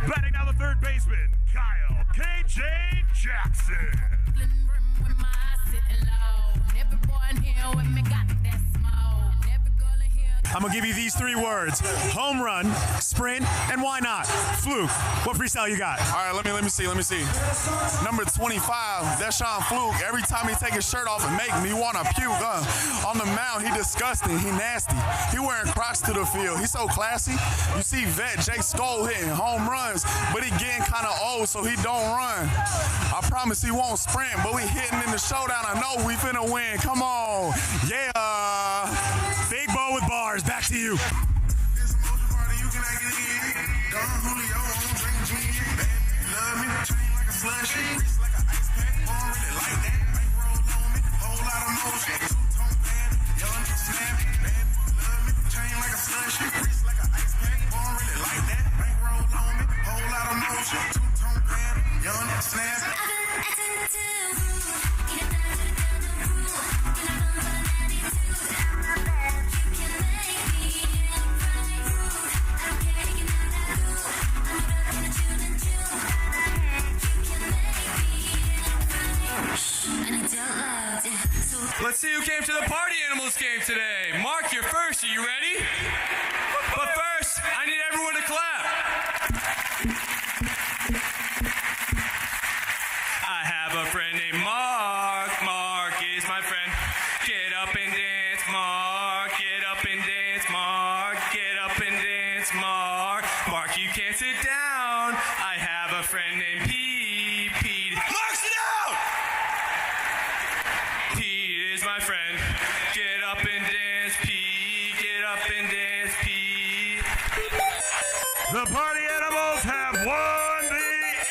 Batting now the third baseman, Kyle KJ Jackson. I'm gonna give you these three words: home run, sprint, and why not? Fluke, what freestyle you got? All right, let me see. Number 25, that's Sean Fluke. Every time he take his shirt off and make me wanna puke. On the mound, he disgusting, he nasty. He wearing Crocs to the field. He so classy. You see Vet Jake Skoll hitting home runs, but he getting kind of old, so he don't run. I promise he won't sprint, but we hitting in the showdown. I know we finna win. Come on, yeah. Big Bo with bars. Back to you. It's a motion party, you can act it in. Don Julio, drink gin. Love me, train like a slushy. Wrist like an ice pack, don't really like that. Bankroll on me, whole lot of motion. Two-tone bad, young, snappy. Bad, love me, train like a slushy. Wrist like an ice pack, don't really like that. Bankroll on me, whole lot of motion. Two-tone bad, young, snappy. Let's see who came to the Party Animals game today. Mark, you're first. Are you ready? But first, I need everyone to clap. I have a friend named Mark. Mark is my friend. Get up and dance, Mark. Get up and dance, Mark. Get up and dance, Mark. Mark, you can't sit down. I have a friend named Pete. Mark, sit down! Pete is my friend. Get up and dance, Pete. Get up and dance, Pete. The Party Animals have won the inning!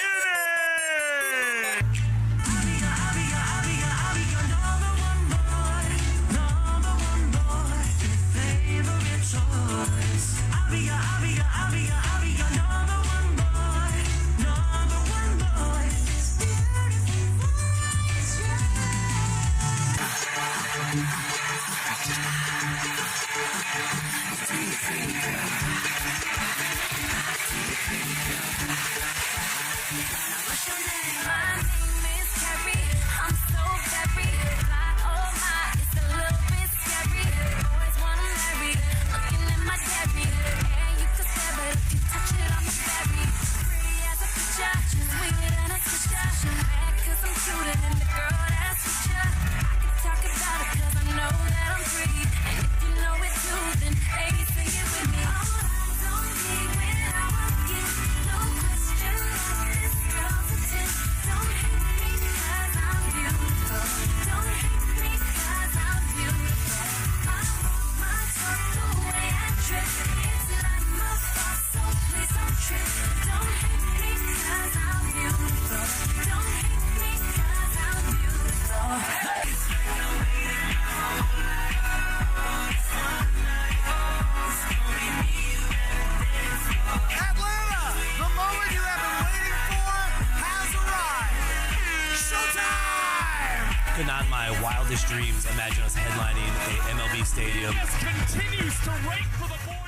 Could not in my wildest dreams imagine us headlining a MLB stadium. Continues to rank for the boys.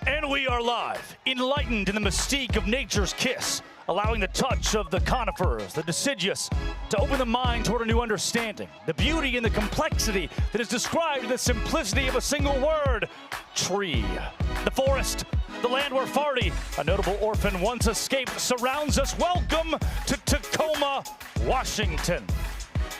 And we are live, enlightened in the mystique of nature's kiss, allowing the touch of the conifers, the deciduous, to open the mind toward a new understanding. The beauty and the complexity that is described in the simplicity of a single word, tree. The forest, the land where Farty, a notable orphan once escaped, surrounds us. Welcome to Tacoma, Washington.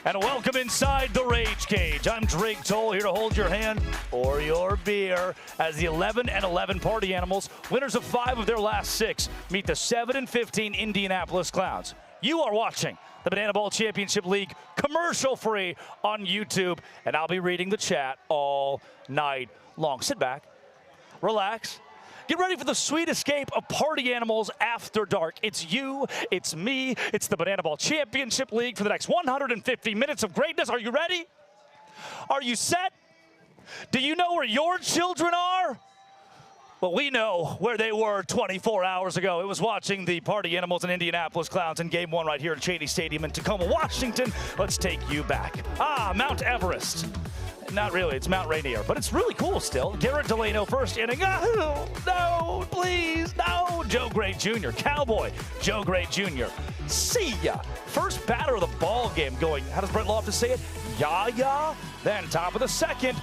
And welcome inside the Rage Cage. I'm Drake Toll, here to hold your hand or your beer as the 11-11 Party Animals, winners of 5 of their last 6, meet the 7-15 Indianapolis Clowns. You are watching the Bananaball Championship League commercial-free on YouTube, and I'll be reading the chat all night long. Sit back, relax. Get ready for the sweet escape of Party Animals After Dark. It's you, it's me, it's the Bananaball Championship League for the next 150 minutes of greatness. Are you ready? Are you set? Do you know where your children are? Well, we know where they were 24 hours ago. It was watching the Party Animals and Indianapolis Clowns in Game 1 right here at Shady Stadium in Tacoma, Washington. Let's take you back. Mount Everest. Not really, it's Mount Rainier, but it's really cool still. Garrett Delano, first inning. Oh, no, please, no. Joe Gray Jr., Cowboy, Joe Gray Jr. See ya. First batter of the ball game going, how does Brett Loftus say it? Ya. Then top of the second.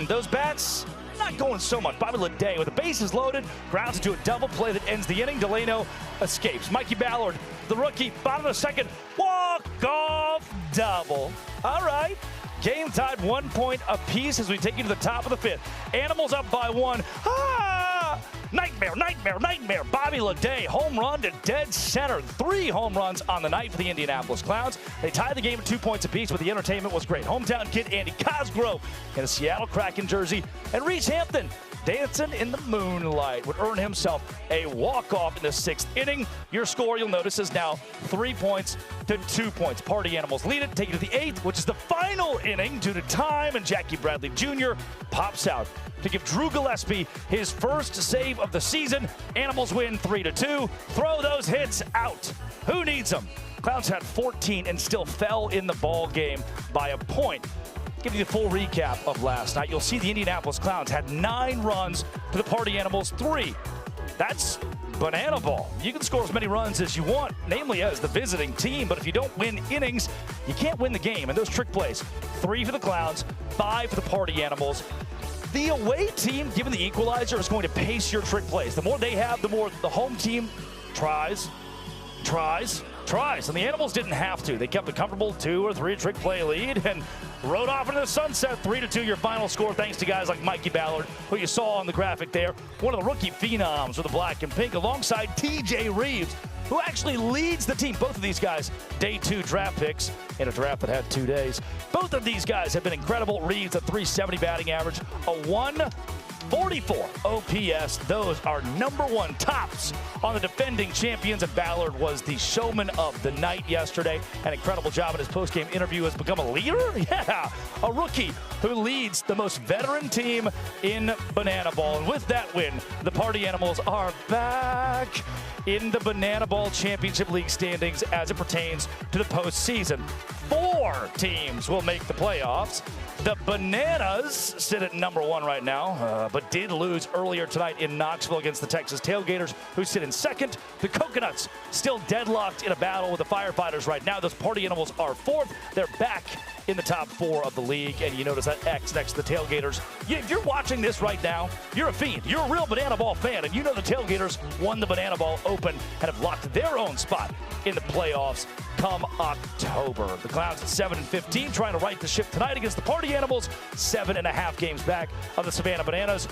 Those bats, not going so much. Bobby Leday with the bases loaded, grounds into a double play that ends the inning. Delano escapes. Mikey Ballard, the rookie, bottom of the second, walk-off double. All right. Game tied 1 point apiece as we take you to the top of the 5th. Animals up by 1. Nightmare. Bobby Leday, home run to dead center. 3 home runs on the night for the Indianapolis Clowns. They tied the game at 2 points apiece, but the entertainment was great. Hometown kid Andy Cosgrove in a Seattle Kraken jersey. And Reese Hampton, dancing in the moonlight, would earn himself a walk-off in the 6th inning. Your score, you'll notice, is now 3 points to 2 points. Party Animals lead it, take it to the 8th, which is the final inning due to time, and Jackie Bradley Jr. pops out to give Drew Gillespie his first save of the season. Animals win 3-2. Throw those hits out. Who needs them? Clowns had 14 and still fell in the ball game by a point. Give you the full recap of last night. You'll see the Indianapolis Clowns had 9 runs to the Party Animals 3. That's bananaball. You can score as many runs as you want, namely as the visiting team, but if you don't win innings, you can't win the game. And those trick plays, 3 for the Clowns, 5 for the Party Animals. The away team, given the equalizer, is going to pace your trick plays. The more they have, the more the home team tries. And the Animals didn't have to. They kept a comfortable 2 or 3 trick play lead and rode off into the sunset. 3-2 your final score, thanks to guys like Mikey Ballard, who you saw on the graphic there. One of the rookie phenoms with the black and pink, alongside TJ Reeves, who actually leads the team. Both of these guys, day 2 draft picks in a draft that had 2 days. Both of these guys have been incredible. Reeves, a 370 batting average, a 144 OPS. Those are #1 tops on the defending champions, and Ballard was the showman of the night yesterday. An incredible job in his post-game interview. Has become a leader? Yeah, a rookie who leads the most veteran team in Bananaball. And with that win, the Party Animals are back in the Bananaball Championship League standings as it pertains to the postseason. 4 teams will make the playoffs. The Bananas sit at #1 right now, but did lose earlier tonight in Knoxville against the Texas Tailgaters, who sit in 2nd. The Coconuts still deadlocked in a battle with the Firefighters right now. Those Party Animals are 4th. They're back in the top 4 of the league, and you notice that X next to the Tailgaters. If you're watching this right now, you're a fiend. You're a real Bananaball fan, and you know the Tailgaters won the Bananaball Open and have locked their own spot in the playoffs come October. The Clowns at 7-15, trying to right the ship tonight against the Party Animals. 7.5 games back of the Savannah Bananas.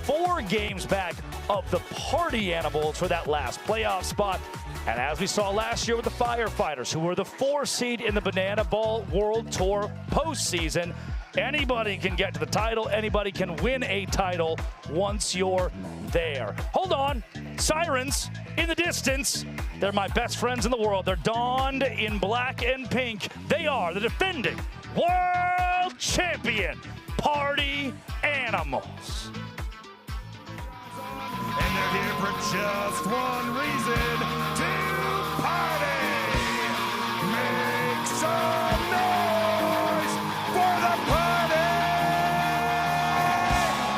4 games back of the Party Animals for that last playoff spot. And as we saw last year with the Firefighters, who were the 4 seed in the Bananaball World Tour postseason, anybody can get to the title. Anybody can win a title once you're there. Hold on. Sirens in the distance. They're my best friends in the world. They're donned in black and pink. They are the defending world champion Party Animals. And they're here for just one reason, to party. Make some noise for the Party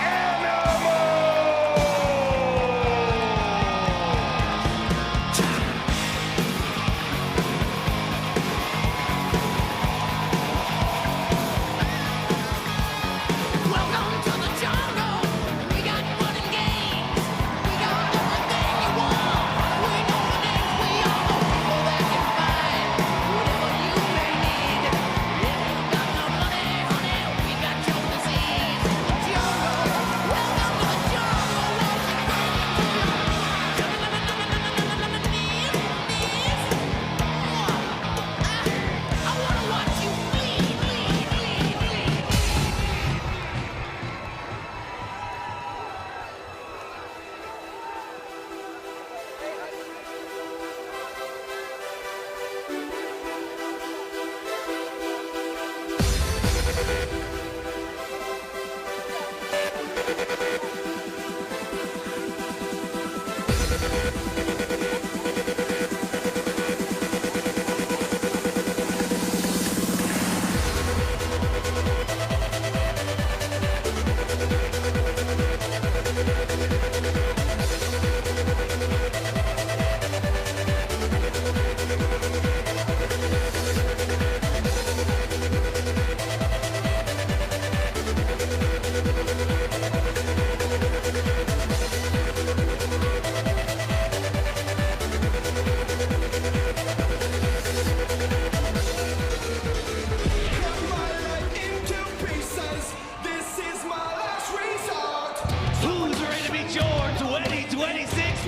Animals.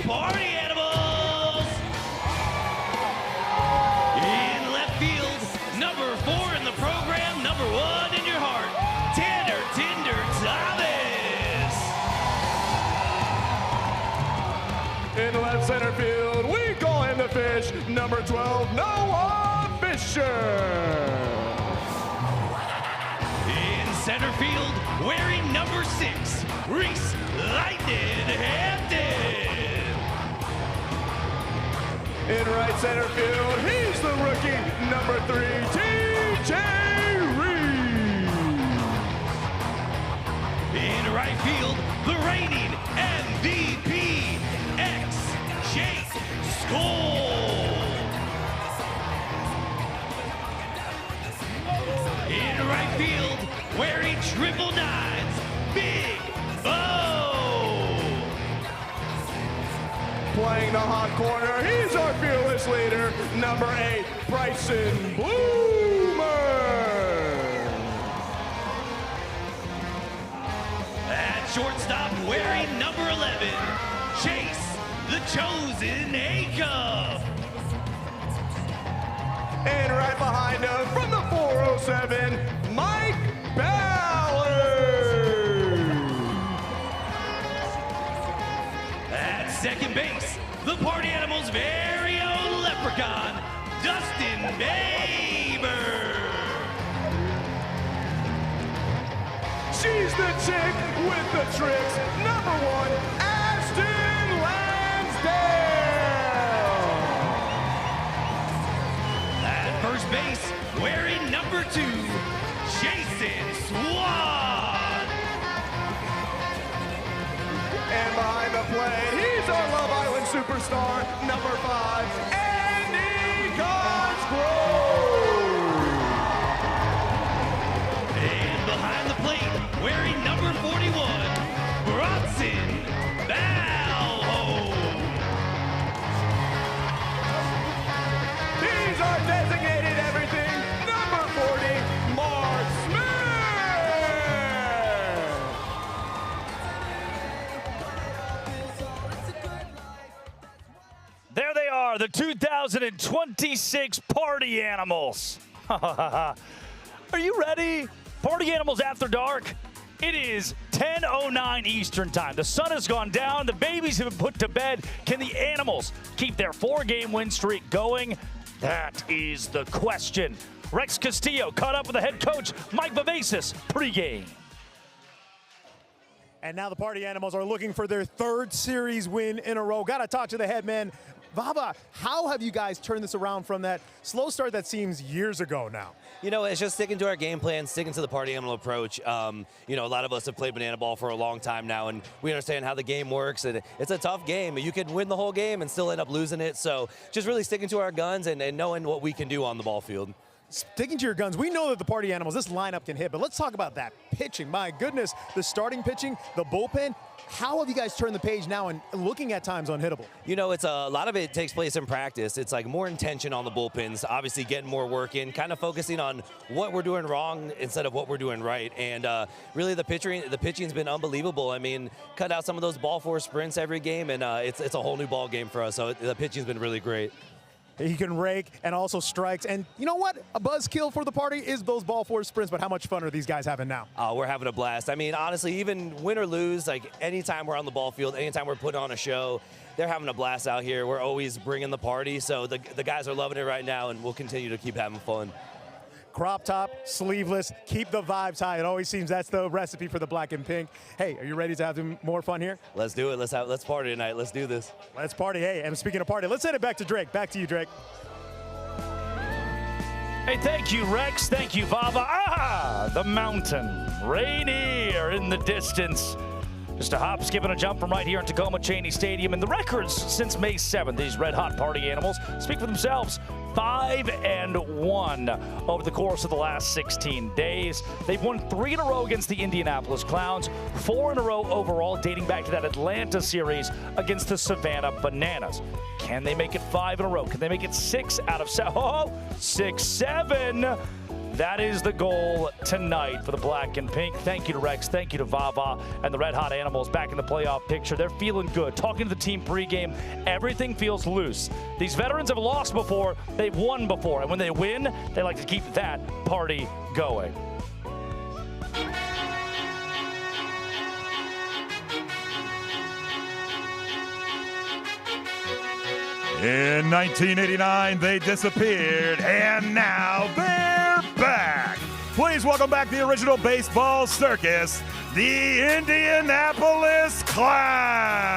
Party Animals. In left field, number 4 in the program, number 1 in your heart, Tanner Tinder Thomas. In left center field, we call him the fish, number 12, Noah Fisher. In center field, wearing number 6, Reese Lightning Hampton. In right center field, he's the rookie, number 3, TJ Reed. In right field, the reigning MVP, Jake Skoll. In right field, wearing triple 9s, Big O. Playing the hot corner, he's our fearless leader, number 8, Bryson Bloomer. At shortstop, wearing number 11, Chase the Chosen A-Cup. And right behind him, from the 407, Mike Ballard. At second base, the Party Animals' very own leprechaun, Dustin Baber. She's the chick with the tricks, number 1, Ashton Lansdale. At first base, wearing number 2, Jason Swan. And behind the plate, he's our Love Island superstar, number 5, Andy Cosgrove. And behind the plate, wearing number 41, Bronson Balho. He's our designated everything, number 40, Mark Smith. There they are, the 2026 Party Animals. Are you ready? Party Animals After Dark. It is 10:09 Eastern Time. The sun has gone down. The babies have been put to bed. Can the Animals keep their 4-game win streak going? That is the question. Rex Castillo caught up with the head coach, Mike Vivacis, pregame. And now the Party Animals are looking for their 3rd series win in a row. Got to talk to the head man. Vava, how have you guys turned this around from that slow start that seems years ago now? You know, it's just sticking to our game plan, sticking to the Party Animal approach. You know, a lot of us have played banana ball for a long time now, and we understand how the game works. And it's a tough game. You could win the whole game and still end up losing it. So just really sticking to our guns and knowing what we can do on the ball field. Sticking to your guns, we know that the Party Animals, this lineup can hit, but let's talk about that pitching. My goodness, the starting pitching, the bullpen. How have you guys turned the page now and looking at times unhittable? You know, it's a lot of it takes place in practice. It's like more intention on the bullpens, obviously getting more work in, kind of focusing on what we're doing wrong instead of what we're doing right. And really the pitching's been unbelievable. I mean, cut out some of those ball four sprints every game, and it's a whole new ball game for us. So the pitching's been really great. He can rake and also strikes. And you know what? A buzzkill for the Party is those ball four sprints, but how much fun are these guys having now? We're having a blast. I mean, honestly, even win or lose, like anytime we're on the ball field, anytime we're putting on a show, they're having a blast out here. We're always bringing the party. So the guys are loving it right now, and we'll continue to keep having fun. Crop top, sleeveless, keep the vibes high. It always seems that's the recipe for the black and pink. Hey, are you ready to have more fun here? Let's do it. Let's party tonight. Let's do this. Let's party. Hey, and speaking of party, let's send it back to Drake. Back to you, Drake. Hey, thank you, Rex. Thank you, Vava. Ah, the mountain. Rainier in the distance. Just a hop, skip, and a jump from right here in Tacoma Cheney Stadium. And the records since May 7th, these red-hot Party Animals speak for themselves. 5-1 over the course of the last 16 days. They've won 3 in a row against the Indianapolis Clowns, 4 in a row overall, dating back to that Atlanta series against the Savannah Bananas. Can they make it 5 in a row? Can they make it 6 out of 7? Oh, 6-7. That is the goal tonight for the black and pink. Thank you to Rex. Thank you to Vava and the Red Hot Animals back in the playoff picture. They're feeling good. Talking to the team pregame, everything feels loose. These veterans have lost before. They've won before. And when they win, they like to keep that party going. In 1989, they disappeared, and now they're back. Please welcome back the original baseball circus, the Indianapolis Clowns.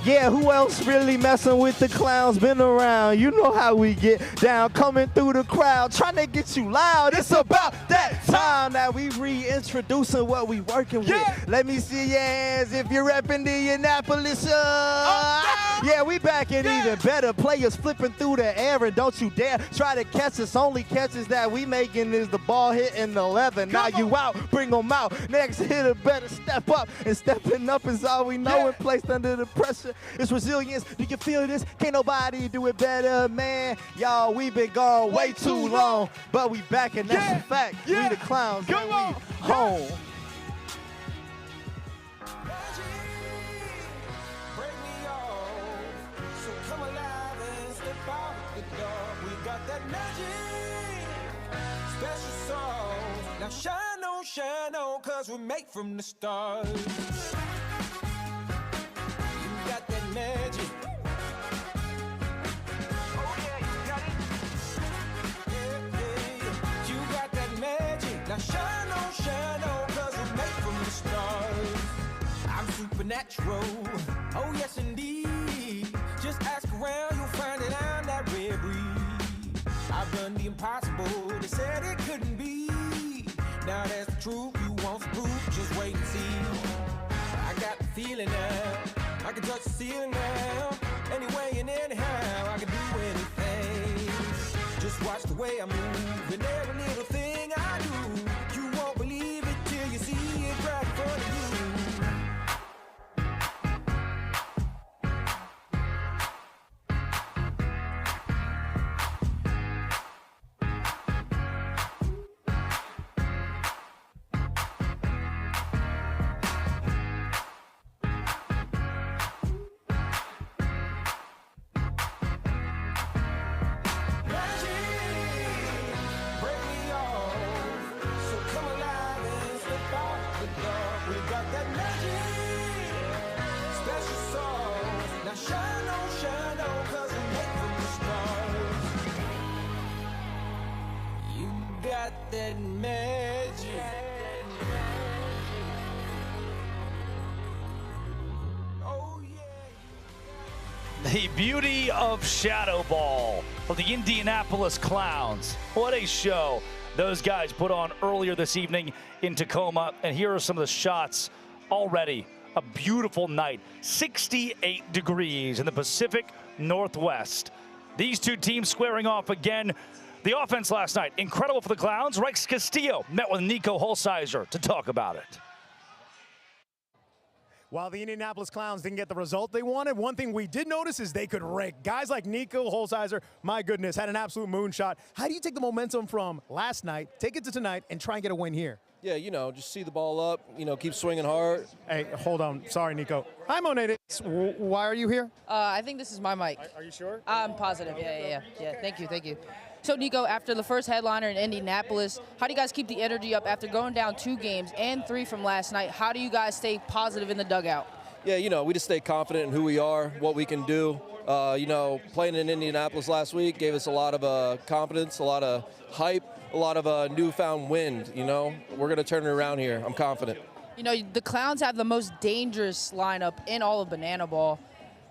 Yeah, who else really messing with the clowns? Been around, you know how we get down, coming through the crowd, trying to get you loud. It's about that time that we reintroducing what we working with. Let me see your hands if you're repping Indianapolis. Yeah, we back and even better. Players flipping through the air, and don't you dare try to catch us. Only catches that we making is the ball hitting the leather. Now you out, bring them out. Next hitter better step up, and stepping up is all we know. And placed under the pressure, it's resilience. Do you feel this? Can't nobody do it better, man. Y'all, we been gone way too long, but we back and that's a fact. We the clowns and we home. Now shine on, cause we're made from the stars. You got that magic. Oh yeah, you got it. Yeah. You got that magic. Now shine on, cause we're made from the stars. I'm supernatural, oh yes indeed. Just ask around, you'll find that I'm that rare breed. I've done the impossible, they said it couldn't be. Now that's the truth, you want some proof, just wait and see. I got the feeling now, I can touch the ceiling now. Anyway and anyhow, I can do anything. Just watch the way I move, and every little thing I do. You won't believe it till you see it right in front of you. That magic. Oh yeah. The beauty of Shadow Ball for the Indianapolis Clowns. What a show those guys put on earlier this evening in Tacoma. And here are some of the shots already. A beautiful night, 68 degrees in the Pacific Northwest. These two teams squaring off again. The offense last night, incredible for the Clowns. Rex Castillo met with Nico Holsizer to talk about it. While the Indianapolis Clowns didn't get the result they wanted, one thing we did notice is they could rake. Guys like Nico Holsizer, my goodness, had an absolute moonshot. How do you take the momentum from last night, take it to tonight, and try and get a win here? Yeah, you know, just see the ball up, you know, keep swinging hard. Hey, hold on. Sorry, Nico. Hi, Monet. Why are you here? I think this is my mic. Are you sure? I'm positive. Yeah. Thank you. So, Nico, after the first headliner in Indianapolis, how do you guys keep the energy up after going down 2 games and 3 from last night? How do you guys stay positive in the dugout? Yeah, you know, we just stay confident in who we are, what we can do. You know, playing in Indianapolis last week gave us a lot of confidence, a lot of hype, a lot of newfound wind, you know. We're going to turn it around here. I'm confident. You know, the Clowns have the most dangerous lineup in all of bananaball.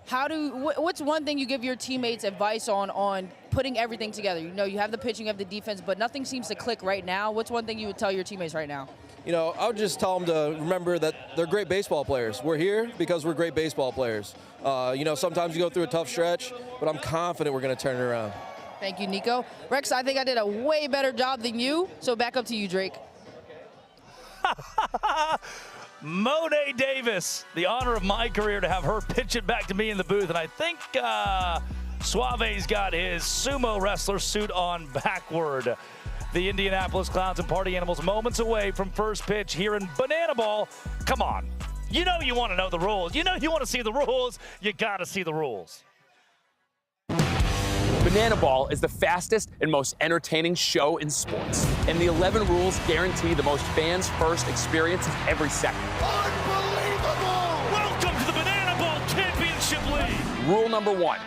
What's one thing you give your teammates advice on putting everything together? You know, you have the pitching, you have the defense, but nothing seems to click right now. What's one thing you would tell your teammates right now? You know, I would just tell them to remember that they're great baseball players. We're here because we're great baseball players. You know, sometimes you go through a tough stretch, but I'm confident we're going to turn it around. Thank you, Nico. Rex, I think I did a way better job than you, so back up to you, Drake. Monet Davis, the honor of my career to have her pitch it back to me in the booth. And I think Suave's got his sumo wrestler suit on backward. The Indianapolis Clowns and Party Animals moments away from first pitch here in Bananaball. Come on. You know you want to know the rules. You know you want to see the rules. You got to see the rules. Bananaball is the fastest and most entertaining show in sports. And the 11 rules guarantee the most fans-first experiences every second. Unbelievable! Welcome to the Bananaball Championship League. Rule number 1,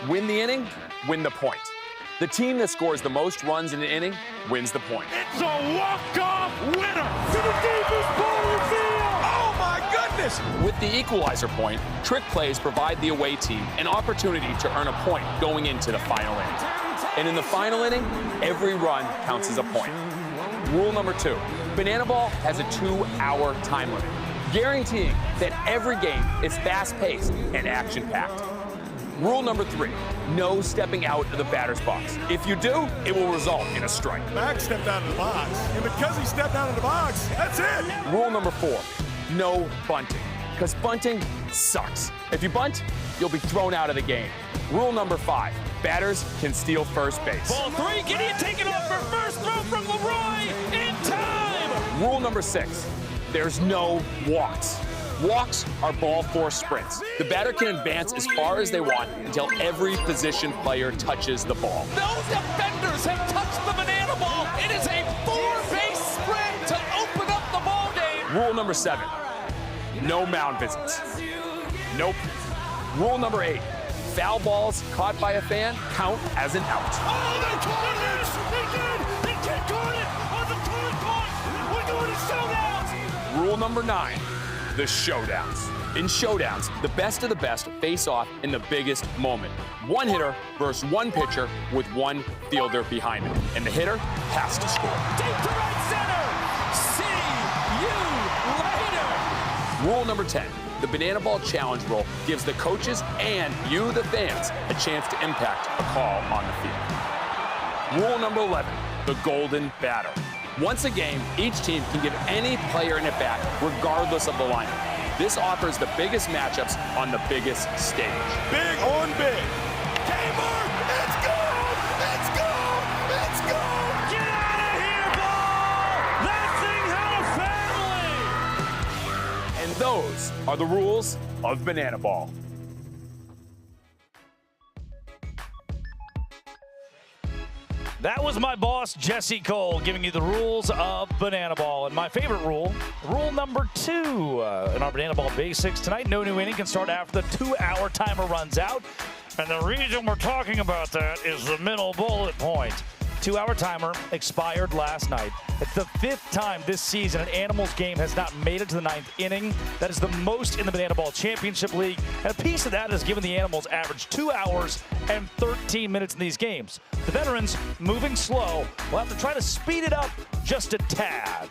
win the inning, win the point. The team that scores the most runs in an inning wins the point. It's a walk-off winner to the deepest part of the field. Oh, my goodness! With the equalizer point, trick plays provide the away team an opportunity to earn a point going into the final inning. And in the final inning, every run counts as a point. Rule number 2, Bananaball has a 2-hour time limit, guaranteeing that every game is fast-paced and action-packed. Rule number 3, no stepping out of the batter's box. If you do, it will result in a strike. Max stepped out of the box, and because he stepped out of the box, that's it. Rule number 4, no bunting, because bunting sucks. If you bunt, you'll be thrown out of the game. Rule number 5, batters can steal first base. Ball 3, Gideon taken off for first throw from Leroy in time. Rule number 6, there's no walks. Walks are ball force sprints. The batter can advance as far as they want until every position player touches the ball. Those defenders have touched the banana ball. It is a 4-base sprint to open up the ball game. Rule number 7, no mound visits. Nope. Rule number 8, foul balls caught by a fan count as an out. Oh, they caught it! They did! They can't caught it on the third point! We're going to showdowns! Rule number 9, the showdowns. In showdowns, the best of the best face off in the biggest moment. One hitter versus one pitcher with one fielder behind him. And the hitter has to score. Deep to right center. See you later. Rule number 10, the Bananaball Challenge rule gives the coaches and you, the fans, a chance to impact a call on the field. Rule number 11, the golden batter. Once a game, each team can give any player an at-bat, regardless of the lineup. This offers the biggest matchups on the biggest stage. Big on big. K-Mark, let's go! Let's go! Let's go! Get out of here, ball! That thing had a family! And those are the rules of Bananaball. That was my boss, Jesse Cole, giving you the rules of Bananaball. And my favorite rule, rule number 2 in our Bananaball Basics. Tonight, no new inning can start after the 2-hour timer runs out. And the reason we're talking about that is the middle bullet point. 2-hour timer expired last night. It's the 5th time this season an Animals game has not made it to the 9th inning. That is the most in the Bananaball Championship League. And a piece of that has given the Animals average 2 hours and 13 minutes in these games. The veterans, moving slow, will have to try to speed it up just a tad.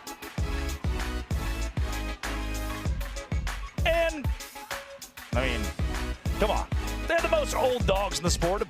And, I mean, come on. They're the most old dogs in the sport.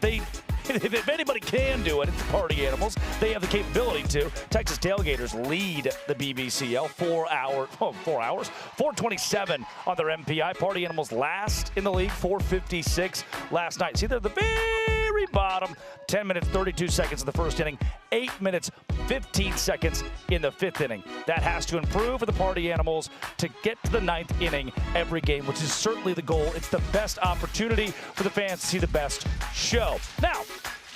If anybody can do it, it's the Party Animals. They have the capability to. Texas Tailgaters lead the BBCL 4 hours, 427 on their MPI. Party Animals last in the league, 456 last night. See, they're the very bottom. 10 minutes, 32 seconds in the first inning. 8 minutes, 15 seconds in the 5th inning. That has to improve for the Party Animals to get to the 9th inning every game, which is certainly the goal. It's the best opportunity for the fans to see the best show. Now,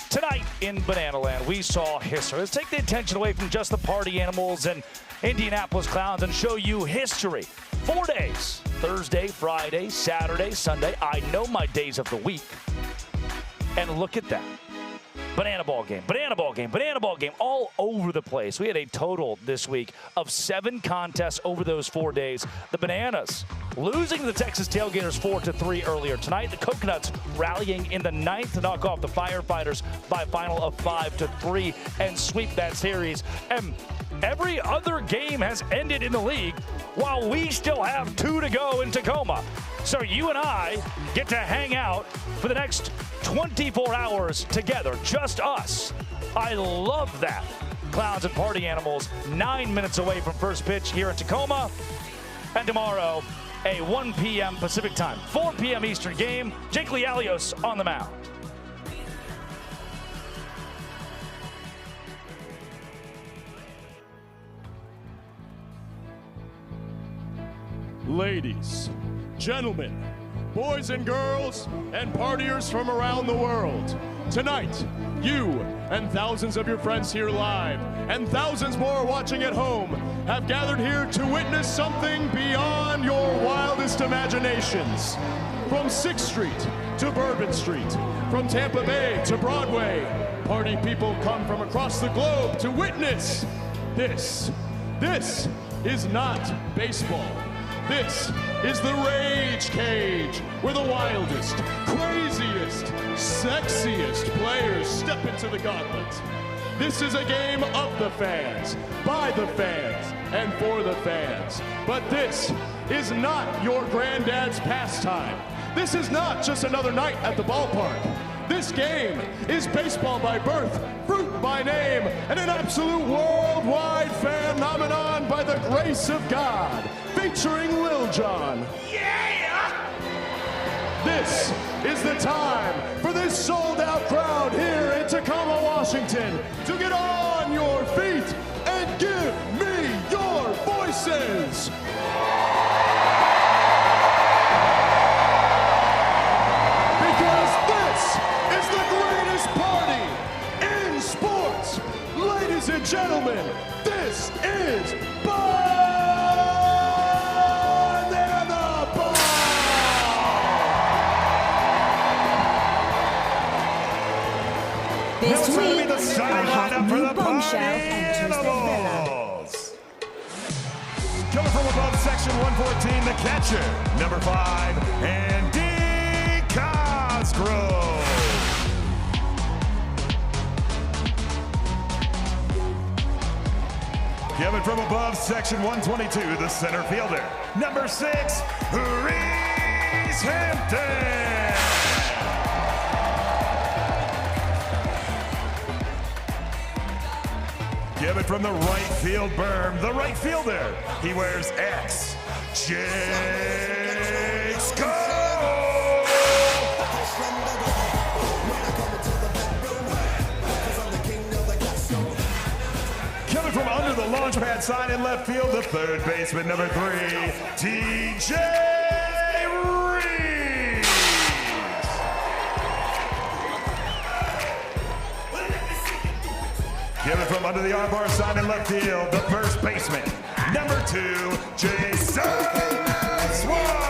tonight in Bananaland, we saw history. Let's take the attention away from just the Party Animals and Indianapolis Clowns and show you history. 4 days, Thursday, Friday, Saturday, Sunday. I know my days of the week. And look at that. Bananaball game, Bananaball game, Bananaball game, all over the place. We had a total this week of 7 contests over those 4 days. The Bananas losing to the Texas Tailgaters 4-3 earlier tonight. The Coconuts rallying in the 9th to knock off the Firefighters by a final of 5-3 and sweep that series. And every other game has ended in the league while we still have 2 to go in Tacoma. So you and I get to hang out for the next 24 hours together, just us. I love that. Clowns and Party Animals, 9 minutes away from first pitch here in Tacoma. And tomorrow, a 1 p.m. Pacific time, 4 p.m. Eastern game. Jake Lialios on the mound. Ladies, gentlemen, boys and girls, and partiers from around the world. Tonight, you and thousands of your friends here live, and thousands more watching at home, have gathered here to witness something beyond your wildest imaginations. From 6th Street to Bourbon Street, from Tampa Bay to Broadway, party people come from across the globe to witness this. This is not baseball. This is the Rage Cage, where the wildest, craziest, sexiest players step into the gauntlet. This is a game of the fans, by the fans, and for the fans. But this is not your granddad's pastime. This is not just another night at the ballpark. This game is baseball by birth, fruit by name, and an absolute worldwide phenomenon by the grace of God, featuring Lil Jon. Yeah! This is the time for this sold-out crowd here in Tacoma, Washington, to get on your feet and give me your voices. Because this is the greatest party in sports. Ladies and gentlemen, this is bananaball. This week, our hot new bombshell enters the villa. Coming from above section 114, the catcher, number 5, Andy Cosgrove. Coming from above section 122, the center fielder, number 6, Reese Hampton. Coming from the right field berm, the right fielder, he wears X, Jake Scott. Coming from under the launch pad sign in left field, the third baseman, number 3, TJ Reese. Coming from under the armbar sign in left field, the first baseman, number 2, Jason Swan.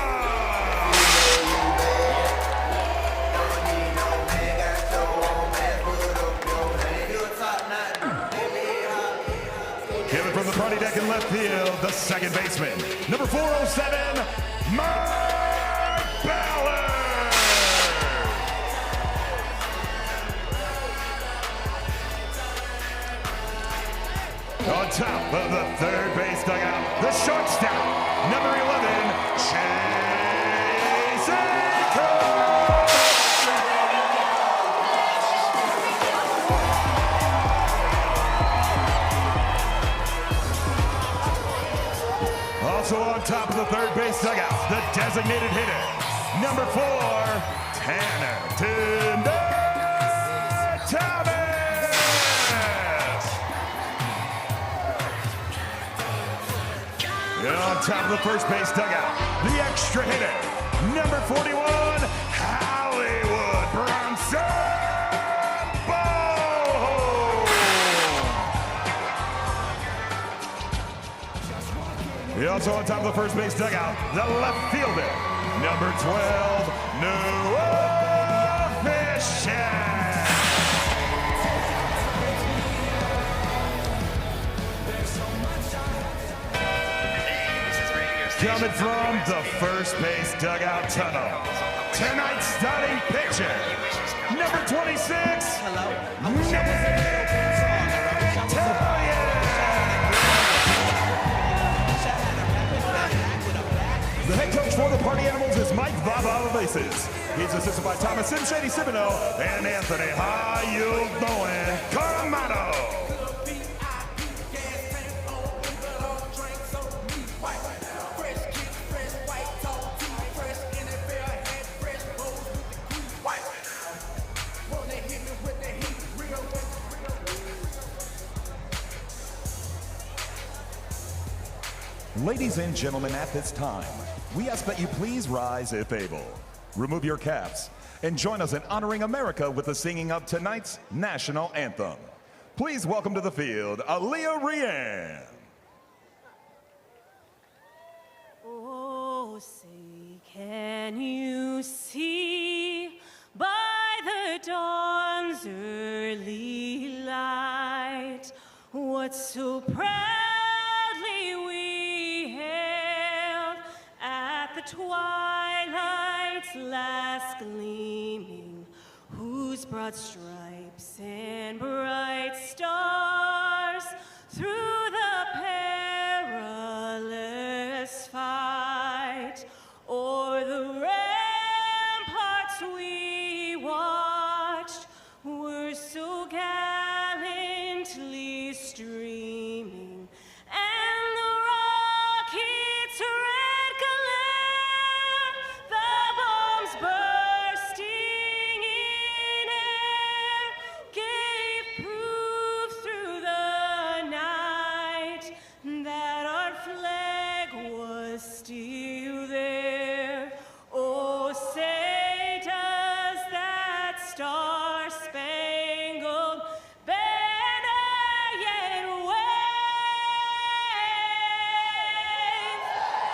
Coming from the party deck in left field, the second baseman, number 407, Mark Ballard. On top of the third base dugout, the shortstop, number 11, Jason Cole. Also on top of the third base dugout, the designated hitter, number 4, Tanner Thomas. And on top of the first base dugout, the extra hitter, number 41, Hollywood Bronson Ball. And also on top of the first base dugout, the left fielder, number 12, Noah Fisher. Coming from the first base dugout tunnel, tonight's starting pitcher, number 26, The head coach for the Party Animals is Mike Baba Bases. He's assisted by Thomas Shady Sibino and Anthony How You Doing Carmano. Ladies and gentlemen, at this time, we ask that you please rise if able. Remove your caps and join us in honoring America with the singing of tonight's national anthem. Please welcome to the field, Aaliyah Rianne. Oh, say, can you see by the dawn's early light what so proudly we hailed at the twilight's last gleaming, whose broad stripes and bright stars through the perilous fight o'er the ramparts we watched were so gallantly streaming, and the rocket's red glare, the bombs bursting in air, gave proof through the night that our flag was still there. Oh, say does that star-spangled banner yet wave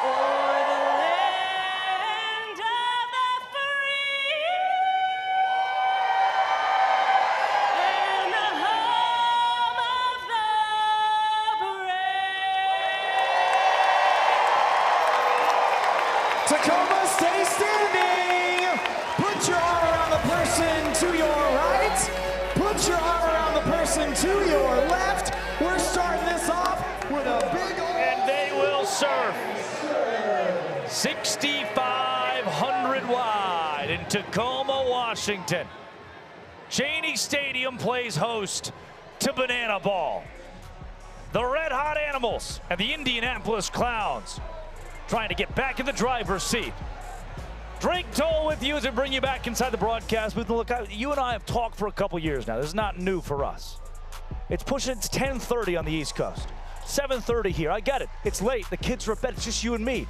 o'er the land of the free and the home of the brave. Tacoma, stay standing. Put your arm around the person to your right. Put your arm around the person to your left. We're starting this off with a big old... And they will surf 6,500 wide in Tacoma, Washington. Cheney Stadium plays host to bananaball. The Red Hot Animals and the Indianapolis Clowns trying to get back in the driver's seat. Drake Toll with you as we bring you back inside the broadcast booth. Look, you and I have talked for a couple years now. This is not new for us. It's 10:30 on the East Coast. 7:30 here. I get it. It's late. The kids are at bed. It's just you and me.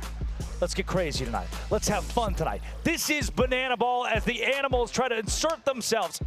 Let's get crazy tonight. Let's have fun tonight. This is Bananaball as the Animals try to assert themselves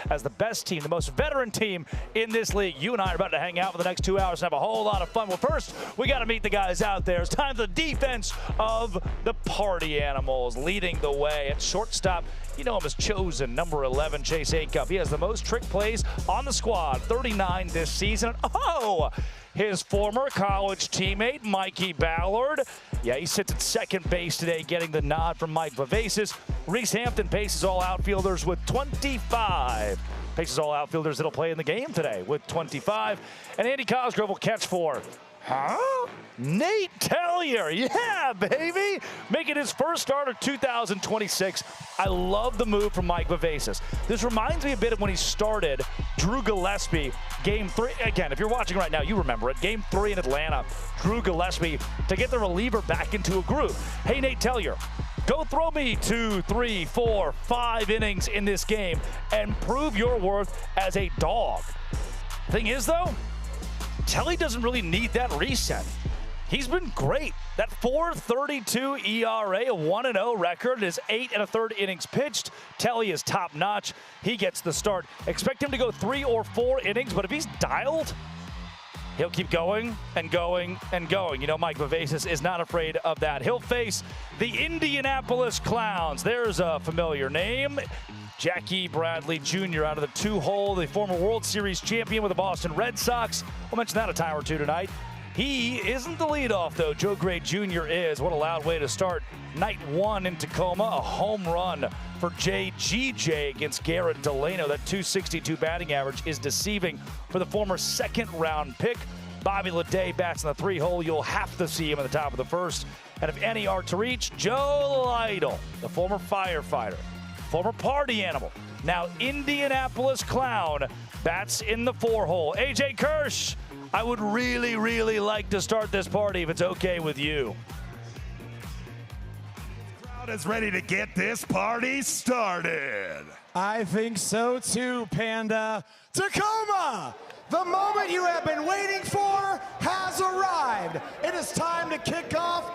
as the best team, the most veteran team in this league. You and I are about to hang out for the next 2 hours and have a whole lot of fun. Well, first, we got to meet the guys out there. It's time for the defense of the Party Animals. Leading the way at shortstop, you know him as Chosen, number 11, Chase Acuff. He has the most trick plays on the squad, 39 this season. Oh! His former college teammate, Mikey Ballard. Yeah, he sits at second base today, getting the nod from Mike Vivacis. Reese Hampton paces all outfielders with 25. Paces all outfielders that'll play in the game today with 25. And Andy Cosgrove will catch for, Nate Tellier. Yeah, baby. Making his first start of 2026. I love the move from Mike Vivacis. This reminds me a bit of when he started Drew Gillespie, Game 3. Again, if you're watching right now, you remember it. Game 3 in Atlanta, Drew Gillespie to get the reliever back into a groove. Hey, Nate Tellier, go throw me 2, 3, 4, 5 innings in this game and prove your worth as a dog. Thing is, though, Telly doesn't really need that reset. He's been great. That 4.32 ERA, a 1-0 record, is 8 1/3 innings pitched. Telly is top notch. He gets the start. Expect him to go 3 or 4 innings, but if he's dialed, he'll keep going and going and going. You know, Mike Vivacis is not afraid of that. He'll face the Indianapolis Clowns. There's a familiar name. Jackie Bradley Jr. out of the 2-hole, the former World Series champion with the Boston Red Sox. We'll mention that a time or two tonight. He isn't the leadoff, though. Joe Gray Jr. is. What a loud way to start night 1 in Tacoma. A home run for JGJ against Garrett Delano. That .262 batting average is deceiving for the former second-round pick. Bobby Leday bats in the 3-hole. You'll have to see him at the top of the first. And if any are to reach, Joe Lytle, the former firefighter, former party animal, now Indianapolis Clown, bats in the 4-hole. AJ Kirsch, I would really, really like to start this party if it's okay with you. The crowd is ready to get this party started. I think so too, Panda. Tacoma, the moment you have been waiting for has arrived. It is time to kick off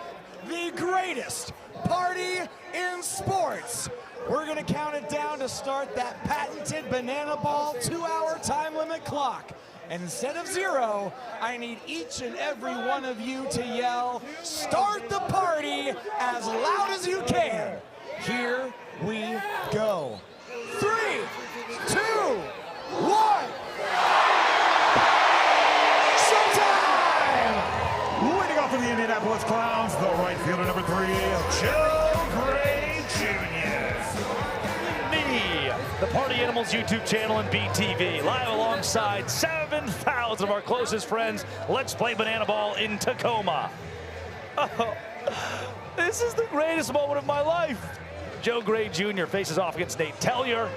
the greatest party in sports. We're gonna count it down to start that patented banana ball 2-hour time limit clock. And instead of 0, I need each and every one of you to yell, "Start the party," as loud as you can. Here we go. 3, 2, 1. Showtime! Leading off for the Indianapolis Clowns, the right fielder number 3, Joe Gray Jr. Me, the Party Animals YouTube channel and BTV, live alongside 7,000 of our closest friends. Let's play banana ball in Tacoma. Oh, this is the greatest moment of my life. Joe Gray Jr. faces off against Nate Tellier.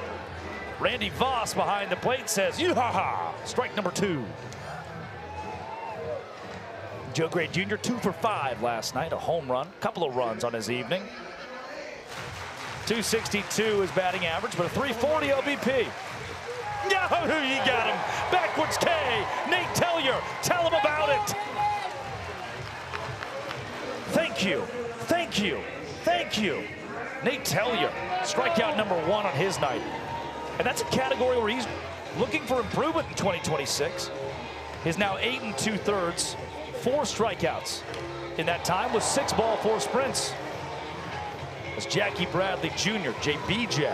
Randy Voss behind the plate says, "Yoo-ha-ha!" Strike number 2. Joe Gray Jr. 2 for 5 last night, a home run, couple of runs on his evening. 262 is batting average, but a 340 OBP. No, you got him. Backwards K. Nate Tellier, tell him about it. Thank you, thank you, thank you. Nate Tellier, strikeout number 1 on his night. And that's a category where he's looking for improvement in 2026. He's now 8 2/3, 4 strikeouts. In that time was 6 ball, 4 sprints. As Jackie Bradley Jr., JBJ,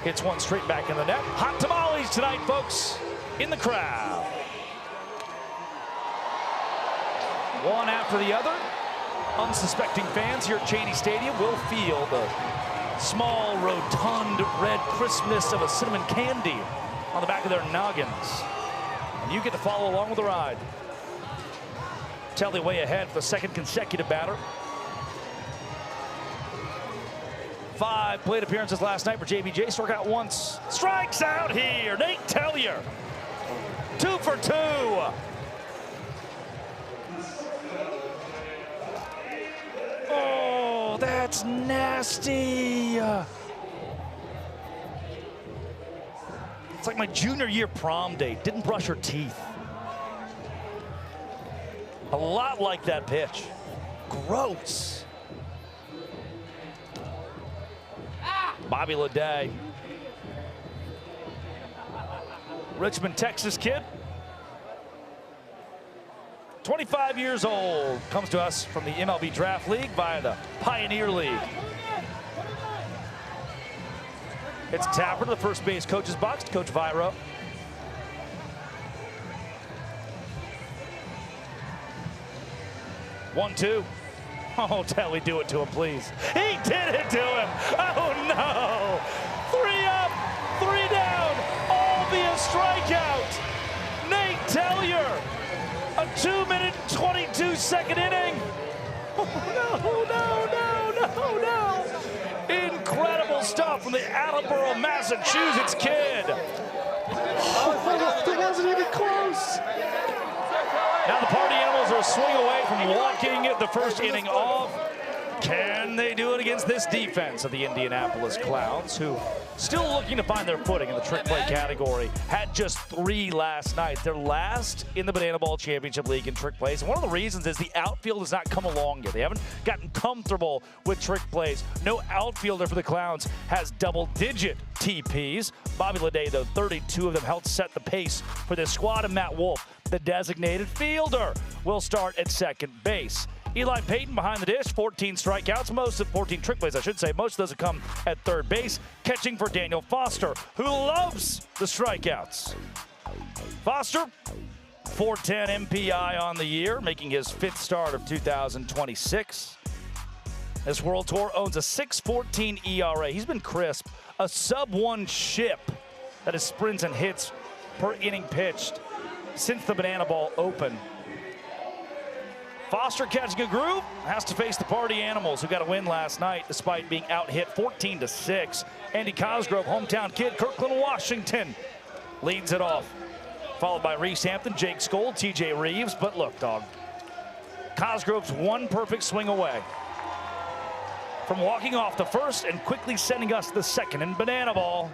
hits one straight back in the net. Hot tamales tonight, folks, in the crowd. One after the other. Unsuspecting fans here at Cheney Stadium will feel the small, rotund red crispness of a cinnamon candy on the back of their noggins. And you get to follow along with the ride. Telly way ahead for the second consecutive batter. 5 plate appearances last night for JBJ. Struck out once. Strikes out here. Nate Tellier. 2 for 2. Oh, that's nasty. It's like my junior year prom date. Didn't brush her teeth. A lot like that pitch. Gross. Bobby Leday. Richmond, Texas kid. 25 years old. Comes to us from the MLB Draft League via the Pioneer League. It's Tapper to the first base coach's box to Coach Viro. One, 2. Oh, Telly, do it to him, please. He did it to him. Oh, no. 3 up, 3 down, all via strikeout. Nate Tellier, a 2-minute, 22-second inning. Oh, no. Incredible stuff from the Attleboro, Massachusetts kid. Oh, that wasn't even close. Now the Party Animals are a swing away from walking the first inning off. Can they do it against this defense of the Indianapolis Clowns, who still looking to find their footing in the trick play category? Had just 3 last night. They're last in the Banana Ball Championship League in trick plays. And one of the reasons is the outfield has not come along yet. They haven't gotten comfortable with trick plays. No outfielder for the Clowns has double-digit TPs. Bobby Leday, though, 32 of them helped set the pace for this squad. And Matt Wolf, the designated fielder, will start at second base. Eli Payton behind the dish, 14 strikeouts, 14 trick plays, I should say. Most of those have come at third base, catching for Daniel Foster, who loves the strikeouts. Foster, 410 MPI on the year, making his 5th start of 2026. This World Tour owns a 6.14 ERA. He's been crisp, a sub-1 ship that is sprints and hits per inning pitched since the Banana Ball Open. Foster catching a groove, has to face the Party Animals, who got a win last night despite being out-hit 14-6. Andy Cosgrove, hometown kid, Kirkland, Washington, leads it off. Followed by Reese Hampton, Jake Skoll, TJ Reeves. But look, dog, Cosgrove's one perfect swing away. from walking off the first and quickly sending us the second in bananaball.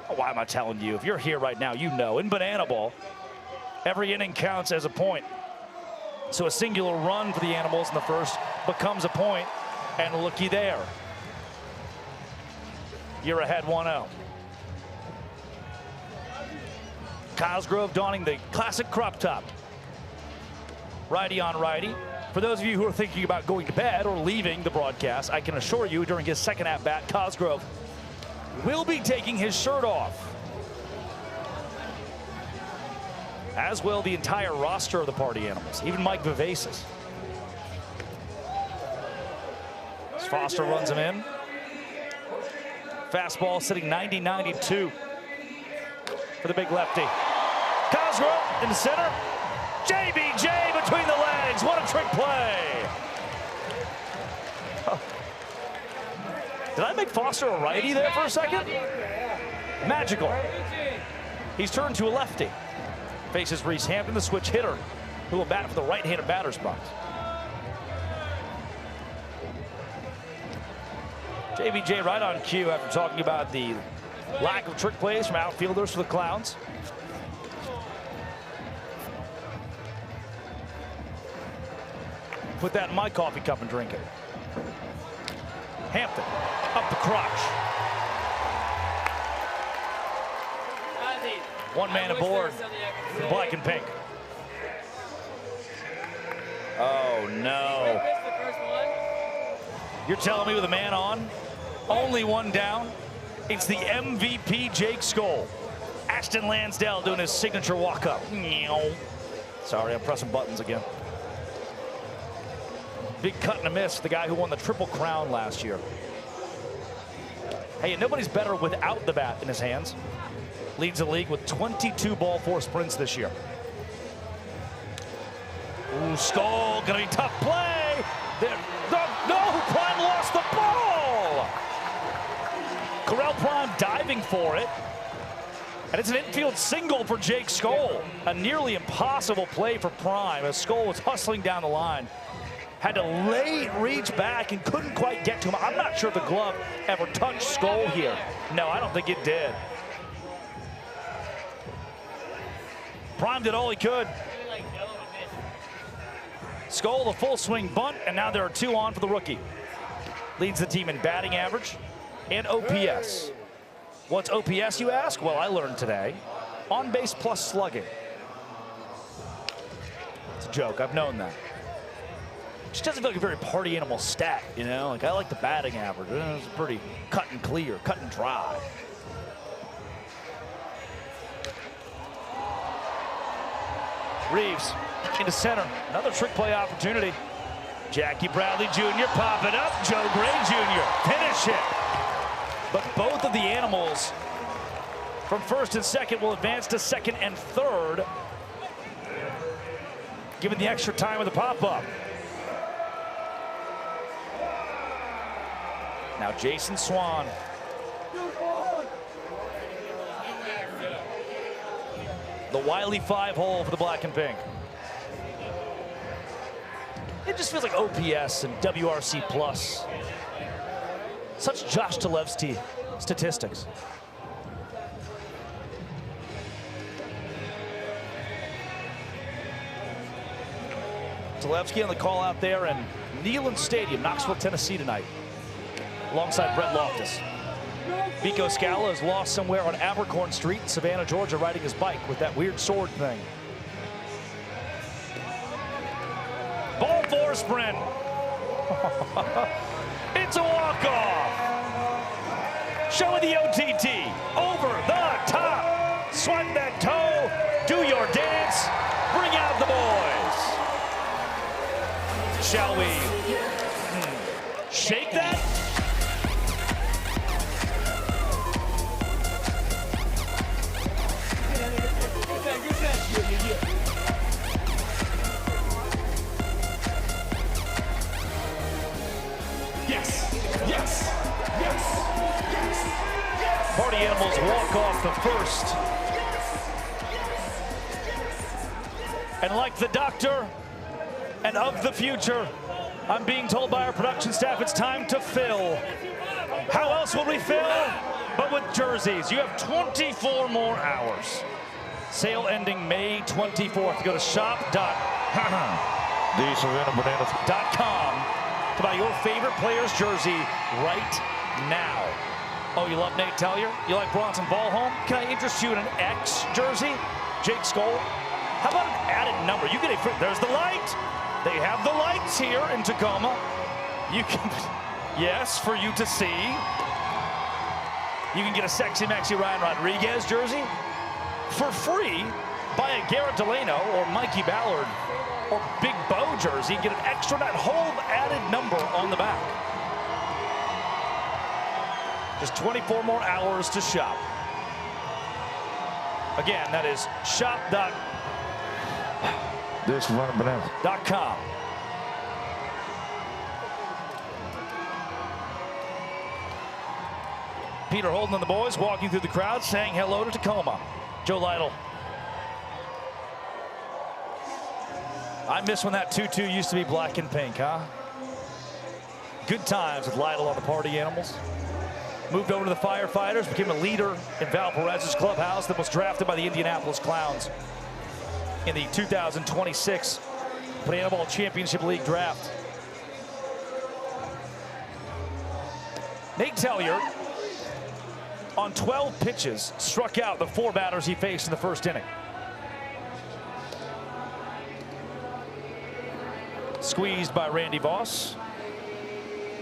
Oh, why am I telling you? If you're here right now, you know. In bananaball, every inning counts as a point. So a singular run for the Animals in the first becomes a point, and looky there. You're ahead 1-0. Cosgrove donning the classic crop top. Righty on righty. For those of you who are thinking about going to bed or leaving the broadcast, I can assure you during his second at-bat, Cosgrove will be taking his shirt off. As will the entire roster of the Party Animals, even Mike Vivacis. As Foster runs him in. Fastball sitting 90-92 for the big lefty. Cosgrove in the center. JBJ between the legs. What a trick play. Oh. Did I make Foster a righty there for a second? Magical. He's turned to a lefty. Faces Reese Hampton, the switch hitter, who will bat for the right-handed batter's box. JBJ right on cue after talking about the lack of trick plays from outfielders for the Clowns. Put that in my coffee cup and drink it. Hampton up the crotch. One man aboard for black and pink. Oh no. You're telling me with a man on, only one down, it's the MVP Jake Skoll. Ashton Lansdale doing his signature walk-up. Sorry, I'm pressing buttons again. Big cut and a miss, the guy who won the Triple Crown last year. Hey, nobody's better without the bat in his hands. Leads the league with 22 ball four sprints this year. Ooh, Skoll, gonna be tough play. There, no, Prime lost the ball. Corral Prime diving for it. And it's an infield single for Jake Skoll. A nearly impossible play for Prime as Skoll was hustling down the line. Had to late reach back and couldn't quite get to him. I'm not sure if the glove ever touched Skoll here. No, I don't think it did. Prime did all he could. Skoll, the full swing bunt, and now there are two on for the rookie. Leads the team in batting average and OPS. What's OPS, you ask? Well, I learned today. On base plus slugging. It's a joke, I've known that. Just doesn't feel like a very Party Animal stat, you know? Like, I like the batting average. It's pretty cut and clear, cut and dry. Reeves into center. Another trick play opportunity. Jackie Bradley Jr. pop it up. Joe Gray Jr. finish it. But both of the Animals from first and second will advance to second and third, given the extra time of the pop-up. Now Jason Swan. The Wiley 5-hole for the black and pink. It just feels like OPS and WRC plus. Such Josh Talevsky statistics. Talevsky on the call out there in Neyland Stadium, Knoxville, Tennessee tonight, alongside Brett Loftus. Vico Scala is lost somewhere on Abercorn Street in Savannah, Georgia, riding his bike with that weird sword thing. Ball four sprint. It's a walk-off. Show the OTT. Over the top. Swipe that toe. Do your dance. Bring out the boys. Shall we shake that? Party Animals walk off the first. And like the doctor and of the future, I'm being told by our production staff it's time to fill. How else will we fill? But with jerseys. You have 24 more hours. Sale ending May 24th. Go to shop.thesavannahbananas.com to buy your favorite player's jersey right now. Oh, you love Nate Tellier? You like Bronson Ballholm? Can I interest you in an X jersey? Jake Skoll? How about an added number? You get a free, there's the light. They have the lights here in Tacoma. You can, yes, for you to see. You can get a Sexy Maxi Ryan Rodriguez jersey for free. Buy a Garrett Delano or Mikey Ballard or Big Bo jersey. Get an extra, that whole added number on the back. Just 24 more hours to shop. Again, that is shop.thesavannahbananas.com. Peter Holden and the boys walking through the crowd saying hello to Tacoma. Joe Lytle. I miss when that tutu used to be black and pink, huh? Good times with Lytle on the Party Animals. Moved over to the Firefighters, became a leader in Val Perez's clubhouse, that was drafted by the Indianapolis Clowns in the 2026 Bananaball Championship League draft. Nate Tellier, on 12 pitches, struck out the 4 batters he faced in the first inning. Squeezed by Randy Voss.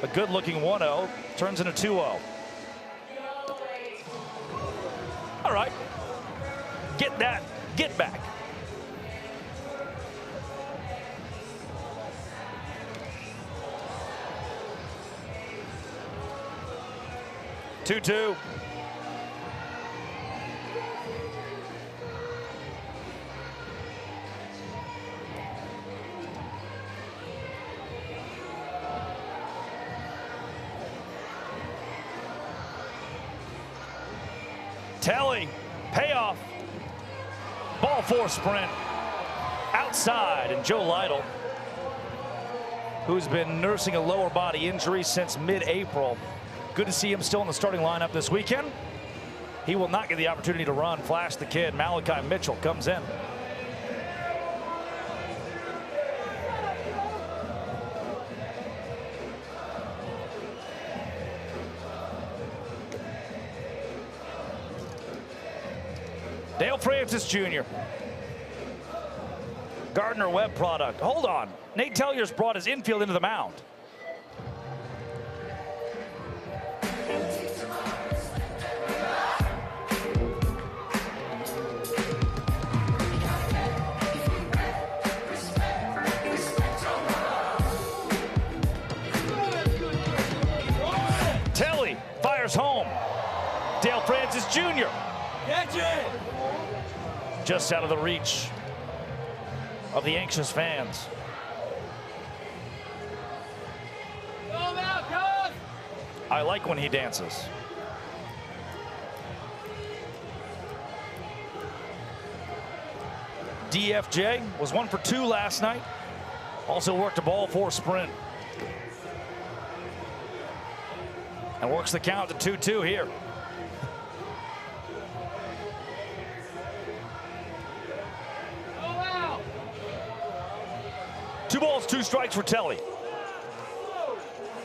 A good-looking 1-0 turns into 2-0. All right, get that, get back. Two-two. Telly, payoff. Ball 4 sprint. Outside, and Joe Lytle, who's been nursing a lower body injury since mid-April. Good to see him still in the starting lineup this weekend. He will not get the opportunity to run. Flash the kid. Malachi Mitchell comes in. Dale Francis Jr. Gardner Webb product. Hold on. Nate Tellier's brought his infield into the mound. Telly fires home. Dale Francis Jr. Catch it! Just out of the reach of the anxious fans. I like when he dances. DFJ was 1 for 2 last night. Also worked a ball 4 sprint. And works the count to 2-2 here. Two balls, 2 strikes for Telly.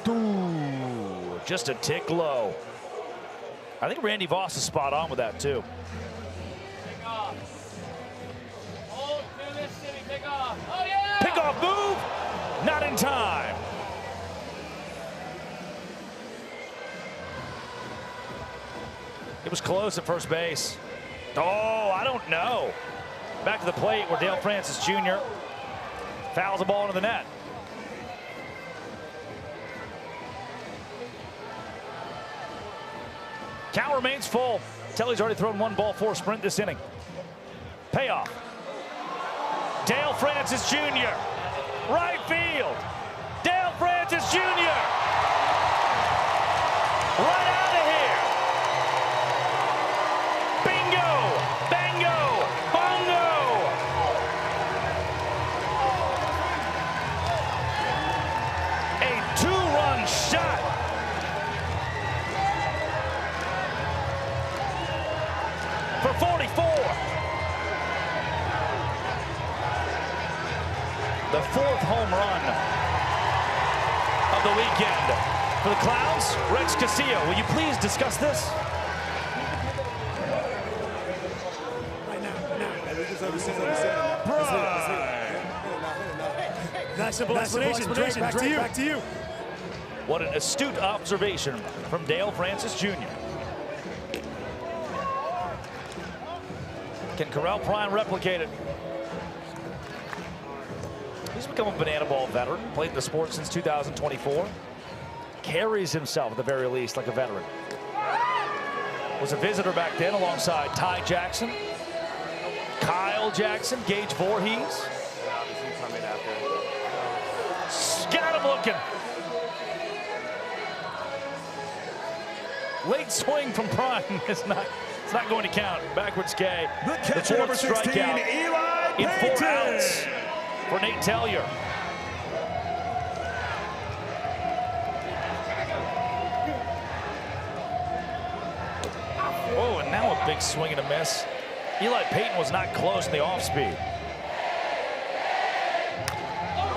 Ooh, just a tick low. I think Randy Voss is spot on with that too. Pick off. Hold to Mississippi, pick off. Oh yeah! Pick off move, not in time. It was close at first base. Oh, I don't know. Back to the plate where Dale Francis Jr. fouls the ball into the net. Count remains full. Telly's already thrown 1 ball 4 sprint this inning. Payoff. Dale Francis Jr. Right field. Dale Francis Jr. Right out of here. Bingo. Bango. Bongo. 2 the 4th home run of the weekend. For the Clowns, Rex Castillo, will you please discuss this? Nice simple explanation. Drake, back to you. What an astute observation from Dale Francis Jr. Can Corral Prime replicate it? He's become a bananaball veteran, played the sport since 2024. Carries himself at the very least like a veteran. Was a visitor back then alongside Ty Jackson, Kyle Jackson, Gage Voorhees. Got him looking. Late swing from Prime is not. It's not going to count. Backwards K. The catcher, number 16, Eli in 4 Payton. outs for Nate Tellier. Oh, and now a big swing and a miss. Eli Payton was not close in the off speed.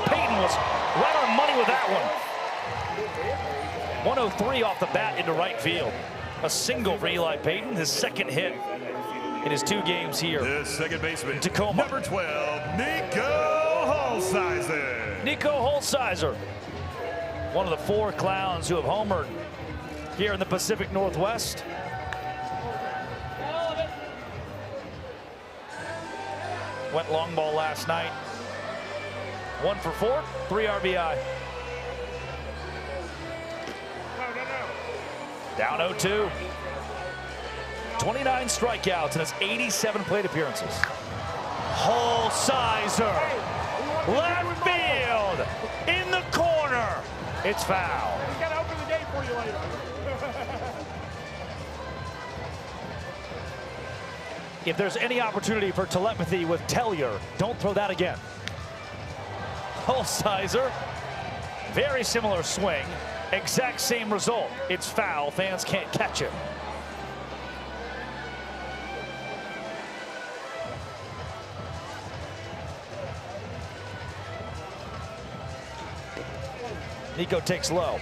Payton was right on money with that one. 103 off the bat into right field. A single for Eli Payton, his 2nd hit in his 2 games here. The second baseman, Tacoma. number 12, Nico Holsizer. Nico Holsizer, one of the 4 Clowns who have homered here in the Pacific Northwest. Went long ball last night. 1 for 4, 3 RBI. Down 0-2. 29 strikeouts in his 87 plate appearances. Holsizer, left field, in the corner. It's foul. He's got to open the gate for you later. If there's any opportunity for telepathy with Tellier, don't throw that again. Holsizer, very similar swing, exact same result. It's foul, fans can't catch it. Nico takes low.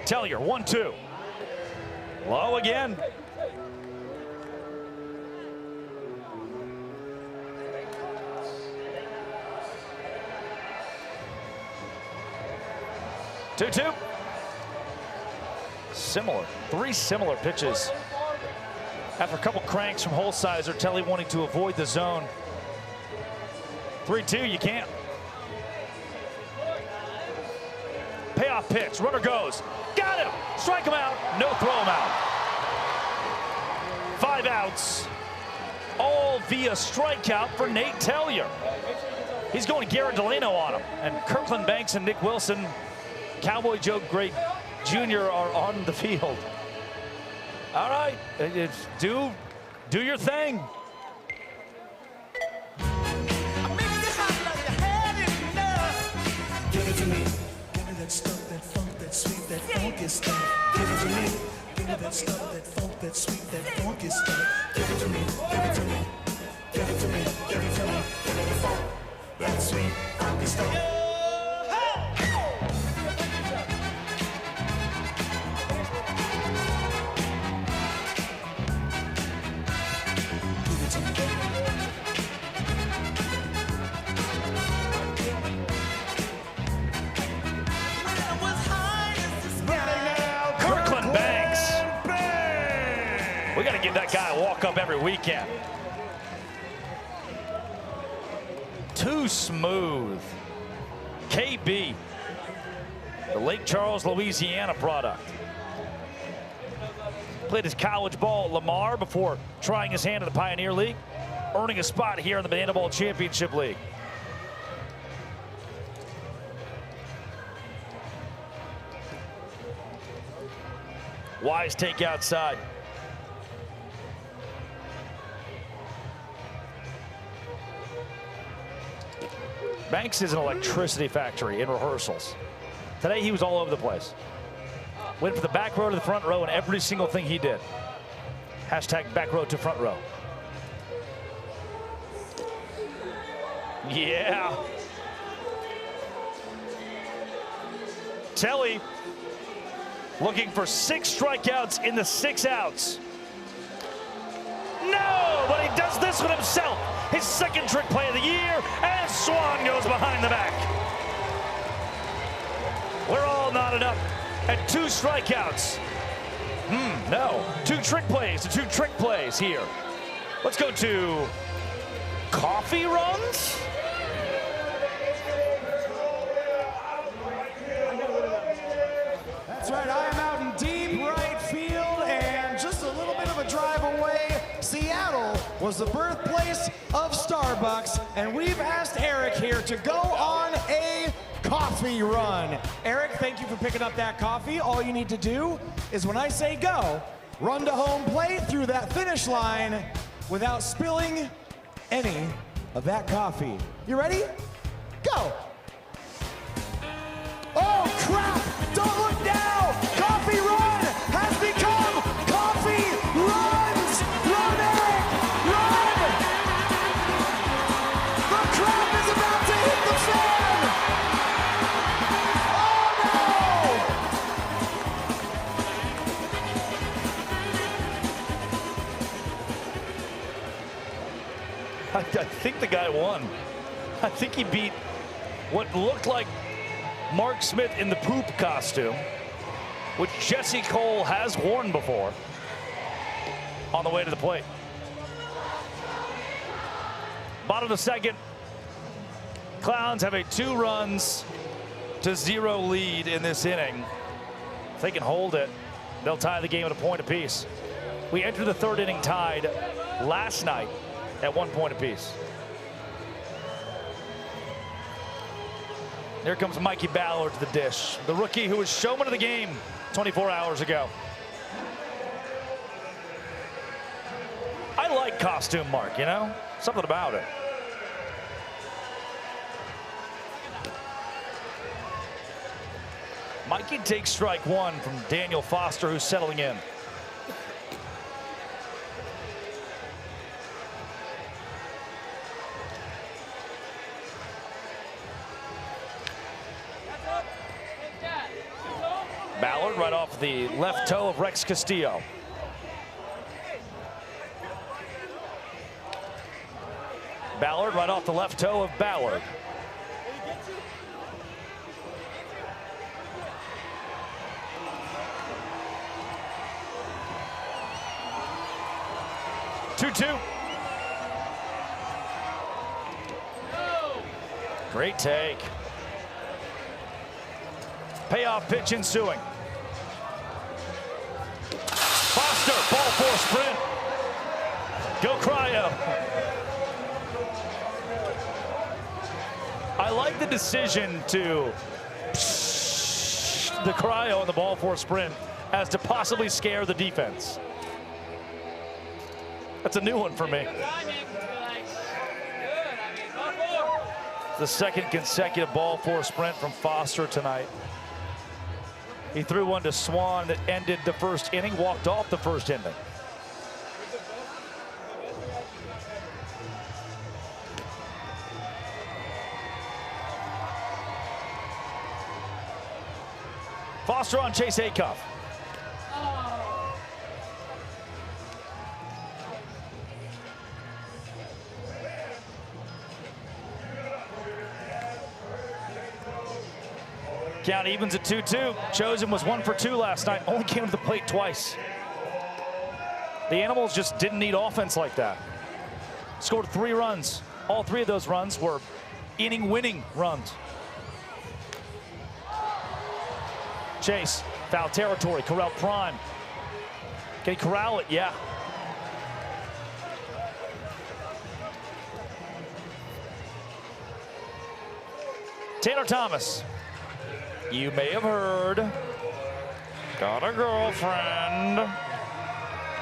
Tellier, 1-2. Low again. Two. Similar, 3 similar pitches. After a couple cranks from Holsizer, Telly wanting to avoid the zone. 3-2, you can't. Payoff pitch, runner goes. Got him, strike him out, no throw him out. 5 outs, all via strikeout for Nate Tellier. He's going Garrett Delano on him. And Kirkland Banks and Nick Wilson, Cowboy Joe Great Jr. are on the field. All right, do your thing. Give it to me. Give me that stuff, that funk, that sweet, that funky stuff. Give it to me. Give me that stuff, that funk, that sweet, that funky stuff. Give it to me. Give it to me. Give it to me. Give it to me. Give me the funk, that sweet, funky stuff. Kirkland Banks. We got to give that guy a walk up every weekend. Too smooth. KB, the Lake Charles, Louisiana product. Played his college ball at Lamar before trying his hand in the Pioneer League, earning a spot here in the Bananaball Championship League. Wise take outside. Banks is an electricity factory in rehearsals. Today he was all over the place. Went from the back row to the front row in every single thing he did. Hashtag back row to front row. Yeah. Telly looking for 6 strikeouts in the 6 outs. No, but he does this with himself. His second trick play of the year, and Swan goes behind the back. We're all knotted up at 2 strikeouts. No, 2 trick plays to 2 trick plays here. Let's go to coffee runs. That's right, I am out in deep right field, and just a little bit of a drive away, Seattle was the birthplace of Starbucks, and we've asked Eric here to go on a coffee run. Eric, thank you for picking up that coffee. All you need to do is when I say go, run to home plate through that finish line without spilling any of that coffee. You ready? Go! Oh crap! Don't look now! Coffee run has become coffee runs! Run, Eric! Run! The crap is about to hit the fan! I think the guy won. I think he beat what looked like Mark Smith in the poop costume, which Jesse Cole has worn before, on the way to the plate. Bottom of the second, Clowns have a 2-0 lead in this inning. If they can hold it, they'll tie the game at a point apiece. We entered the 3rd inning tied last night at 1 point apiece. Here comes Mikey Ballard to the dish, the rookie who was showman of the game 24 hours ago. I like costume Mark, you know? Something about it. Mikey takes strike 1 from Daniel Foster, who's settling in. Ballard right off the left toe of Rex Castillo. Ballard right off the left toe of Ballard. Two. Great take. Payoff pitch ensuing. Foster, ball 4 sprint. Go Cryo. I like the decision to the Cryo in the ball 4 sprint as to possibly scare the defense. That's a new one for me. The second consecutive ball 4 sprint from Foster tonight. He threw one to Swan that ended the 1st inning, walked off the 1st inning. Foster on Chase Acuff. Count evens at 2-2. Chosen was 1 for 2 last night. Only came to the plate twice. The Animals just didn't need offense like that. Scored 3 runs. All 3 of those runs were inning-winning runs. Chase, foul territory. Corral prime. Can he corral it? Yeah. Taylor Thomas. You may have heard, got a girlfriend.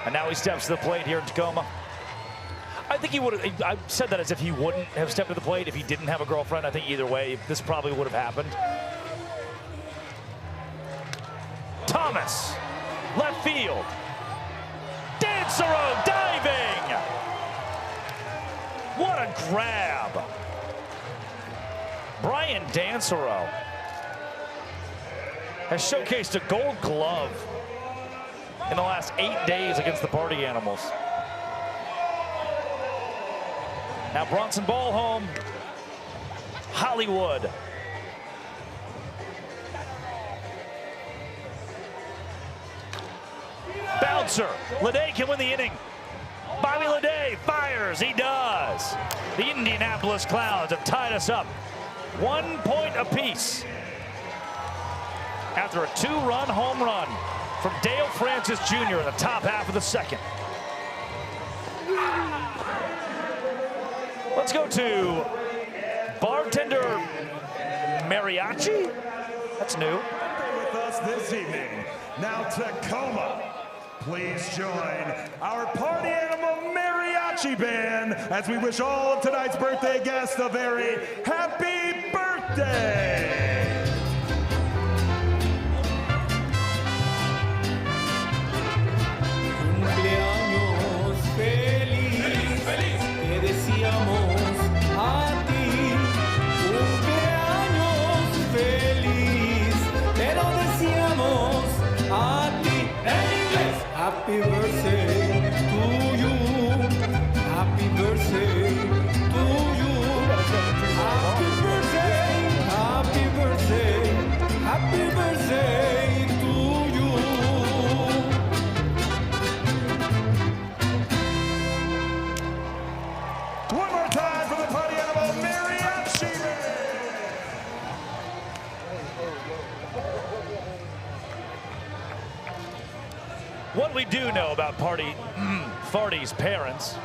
And now he steps to the plate here in Tacoma. I think he would have, I said that as if he wouldn't have stepped to the plate if he didn't have a girlfriend. I think either way, this probably would have happened. Thomas, left field. Damn! Dancero diving. What a grab. Brian Dancero has showcased a gold glove in the last 8 days against the Party Animals. Now Bronson ball home. Hollywood. Bouncer. Lede can win the inning. Bobby Lede fires. He does. The Indianapolis Clowns have tied us up 1 point apiece after a 2-run home run from Dale Francis Jr. in the top half of the second. Let's go to bartender mariachi. That's new. With us this evening, now Tacoma. Please join our Party Animal Mariachi Band as we wish all of tonight's birthday guests a very happy birthday! Cumpleaños feliz, te deseamos a ti. Cumpleaños feliz, te lo deseamos a ti. En inglés, happy birthday to you. Happy birthday to you. Happy birthday, happy birthday, happy birthday to you. One more time for the Party Animal Mariachi Band! What we do know about Farty's parents,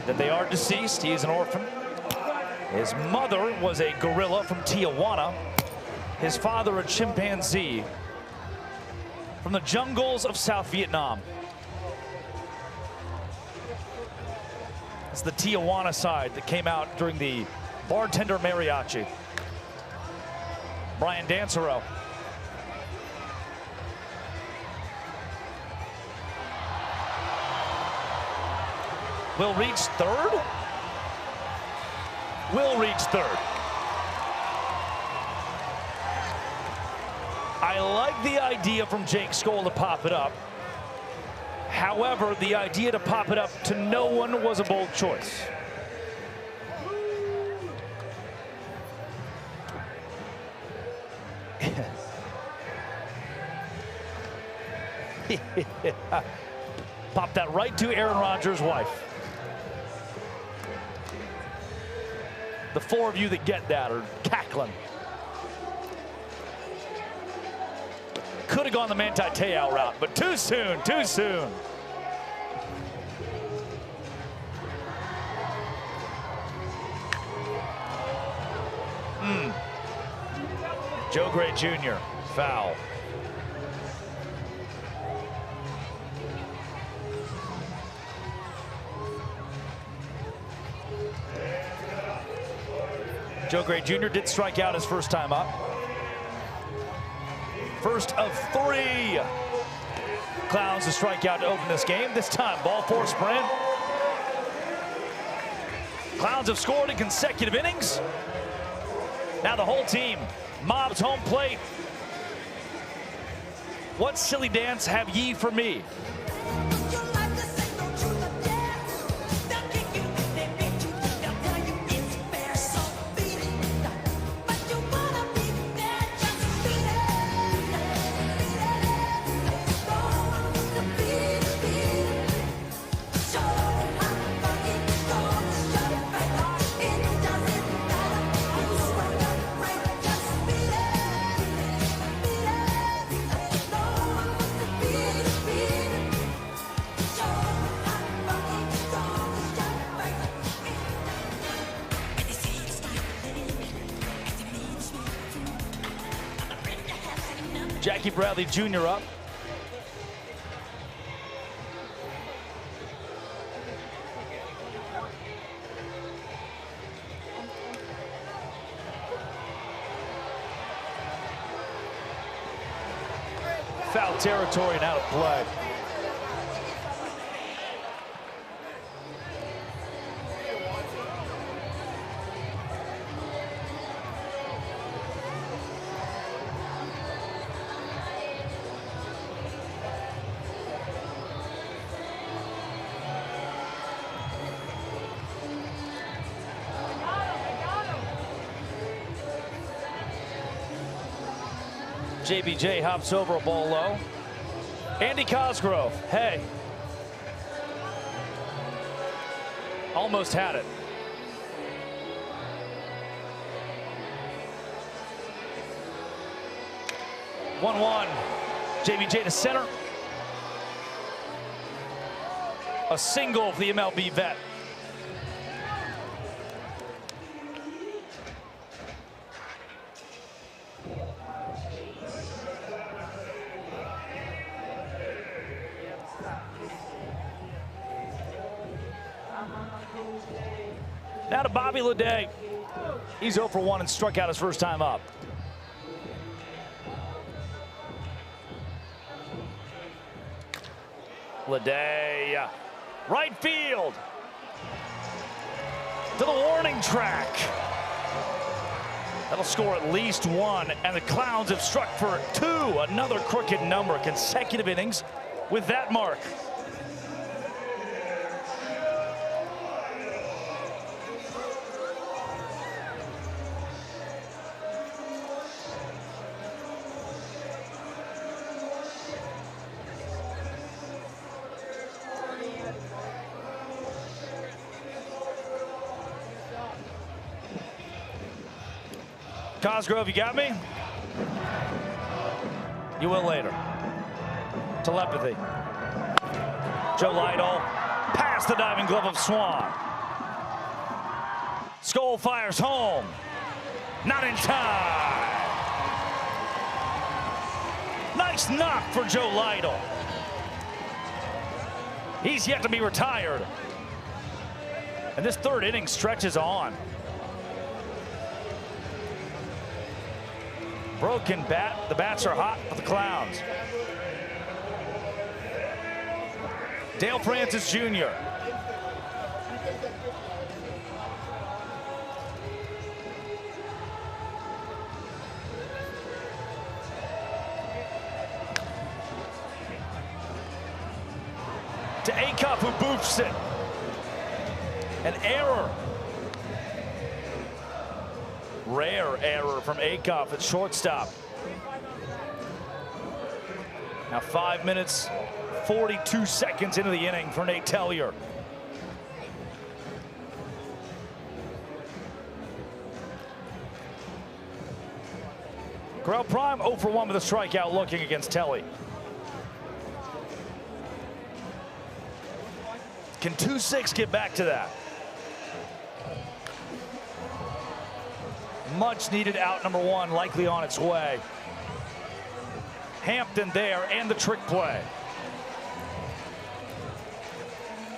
that they are deceased. He is an orphan. His mother was a gorilla from Tijuana. His father a chimpanzee from the jungles of South Vietnam. It's the Tijuana side that came out during the bartender mariachi. Brian Dancero. Will reach third? Will reach third. I like the idea from Jake Skoll to pop it up. However, the idea to pop it up to no one was a bold choice. Pop that right to Aaron Rodgers' wife. The four of you that get that are cackling. Could have gone the Manti Te'o route, but too soon, too soon. Joe Gray Jr., foul. Joe Gray Jr. did strike out his first time up. First of 3. Clowns to strike out to open this game. This time, ball 4 sprint. Clowns have scored in consecutive innings. Now the whole team mobs home plate. What silly dance have ye for me? Jackie Bradley Jr. up. Foul territory and out of play. JBJ hops over a ball low. Andy Cosgrove, hey. Almost had it. One. JBJ to center. A single for the MLB vet. Now to Bobby Leday. He's 0 for 1 and struck out his first time up. Leday, right field. To the warning track. That'll score at least 1, and the Clowns have struck for 2. Another crooked number, consecutive innings with that mark. Cosgrove, you got me? You will later. Telepathy. Joe Lytle past the diving glove of Swan. Skoll fires home. Not in time. Nice knock for Joe Lytle. He's yet to be retired. And this third inning stretches on. Broken bat. The bats are hot for the Clowns. Dale Francis Jr. To Acuff, who boofs it. An error. Rare error from Acuff at shortstop. Now 5 minutes, 42 seconds into the inning for Nate Tellier. Corral Prime 0 for 1 with a strikeout looking against Telly. Can 2-6 get back to that? Much needed out number 1, likely on its way. Hampton there and the trick play.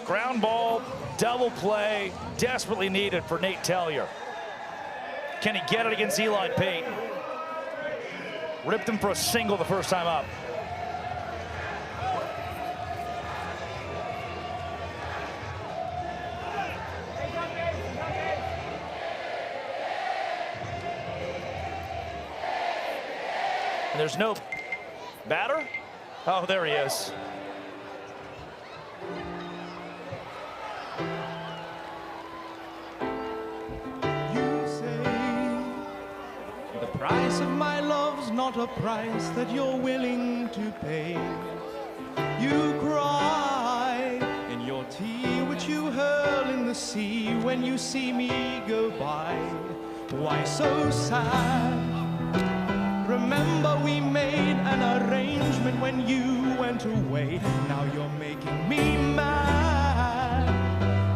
Ground ball, double play, desperately needed for Nate Tellier. Can he get it against Eli Payton? Ripped him for a single the first time up. And there's no batter? Oh, there he is. You say the price of my love's not a price that you're willing to pay. You cry in your tea, which you hurl in the sea when you see me go by. Why so sad? Remember we made an arrangement when you went away. Now you're making me mad.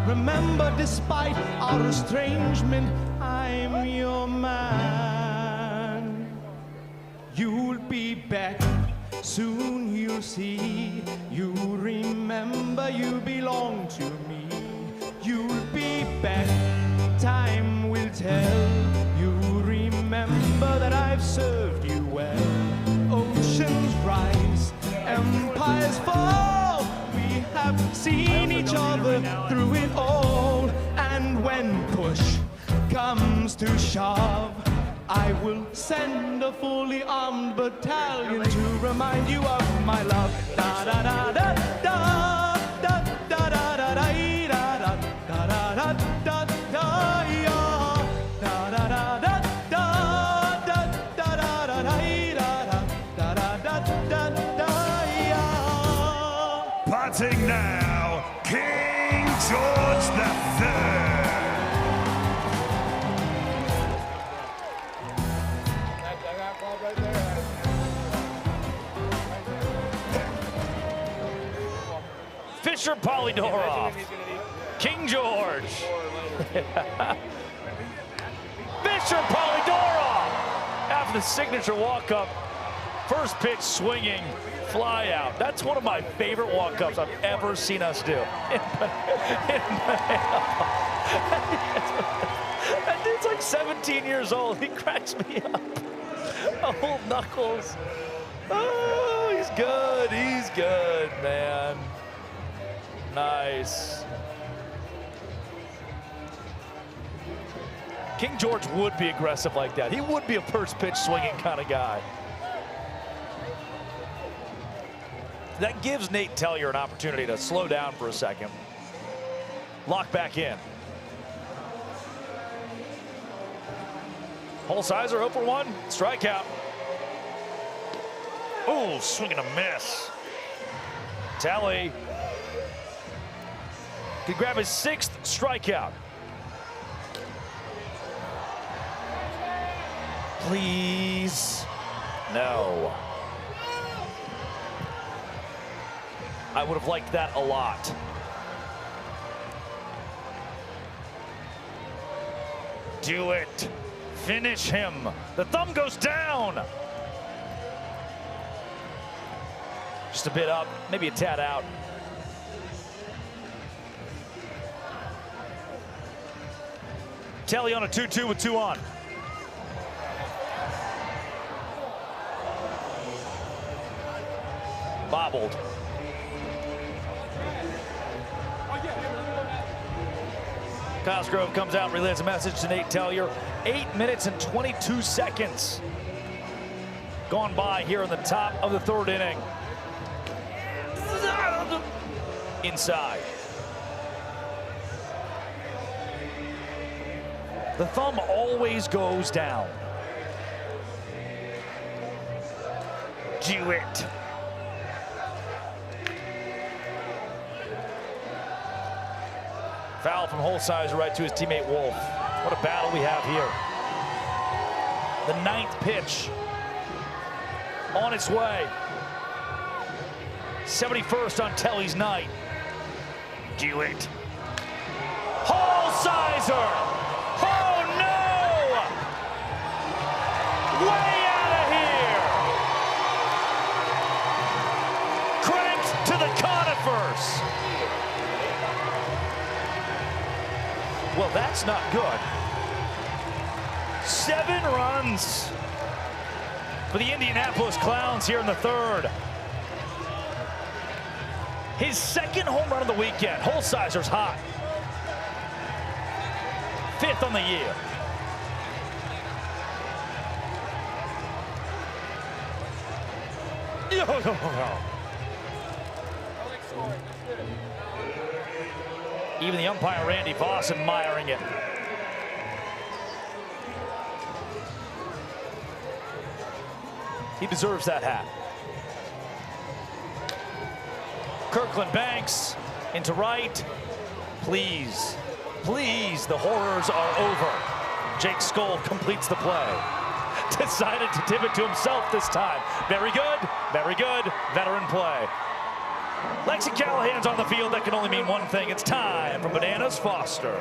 Remember, despite our estrangement, I'm your man. You'll be back, soon you'll see. You remember you belong to me. You'll be back, time will tell. You remember that I've served you well. Oceans rise, empires fall. We have seen each other through it all. And when push comes to shove, I will send a fully armed battalion to remind you of my love. Da da da da da da da da da da da da da da da yeah. Da da da da da da da da da da da Starting now, King George III. Fisher Polydorov. King George. Fisher Polydorov. After the signature walk-up, first pitch swinging, fly out. That's one of my favorite walk-ups I've ever seen us do. That dude's like 17 years old. He cracks me up. Oh, Knuckles. Oh, he's good. He's good, man. Nice. King George would be aggressive like that. He would be a first pitch swinging kind of guy. That gives Nate Tellier an opportunity to slow down for a second. Lock back in. Holsizer 0 for 1, strikeout. Ooh, swing and a miss. Telly could grab his 6th strikeout. Please. No. I would have liked that a lot. Do it. Finish him. The thumb goes down. Just a bit up, maybe a tad out. Telly on a 2-2 with 2 on. Bobbled. Cosgrove comes out and relays a message to Nate Tellier. 8 minutes and 22 seconds gone by here in the top of the 3rd inning. Inside. The thumb always goes down. Do it. Foul from Holsizer right to his teammate Wolf. What a battle we have here. The 9th pitch on its way. 71st on Telly's night. Do it. Holsizer! Oh no! Way out of here! Credit to the Conifers. Well, that's not good. 7 runs for the Indianapolis Clowns here in the 3rd. His 2nd home run of the weekend. Holsizer's hot. 5th on the year. Even the umpire, Randy Voss, admiring it. He deserves that hat. Kirkland Banks into right. Please, please, the horrors are over. Jake Skoll completes the play. Decided to tip it to himself this time. Very good, veteran play. Lexi Callahan's on the field. That can only mean one thing. It's time for Bananas Foster.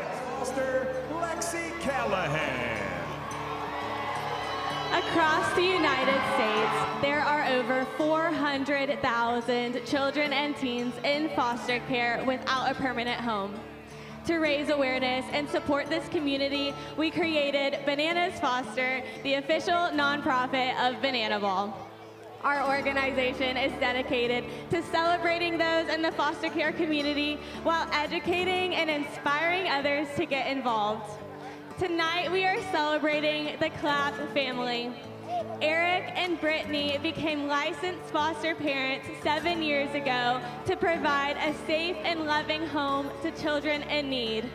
Lexi Callahan. Across the United States, there are over 400,000 children and teens in foster care without a permanent home. To raise awareness and support this community, we created Bananas Foster, the official nonprofit of bananaball. Our organization is dedicated to celebrating those in the foster care community while educating and inspiring others to get involved. Tonight, we are celebrating the Clapp family. Eric and Brittany became licensed foster parents 7 years ago to provide a safe and loving home to children in need.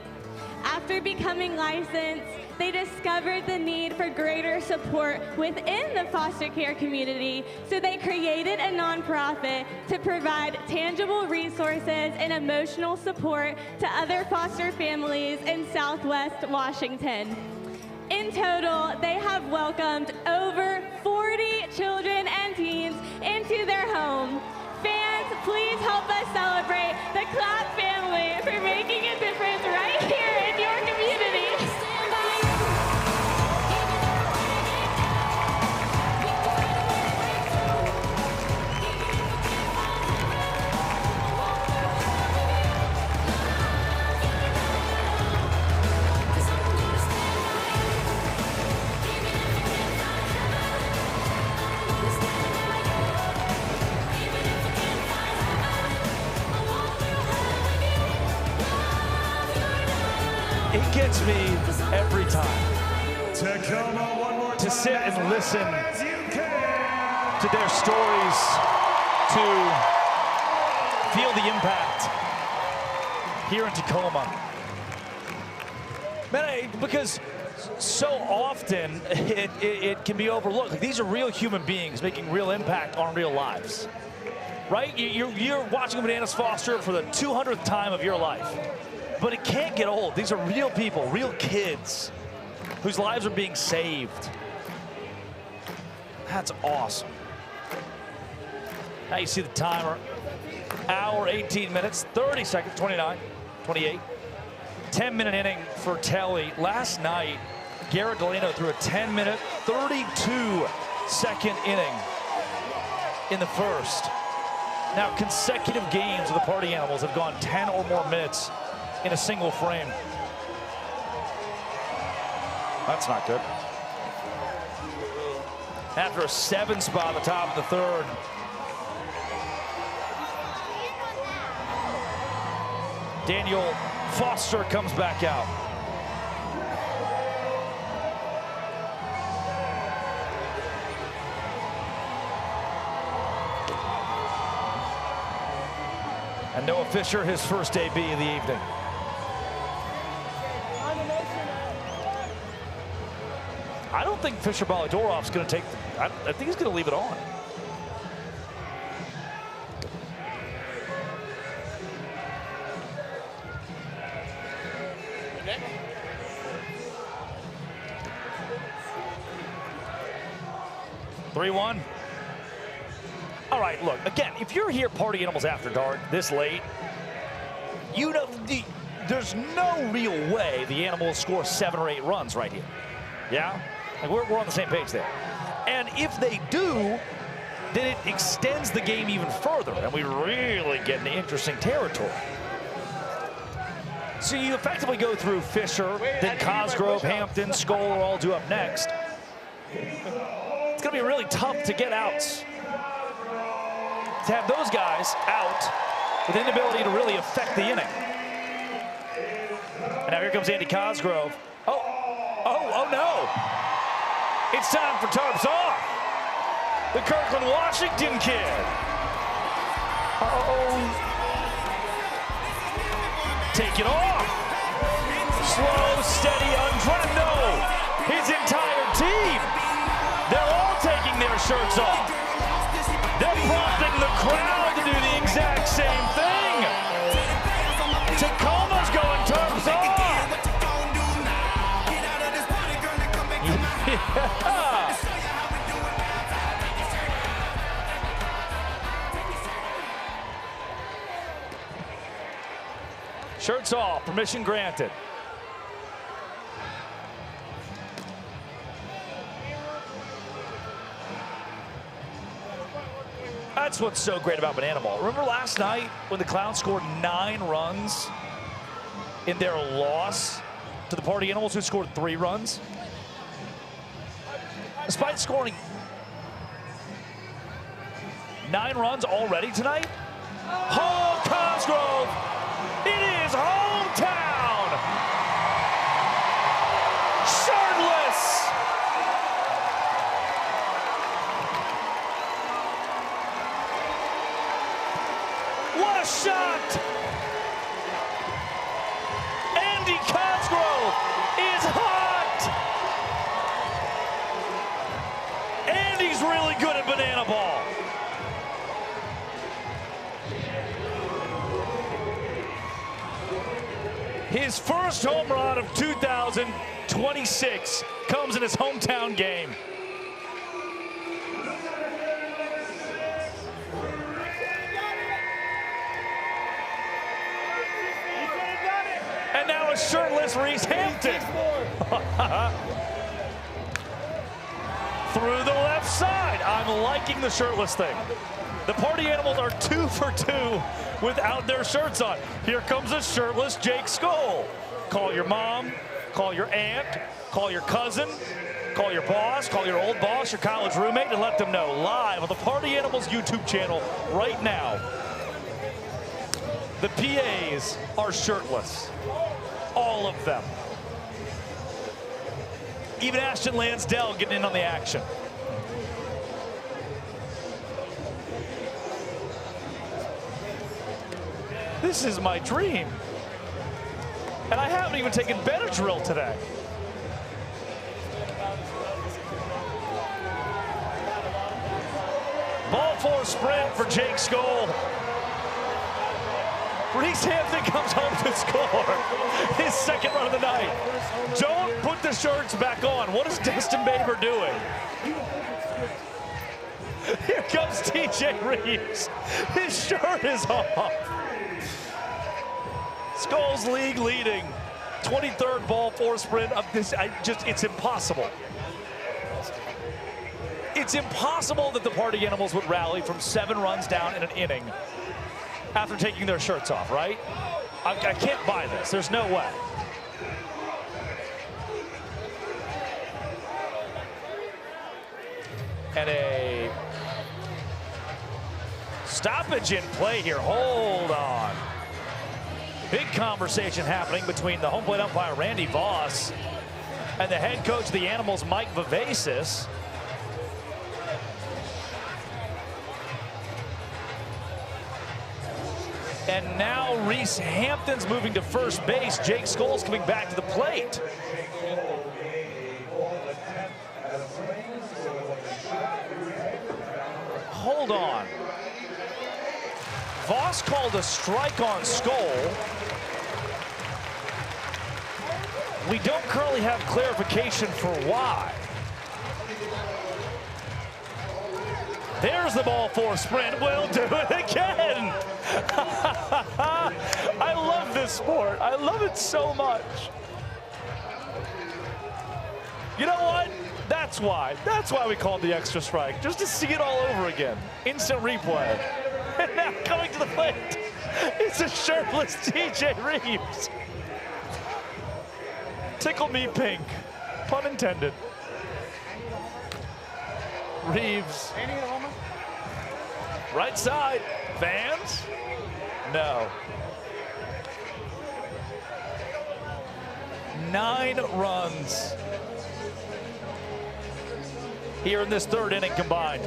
After After becoming licensed, they discovered the need for greater support within the foster care community, so they created a nonprofit to provide tangible resources and emotional support to other foster families in Southwest Washington. In total, they have welcomed over 40 children and teens into their home. Fans, please help us celebrate the Clap family for making a difference right here in your community. It gets me every time Tacoma, one more to time. sit and listen to their stories, to feel the impact here in Tacoma. Man, because so often it can be overlooked. Like, these are real human beings making real impact on real lives, right? You're watching Bananas foster for the 200th time of your life. But it can't get old. These are real people, real kids whose lives are being saved. That's awesome. Now you see the timer. Hour, 18 minutes, 30 seconds, 29, 28. 10-minute inning for Telly. Last night, Garrett Delano threw a 10-minute, 32-second inning in the first. Now, consecutive games of the Party Animals have gone 10 or more minutes in a single frame. That's not good. After a 7 spot at the top of the third. Daniel Foster comes back out. And Noah Fisher, his first AB of the evening. I don't think Fisher Baladorov's going to take I think he's going to leave it on. Okay. 3-1. All right, look, again, if you're here Party Animals After Dark this late, you know there's no real way the Animals score 7 or 8 runs right here. Yeah? Like we're on the same page there. And if they do, then it extends the game even further, and we really get into interesting territory. So you effectively go through Fisher, then Cosgrove, Hampton, Scholar all due up next. It's going to be really tough to get outs. To have those guys out with the inability to really affect the inning. And now here comes Andy Cosgrove. Oh no! It's time for Tarps off. The Kirkland, Washington kid. Take it off. Slow, steady, undressed. No, his entire team. They're all taking their shirts off. They're prompting the crowd to do the exact same thing. Tacoma's going Tarps off. Yeah. Shirts off, permission granted. That's what's so great about bananaball. Remember last night when the Clowns scored 9 runs in their loss to the Party Animals, who scored 3 runs? Despite scoring 9 runs already tonight. Oh, Cosgrove! It is hometown! Shirtless! What a shot! Andy Cosgrove His first home run of 2026 comes in his hometown game. And now a shirtless Reese Hampton. Through the left side. I'm liking the shirtless thing. The Party Animals are 2 for 2 without their shirts on. Here comes a shirtless Jake Skoll. Call your mom, call your aunt, call your cousin, call your boss, call your old boss, your college roommate, and let them know live on the Party Animals YouTube channel right now. The PAs are shirtless. All of them. Even Ashton Lansdell getting in on the action. This is my dream. And I haven't even taken Benadryl today. Ball 4 sprint for Jake Skoll. Reese Hampton comes home to score his second run of the night. Don't put the shirts back on. What is Destin Baber doing? Here comes TJ Reeves. His shirt is off. Skoll's league leading 23rd ball 4 sprint of this. It's impossible. It's impossible that the Party Animals would rally from 7 runs down in an inning after taking their shirts off, right? I can't buy this. There's no way. And a stoppage in play here. Hold on. Big conversation happening between the home plate umpire, Randy Voss, and the head coach of the Animals, Mike Vivacis. And now Reese Hampton's moving to first base. Jake Skoll's coming back to the plate. Hold on. Voss called a strike on Skoll. We don't currently have clarification for why. There's the ball 4 sprint. We'll do it again. I love this sport. I love it so much. You know what? That's why. That's why we called the extra strike. Just to see it all over again. Instant replay. And now coming to the plate, it's a shirtless TJ Reeves. Tickle me pink. Pun intended. Reeves. Right side. Fans? No. 9 runs here in this 3rd inning combined.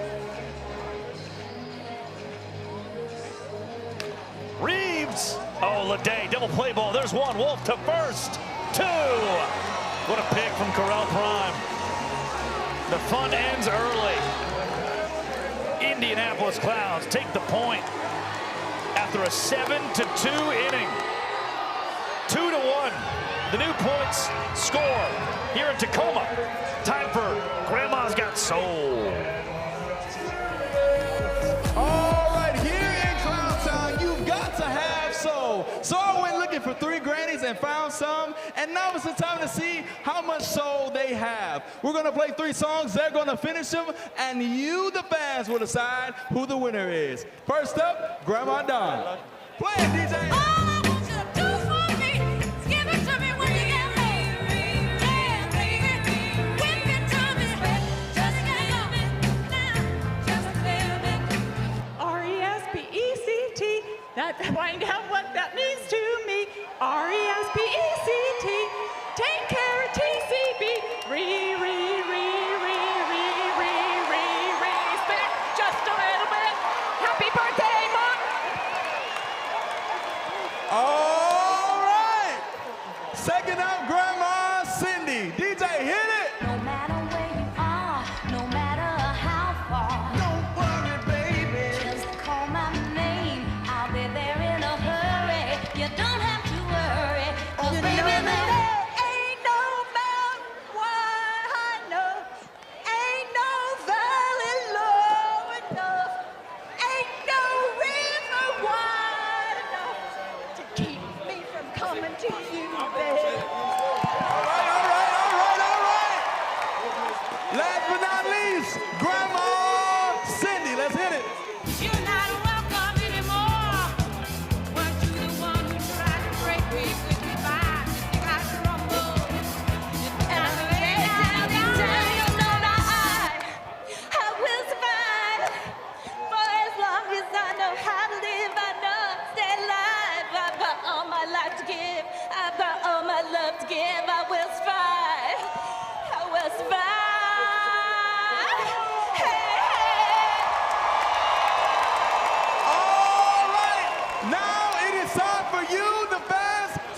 Reeves. Oh, Leday, double play ball. There's 1. Wolf to first. 2. What a pick from Corral Prime. The fun ends early. Indianapolis Clowns take the point after a 7-2 inning. 2-1. The new points score here in Tacoma. Time for Grandma's Got Soul. All right, here in Clowntown, you've got to have soul. So I went looking for 3 grannies and found some, and now it's the time to see how much soul they have. We're gonna play 3 songs, they're gonna finish them, and you, the fans, will decide who the winner is. First up, Grandma Don. Play it, DJ. Find out what that means to me. R-E-S-P-E-C-T. Take care of TCB. Respect just a little bit. Happy birthday, Mom. All right. Second up, Grandma Cindy. DJ, hit it. No matter where you are, no matter how far. Don't worry, baby. Just call my name. I'll be there in a hurry. You don't have to worry. 'Cause coming to you, babe. All right. Last but not least, Grandma Cindy. Let's hit it. You're not welcome anymore. Weren't you the one who tried to break me with goodbye? You think I crumble? And I lay down, you know that I will survive. For as long as I know how to live, I know stay alive. I've got all my life to give. I've got all my love to give. I will survive. I will survive.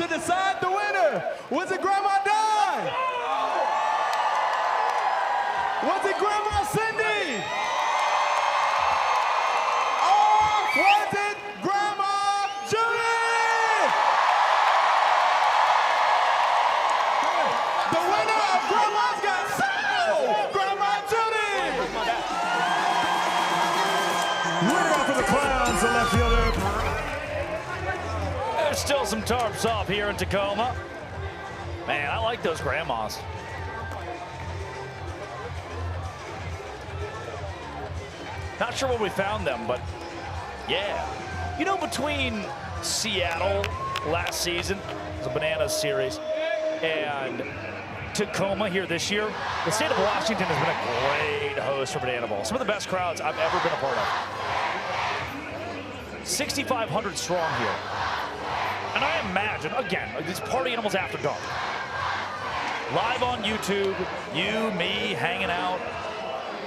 Decide the winner. Was it Grandma Don? Was it Grandma Cindy? Or was it Grandma Judy? The winner of Grandma's Got Soul, Grandma Judy. Winner for the Clowns, the left fielder. There's still some tarps off here in Tacoma. Man, I like those grandmas. Not sure where we found them, but yeah. You know, between Seattle last season, it was a Bananas series, and Tacoma here this year, the state of Washington has been a great host for Bananaball. Some of the best crowds I've ever been a part of. 6,500 strong here. And I imagine, again, these party animals after dark. Live on YouTube, you, me, hanging out.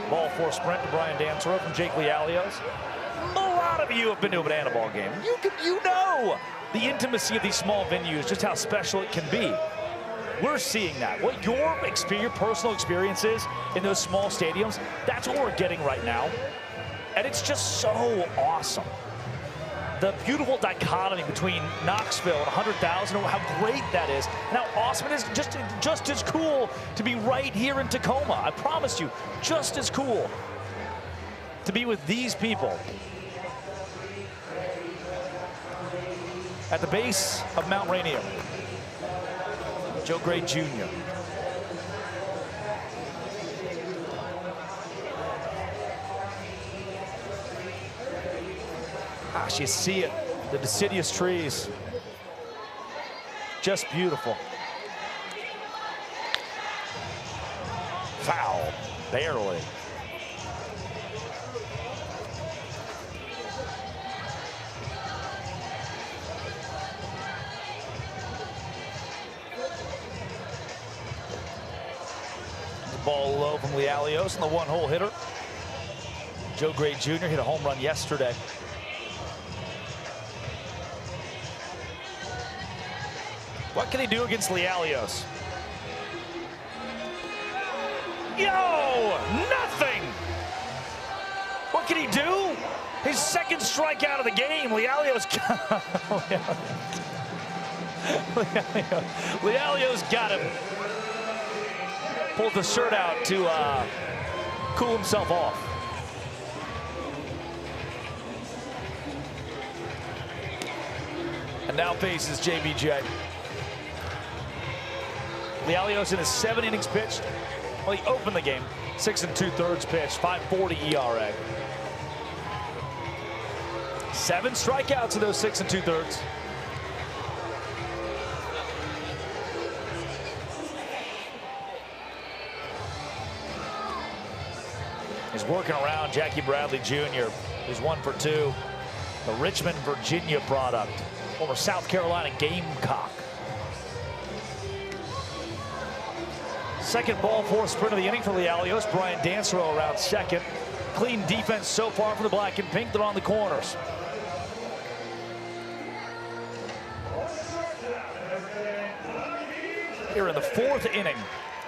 Ball four sprint to Brian Dansero from Jake Lialios. A lot of you have been to a Bananaball game. You know the intimacy of these small venues, just how special it can be. We're seeing that. What your personal experience is in those small stadiums, that's what we're getting right now. And it's just so awesome. The beautiful dichotomy between Knoxville and 100,000, how great that is, and how awesome it is, just as cool to be right here in Tacoma. I promise you, just as cool to be with these people. At the base of Mount Rainier, Joe Gray Jr. Gosh, you see it, the deciduous trees. Just beautiful. Foul, barely. The ball low from Lialios and the one-hole hitter. Joe Gray Jr. hit a home run yesterday. What can he do against Lialios? Yo, nothing! What can he do? His second strikeout of the game. Lialios got him. Pulled the shirt out to cool himself off. And now faces JBJ. Lialios in his 7 innings pitched. Well, he opened the game 6 2/3 pitch, 5.40 ERA. 7 strikeouts in those 6 2/3. He's working around Jackie Bradley Jr., who's 1 for 2. The Richmond, Virginia product. Former South Carolina Gamecock. Second ball four sprint of the inning for Lialios. Brian Dansero around second. Clean defense so far for the black and pink. They're on the corners. Here in the 4th inning,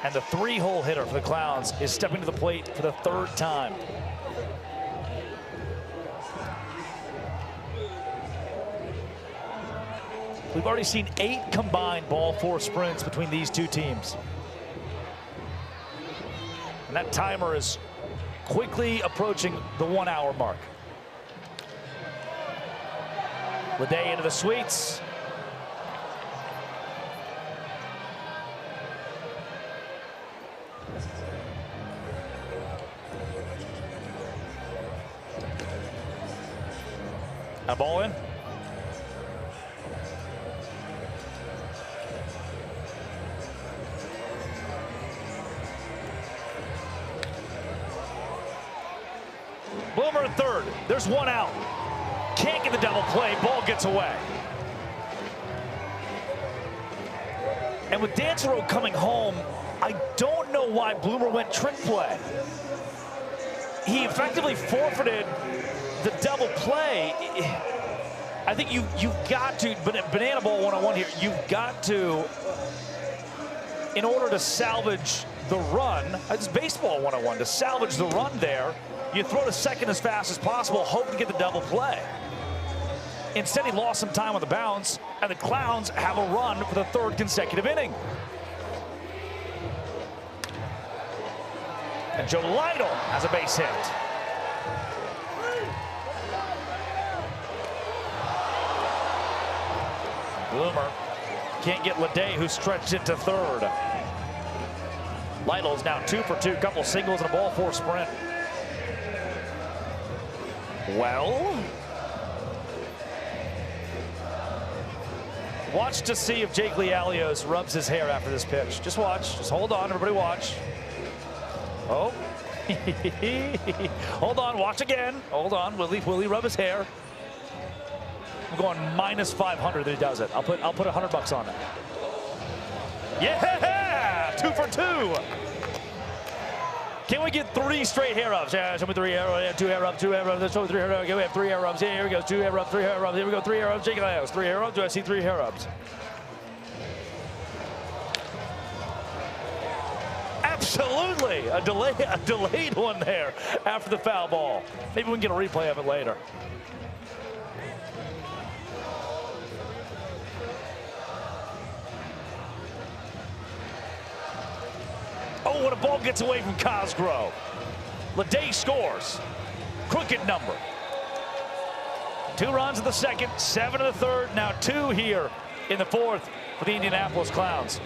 and the 3-hole hitter for the Clowns is stepping to the plate for the 3rd time. We've already seen 8 combined ball four sprints between these two teams. And that timer is quickly approaching the 1-hour mark. Leday into the sweets. That ball in. Bloomer at third. There's one out. Can't get the double play. Ball gets away. And with Dancero coming home, I don't know why Bloomer went trick play. He effectively forfeited the double play. I think you've got to, bananaball 101 here, you've got to, in order to salvage the run, it's baseball 101, to salvage the run there, you throw to second as fast as possible, hope to get the double play. Instead, he lost some time on the bounce, and the Clowns have a run for the third consecutive inning. And Joe Lytle has a base hit. Bloomer can't get Leday, who stretched it to third. Lytle's now 2 for 2, couple singles and a ball four sprint. Well, watch to see if Jake Lialios rubs his hair after this pitch. Just watch. Just hold on. Everybody watch. Oh. Hold on. Watch again. Hold on. Will he rub his hair? I'm going minus 500 that he does it. I'll put $100 on it. Yeah! 2 for 2. Can we get 3 straight hair rubs? Yeah, show me 3 hair rubs. 2 hair rubs. 2 hair rubs. Let's show me 3 hair rubs. Okay, we have 3 hair rubs. Yeah, here we go. 2 hair rubs. 3 hair rubs. Here we go. 3 hair rubs. Jake Lialios. 3 hair rubs. Do I see 3 hair rubs? Absolutely. A delayed one there after the foul ball. Maybe we can get a replay of it later. Oh, when a ball gets away from Cosgrove. Leday scores. Crooked number. 2 runs in the second, 7 in the third, now 2 here in the fourth for the Indianapolis Clowns.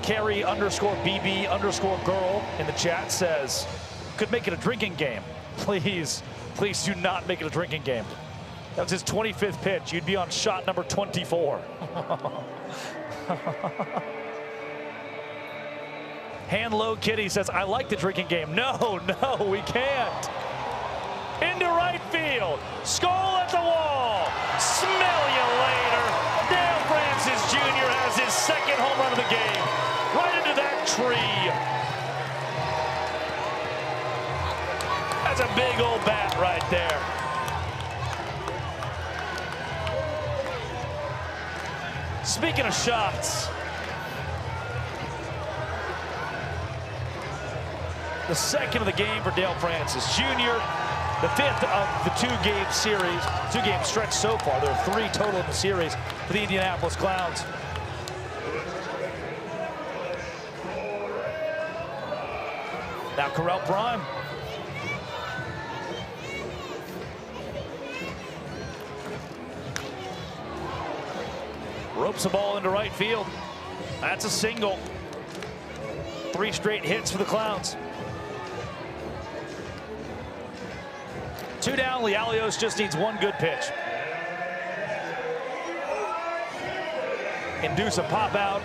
Carrie_BB_girl in the chat says, could make it a drinking game. Please do not make it a drinking game. That was his 25th pitch. You'd be on shot number 24. Hand low Kitty says, I like the drinking game. No, we can't. Into right field. Skull at the wall. Smell you later. Dale Francis Jr. has his 2nd home run of the game. Right into that tree. That's a big old bat right there. Speaking of shots, the 2nd of the game for Dale Francis Jr., the 5th of the 2-game series, 2-game stretch so far. There are 3 total in the series for the Indianapolis Clowns. Now Correll Prime. Ropes the ball into right field. That's a single. 3 straight hits for the Clowns. 2 down. Lialios just needs 1 good pitch. Induce a pop out.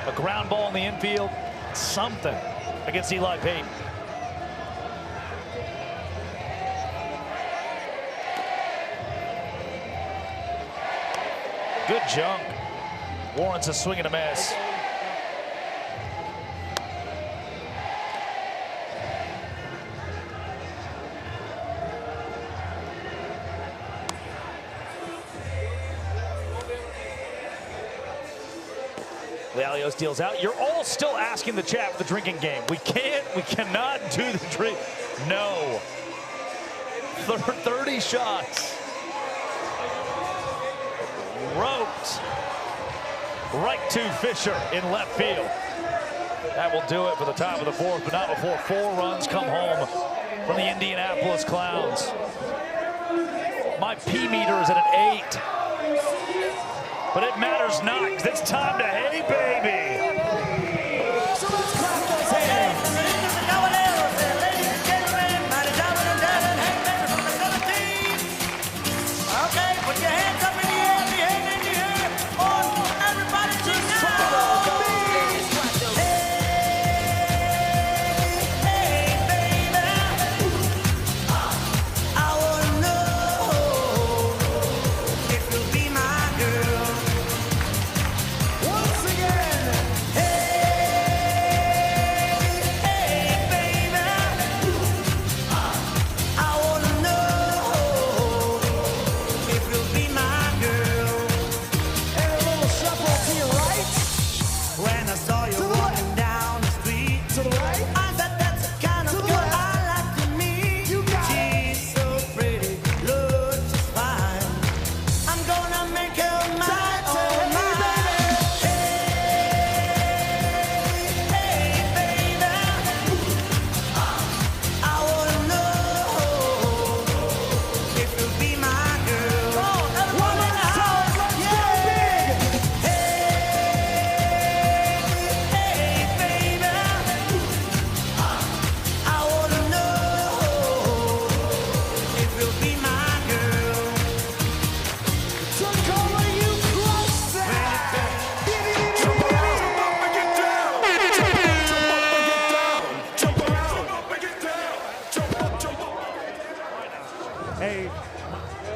A ground ball in the infield. Something against Eli Payton. Good jump. Warrants a swing and a miss. Lialios deals out. You're all still asking the chat for the drinking game. We cannot do the drink. No. 30 shots. Roped right to Fisher in left field. That will do it for the top of the 4th, but not before 4 runs come home from the Indianapolis Clowns. My P meter is at an 8. But it matters not, because it's time to, hey, baby. So let's clap those hands.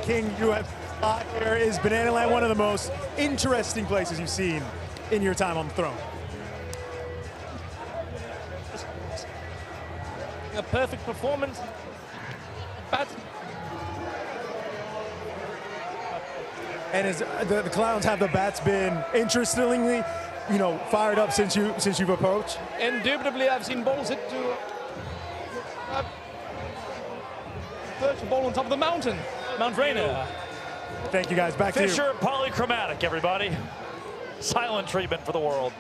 King, you have here. Is Banana Land one of the most interesting places you've seen in your time on the throne? A perfect performance. But And as the Clowns have the bats been interestingly, you know, fired up since you've approached? Indubitably, I've seen balls hit to virtual ball on top of the mountain, Mount Rainier. Thank you guys. Back to you. Fisher polychromatic, everybody. Silent treatment for the world.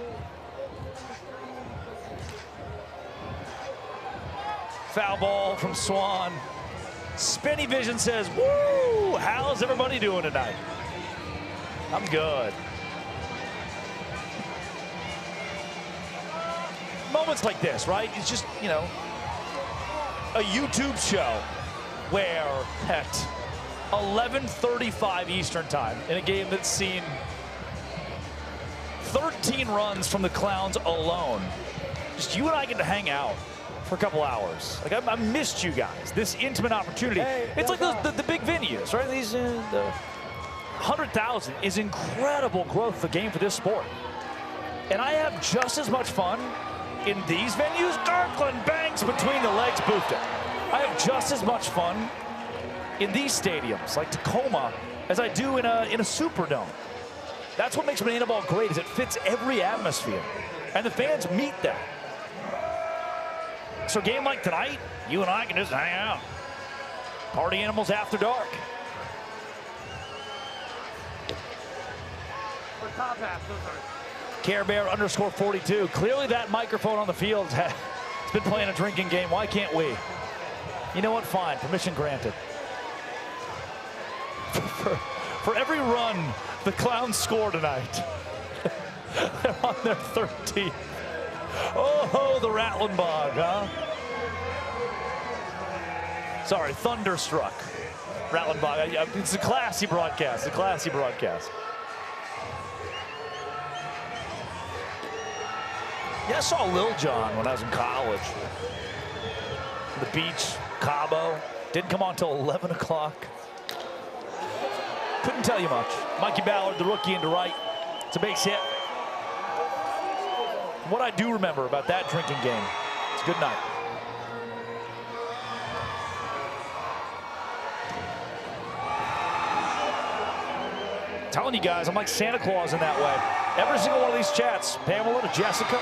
Foul ball from Swan. Spinny Vision says, woo, how's everybody doing tonight? I'm good. Moments like this, right? It's just, you know, a YouTube show where at 11:35 Eastern time in a game that's seen 13 runs from the Clowns alone. Just you and I get to hang out for a couple hours. Like I missed you guys. This intimate opportunity. It's like the big venues, right? These the 100,000 is incredible growth for the game for this sport. And I have just as much fun in these venues. Garkland bangs between the legs, boofed it. I have just as much fun in these stadiums like Tacoma as I do in a Superdome. That's what makes bananaball great, is it fits every atmosphere. And the fans meet that. So a game like tonight, you and I can just hang out. Party Animals After Dark. Care Bear _42. Clearly that microphone on the field has been playing a drinking game. Why can't we? You know what? Fine. Permission granted. For every run the Clowns score tonight, they're on their 13th. Oh, the Rattling Bog, huh? Sorry, Thunderstruck. Rattling Bog. It's a classy broadcast. A classy broadcast. Yeah, I saw Lil Jon when I was in college. The beach, Cabo. Didn't come on until 11 o'clock. Couldn't tell you much. Mikey Ballard, the rookie into right. It's a base hit. What I do remember about that drinking game, it's a good night. Telling you guys, I'm like Santa Claus in that way. Every single one of these chats, Pamela to Jessica,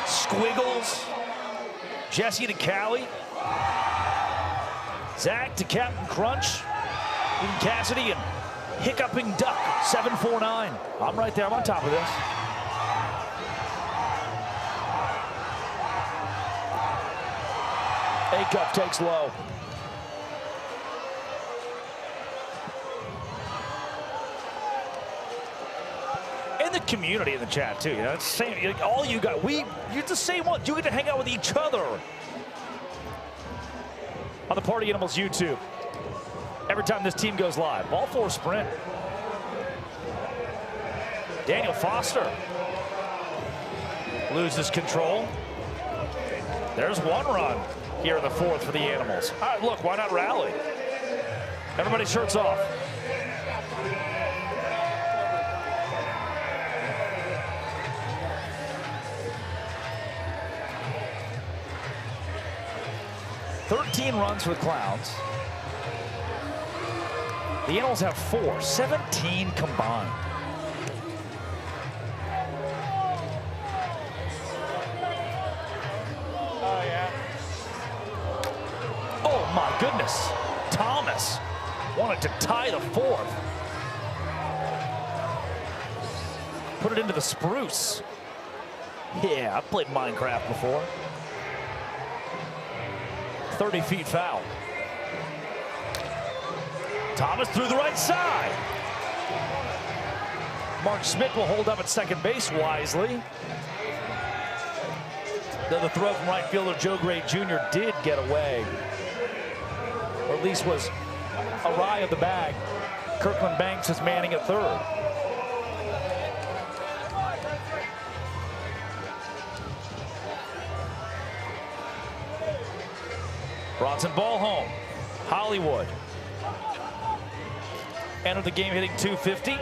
Squiggles, Jesse to Callie, Zach to Captain Crunch, even Cassidy and Hiccuping Duck, 749. I'm right there, I'm on top of this. A-Cup takes low. And the community in the chat too, you know, it's the same, like all you got, you're the same one, you get to hang out with each other. On the Party Animals YouTube. Every time this team goes live. Ball four sprint. Daniel Foster loses control. There's one run here in the fourth for the Animals. All right, look, why not rally? Everybody shirts off. $13 runs for the Clowns. The Animals have 4, 17 combined. Oh, yeah. Oh, my goodness. Thomas wanted to tie the fourth. Put it into the spruce. Yeah, I've played Minecraft before. 30 feet foul. Thomas through the right side. Mark Schmidt will hold up at second base wisely. Though the throw from right fielder Joe Gray Jr. did get away, or at least was awry of the bag. Kirkland Banks is manning at third. Bronson ball home. Hollywood. entered the game hitting 250,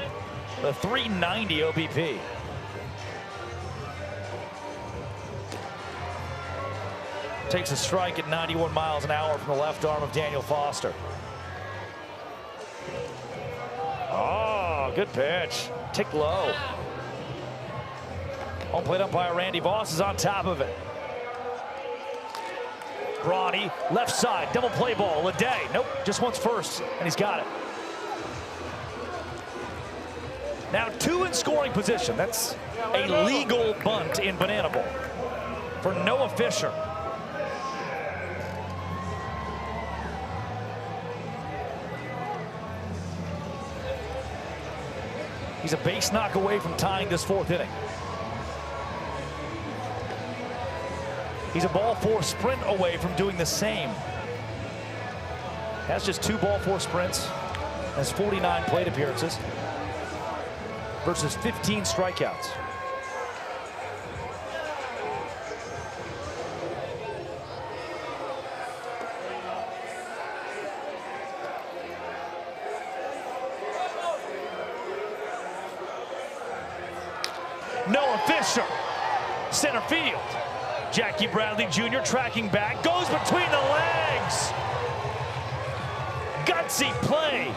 the 390 OBP. Takes a strike at 91 miles an hour from the left arm of Daniel Foster. Oh, good pitch. Tick low. Home plate umpire Randy Voss is on top of it. Brawny, left side, double play ball. Leday, nope, just wants first, and he's got it. Now 2 in scoring position. That's a legal bunt in banana ball for Noah Fisher. He's a base knock away from tying this 4th inning. He's a ball 4 sprint away from doing the same. Has just 2 ball 4 sprints. Has 49 plate appearances versus 15 strikeouts. Noah Fisher, center field. Jackie Bradley Jr. tracking back, goes between the legs. Gutsy play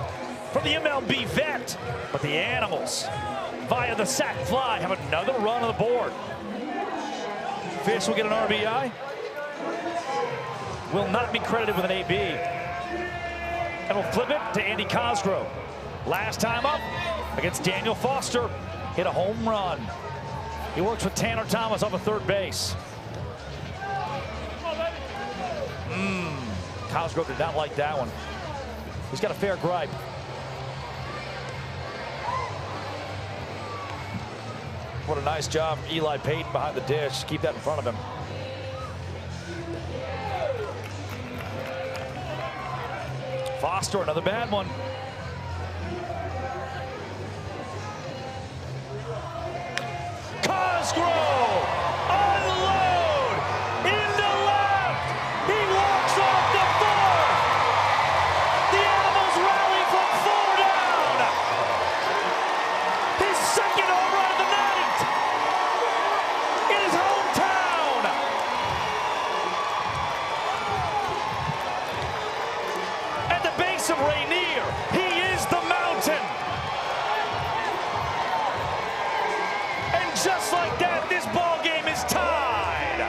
from the MLB vet, but the Animals, via the sac fly, have another run on the board. Fish will get an RBI. Will not be credited with an AB. And we'll flip it to Andy Cosgrove. Last time up against Daniel Foster, hit a home run. He works with Tanner Thomas off of third base. Cosgrove did not like that one. He's got a fair gripe. What a nice job from Eli Payton behind the dish. Keep that in front of him. Foster, another bad one. Cosgrove, unload, into left. He walks off the 4th. The Animals rally from 4 down. His 2nd home run of the night in his hometown. At the base of Rainier, he is the mountain. Just like that, this ball game is tied.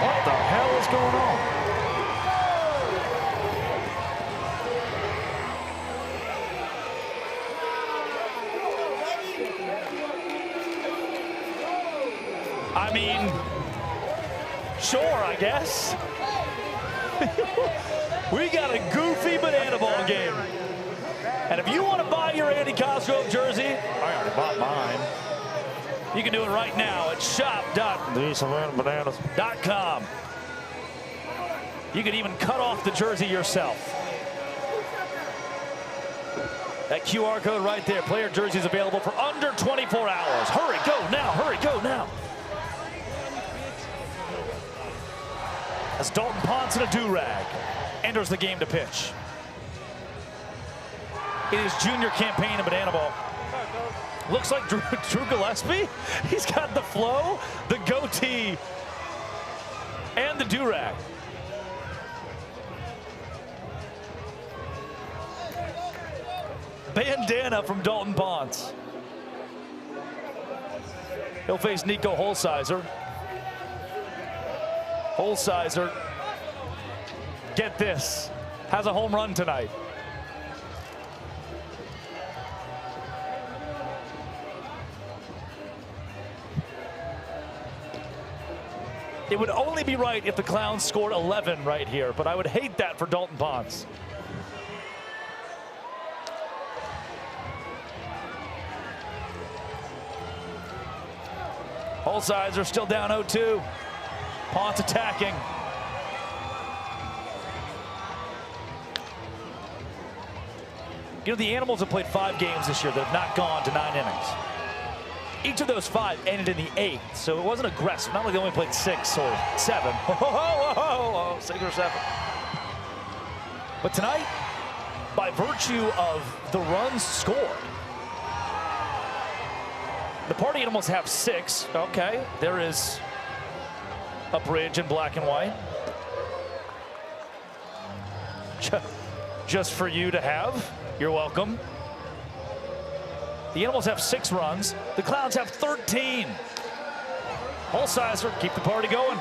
What the hell is going on? I mean, sure, I guess. We got a goofy banana ball game. And if you want to buy your Andy Cosgrove jersey, I already bought mine. You can do it right now at shop.thesavannahbananas.com. You can even cut off the jersey yourself. That QR code right there. Player jerseys available for under 24 hours. Hurry, go now. Hurry, go now. As Dalton Ponce in a do-rag enters the game to pitch. In his junior campaign in banana ball. Looks like Drew Gillespie. He's got the flow, the goatee, and the do-rag. Bandana from Dalton Ponce. He'll face Nico Holsizer. Holsizer, get this, has a home run tonight. It would only be right if the Clowns scored 11 right here, but I would hate that for Dalton Ponce. Holsizer still down 0-2. Ponce attacking. You know, the Animals have played 5 games this year that have not gone to 9 innings. Each of those 5 ended in the 8th, so it wasn't aggressive. Not like they only played 6 or 7. 6 or 7. But tonight, by virtue of the runs scored. The party animals have 6. Okay, there is a bridge in black and white. Just for you to have. You're welcome. The animals have 6 runs. The clowns have 13. Holsizer, keep the party going.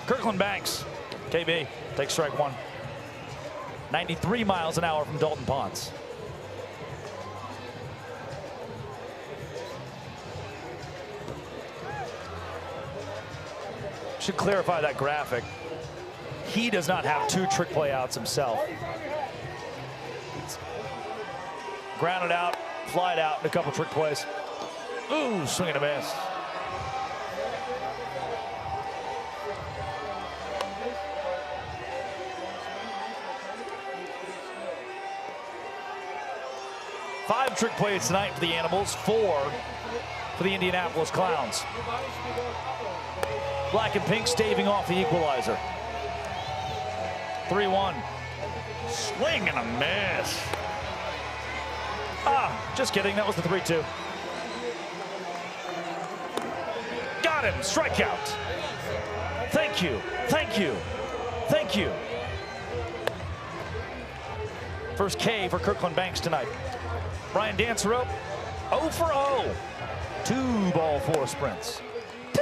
Kirkland Banks, KB, takes strike 1. 93 miles an hour from Dalton Ponce. Should clarify that graphic. He does not have 2 trick play outs himself. Grounded out, flied out, and a couple trick plays. Ooh, swing and a miss. Five trick plays tonight for the Animals, 4 for the Indianapolis Clowns. Black and pink staving off the equalizer. 3-1. Swing and a miss. Ah, just kidding, that was the 3-2. Got him, strikeout. Thank you, thank you, thank you. First K for Kirkland Banks tonight. Brian Dancero, 0 for 0. 2 ball 4 sprints. 2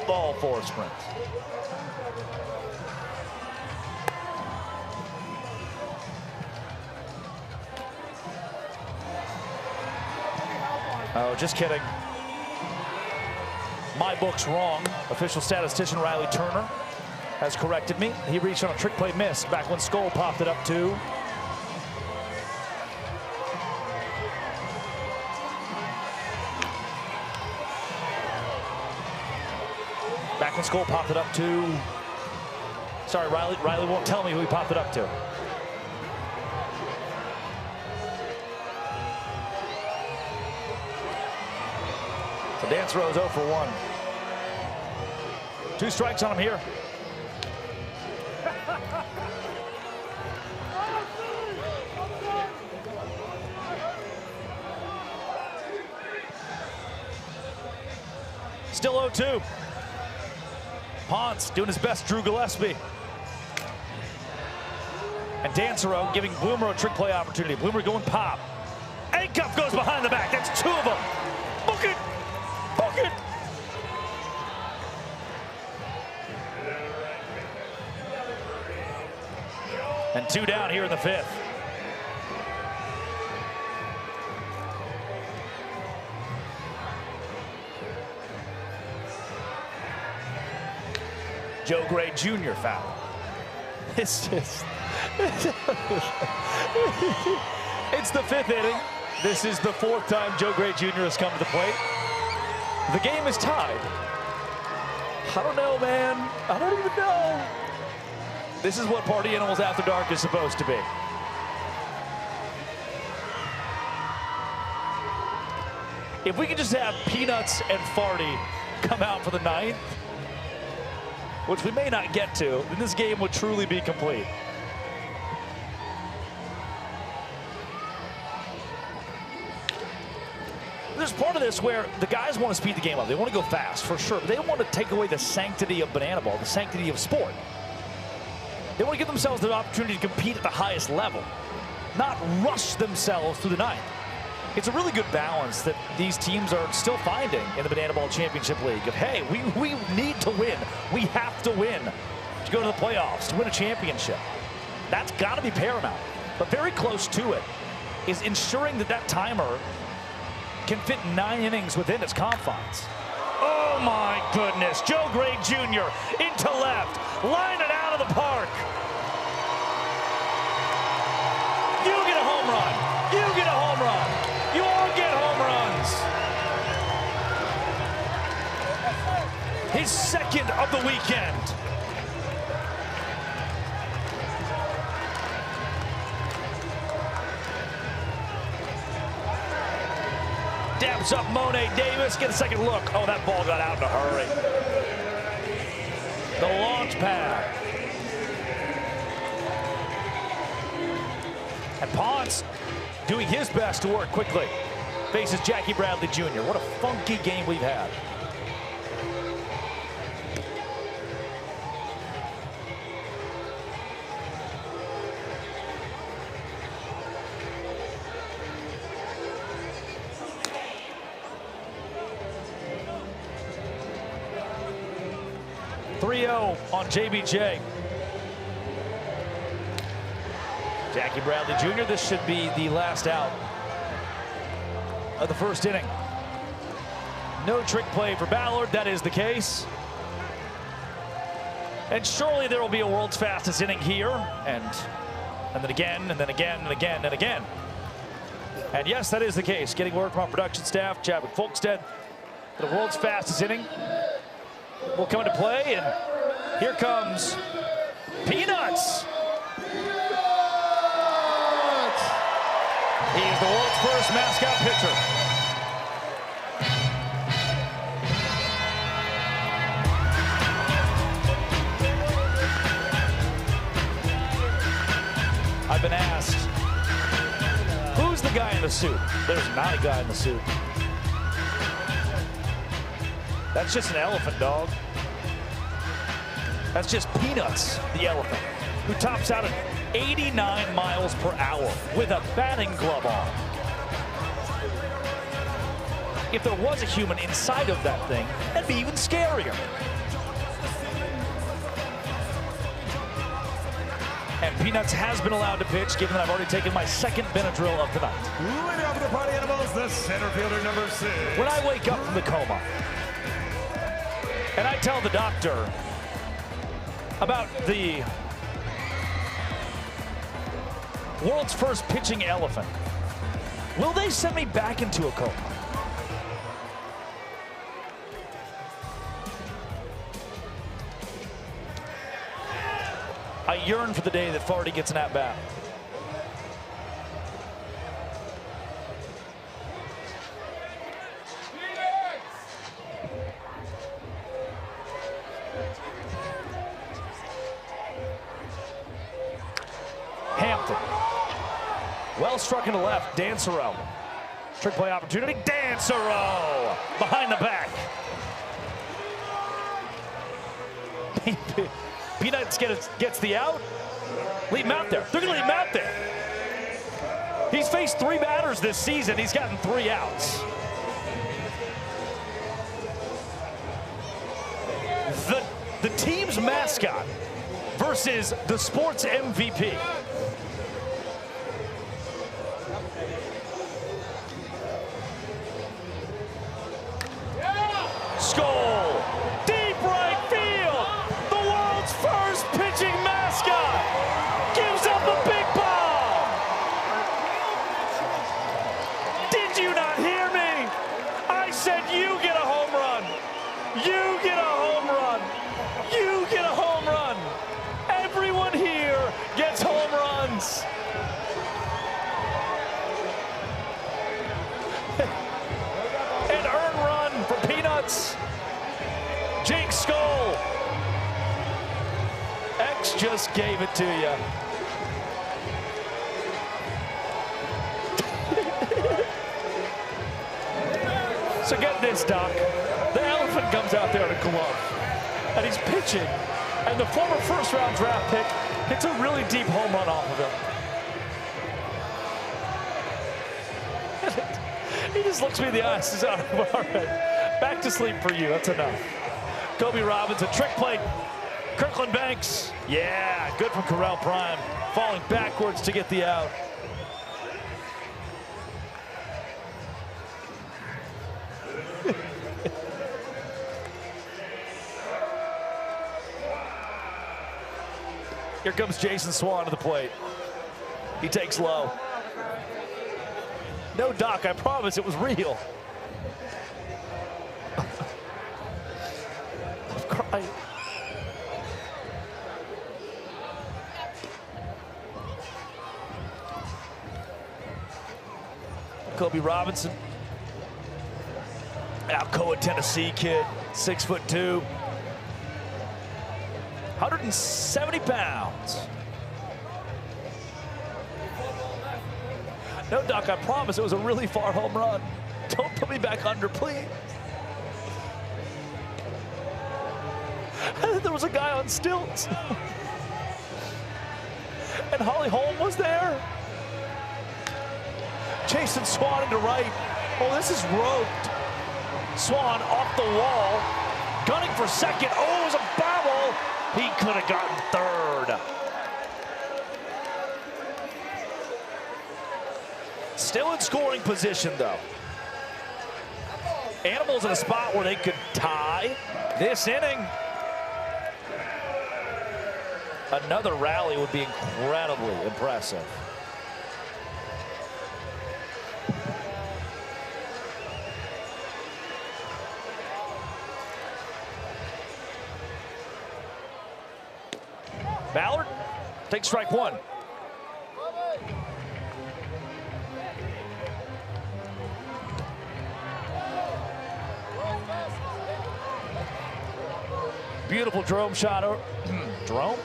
ball 4 sprints. Oh, just kidding. My book's wrong. Official statistician Riley Turner has corrected me. He reached on a trick play miss back when Skull popped it up to. Back when Skull popped it up to. Sorry, Riley won't tell me who he popped it up to. So Dancero's 0 for 1. 2 strikes on him here. Still 0-2. Ponce doing his best, Drew Gillespie. And Dancero giving Bloomer a trick play opportunity. Bloomer going pop. Acuff goes behind the back. That's 2 of them. Book it. Book it. And 2 down here in the 5th. Joe Gray Jr. foul. It's just, it's the 5th inning. This is the 4th time Joe Gray Jr. has come to the plate. The game is tied. I don't know, man. I don't even know. This is what Party Animals After Dark is supposed to be. If we could just have Peanuts and Farty come out for the 9th, which we may not get to, then this game would truly be complete. There's part of this where the guys want to speed the game up. They want to go fast, for sure, but they don't want to take away the sanctity of bananaball, the sanctity of sport. They want to give themselves the opportunity to compete at the highest level, not rush themselves through the 9th. It's a really good balance that these teams are still finding in the Bananaball Championship League of, hey, we need to win. We have to win to go to the playoffs, to win a championship. That's got to be paramount. But very close to it is ensuring that that timer can fit 9 innings within its confines. Oh my goodness, Joe Gray Jr. into left, line it out of the park. You get a home run. You get a home run. You all get home runs. His 2nd of the weekend. Dabs up Monet Davis. Get a second look. Oh, that ball got out in a hurry. The launch pad. And Ponce doing his best to work quickly. Faces Jackie Bradley Jr. What a funky game we've had. On JBJ. Jackie Bradley Jr. This should be the last out of the first inning. No trick play for Ballard. That is the case. And surely there will be a world's fastest inning here. And then again, and then again, and again, and again. And yes, that is the case. Getting word from our production staff, Chadwick Folkstead, that the world's fastest inning will come into play. And here comes Peanuts. He is the world's first mascot pitcher. I've been asked, who's the guy in the suit? There's not a guy in the suit. That's just an elephant, dog. That's just Peanuts, the elephant, who tops out at 89 miles per hour with a batting glove on. If there was a human inside of that thing, that'd be even scarier. And Peanuts has been allowed to pitch, given that I've already taken my second Benadryl of the night. Leading off the party animals, the center fielder, number 6. When I wake up from the coma, and I tell the doctor about the world's first pitching elephant, will they send me back into a coma? I yearn for the day that Farty gets an at-bat. Hampton. Well struck into left. Dansereau. Trick play opportunity. Dansereau behind the back. Peanuts gets the out. Leave him out there. They're going to leave him out there. He's faced 3 batters this season. He's gotten 3 outs. The team's mascot versus the sports MVP. Skull, deep right field. The world's first pitching mascot gives up a big bomb. Did you not hear me? I said you get a home run. You get a home run. You get a home run. Everyone here gets home runs. An earned run for Peanuts. Jake Skull. X just gave it to you. So get this, Doc. The elephant comes out there in a glove, and he's pitching, and the former first-round draft pick hits a really deep home run off of him. He just looks me in the eyes and says, all right, back to sleep for you, that's enough. Kobe Robinson, trick play, Kirkland Banks. Yeah, good from Corral Prime, falling backwards to get the out. Here comes Jason Swan to the plate. He takes low. No, Doc, I promise it was real. I'm crying. Kobe Robinson Alcoa, Tennessee kid, 6'2", 170 pounds. No, Doc, I promise it was a really far home run. Don't put me back under, please. There was a guy on stilts. And Holly Holm was there. Jason Swan into right. Oh, this is roped. Swan off the wall, gunning for second. Oh, it was a barrel. He could have gotten third. Still in scoring position, though. Animals in a spot where they could tie this inning. Another rally would be incredibly impressive. Ballard takes strike one. Beautiful drone shot. Drone?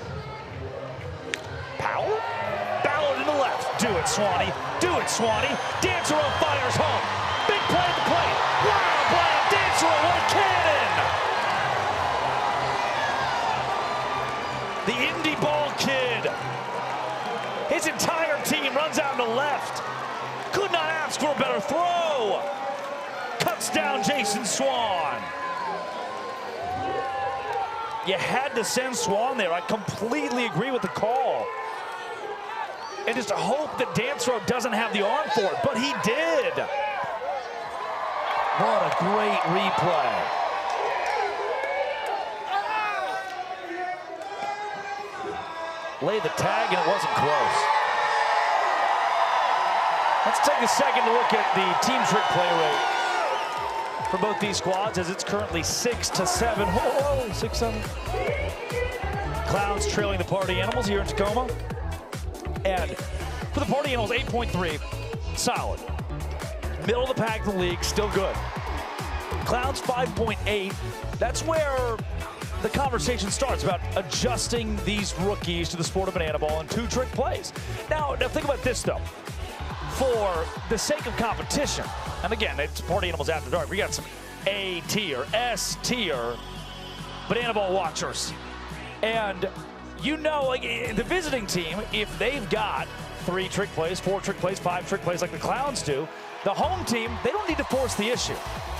Powell? Ballard in the left. Do it, Swanee. Do it, Swanee. Dancer fires home. Big play at the plate. Wow, play. Dancer, what a cannon! The indie ball kid. His entire team runs out to left. Could not ask for a better throw. Cuts down Jason Swan. You had to send Swan there. I completely agree with the call. And just hope that Dancerow doesn't have the arm for it, but he did. What a great replay. Lay the tag and it wasn't close. Let's take a second to look at the team trick play rate for both these squads, as it's currently 6-7. Whoa, 6-7. Clowns trailing the Party Animals here in Tacoma. And for the Party Animals, 8.3, solid. Middle of the pack in the league, still good. Clowns, 5.8. That's where the conversation starts about adjusting these rookies to the sport of banana ball and two trick plays. Now think about this, though. For the sake of competition, and again, it's Party Animals After Dark. We got some A tier, S tier banana ball watchers. And you know, like the visiting team, if they've got 3 trick plays, 4 trick plays, 5 trick plays like the Clowns do, the home team, they don't need to force the issue.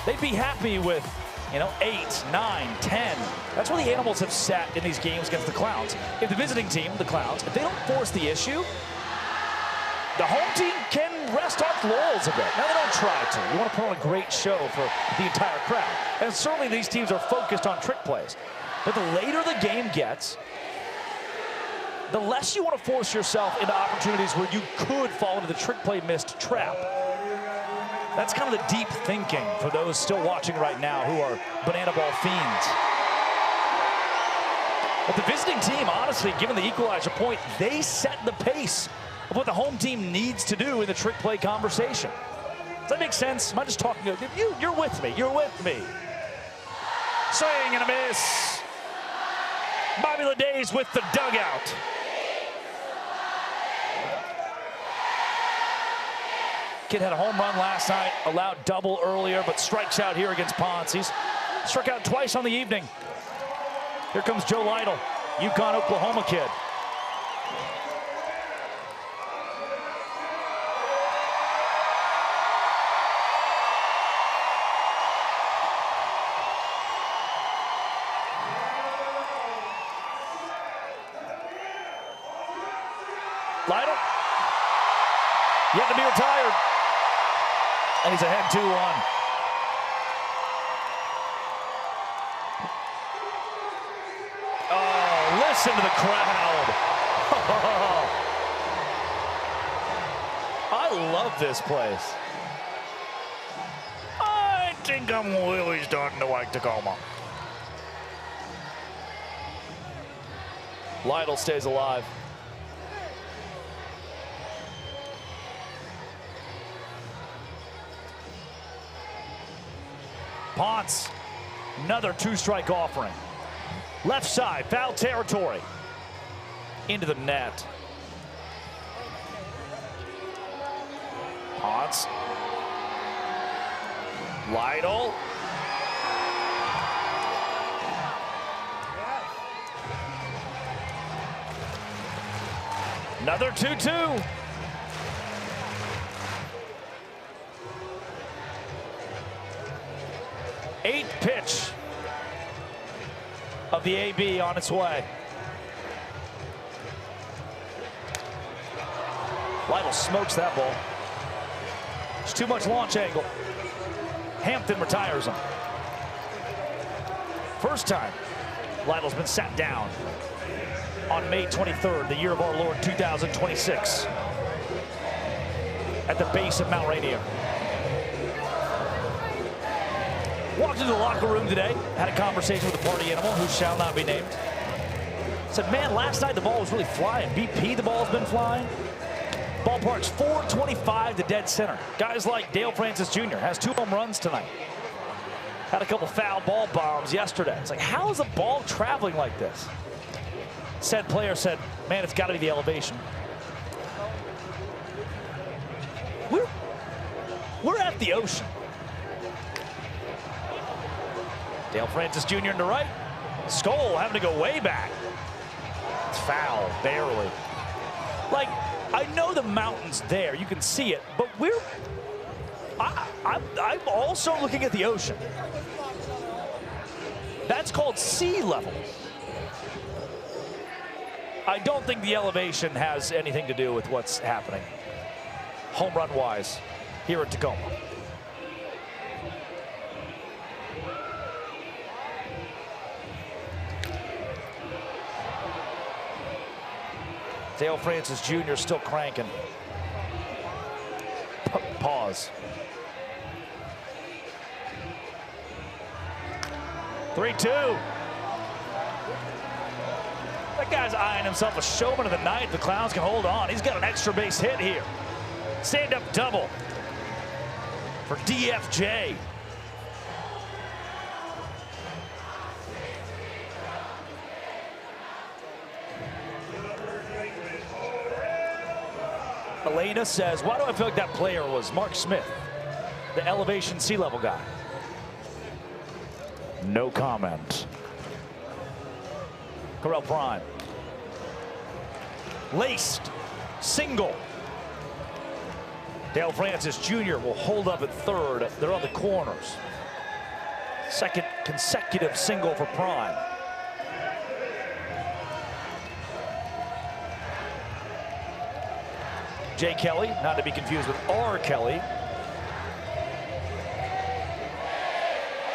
They'd be happy with, 8, 9, 10. That's where the Animals have sat in these games against the Clowns. If the visiting team, the Clowns, if they don't force the issue, the home team can rest on laurels a bit. Now, they don't try to. You want to put on a great show for the entire crowd. And certainly these teams are focused on trick plays. But the later the game gets, the less you want to force yourself into opportunities where you could fall into the trick play missed trap. That's kind of the deep thinking for those still watching right now who are banana ball fiends. But the visiting team, honestly, given the equalizer point, they set the pace of what the home team needs to do in the trick play conversation. Does that make sense? Am I just talking? You're with me. You're with me. Swing and a miss. Bobby Ledays with the dugout. Kid had a home run last night, allowed double earlier, but strikes out here against Ponce. He's struck out twice on the evening. Here comes Joe Lytle, Yukon, Oklahoma kid. Lytle, yet to be retired. And he's ahead 2-1. Oh, listen to the crowd. I love this place. I think I'm really starting to like Tacoma. Lytle stays alive. Ponce, another 2-strike offering. Left side, foul territory. Into the net. Ponce. Lytle. Another 2-2. Eighth pitch of the AB on its way. Lytle smokes that ball. It's too much launch angle. Hampton retires him. First time Lytle's been sat down on May 23rd, the year of our Lord 2026, at the base of Mount Rainier. Walked into the locker room today, had a conversation with the party animal, who shall not be named. Said, man, last night the ball was really flying. BP, the ball's been flying. Ballpark's 425 to dead center. Guys like Dale Francis Jr. has 2 home runs tonight. Had a couple foul ball bombs yesterday. It's like, how is the ball traveling like this? Said player said, man, it's got to be the elevation. We're at the ocean. Dale Francis Jr. in the right. Skoll having to go way back. It's foul, barely. Like, I know the mountain's there, you can see it, but I'm also looking at the ocean. That's called sea level. I don't think the elevation has anything to do with what's happening home run wise here at Tacoma. Dale Francis Jr. still cranking. Pause. 3-2. That guy's eyeing himself a showman of the night. The Clowns can hold on. He's got an extra base hit here. Stand-up double for DFJ. Elena says, why do I feel like that player was Mark Smith, the elevation sea level guy? No comment. Corral Prime. Laced. Single. Dale Francis Jr. will hold up at third. They're on the corners. Second consecutive single for Prime. Jay Kelly, not to be confused with R. Kelly,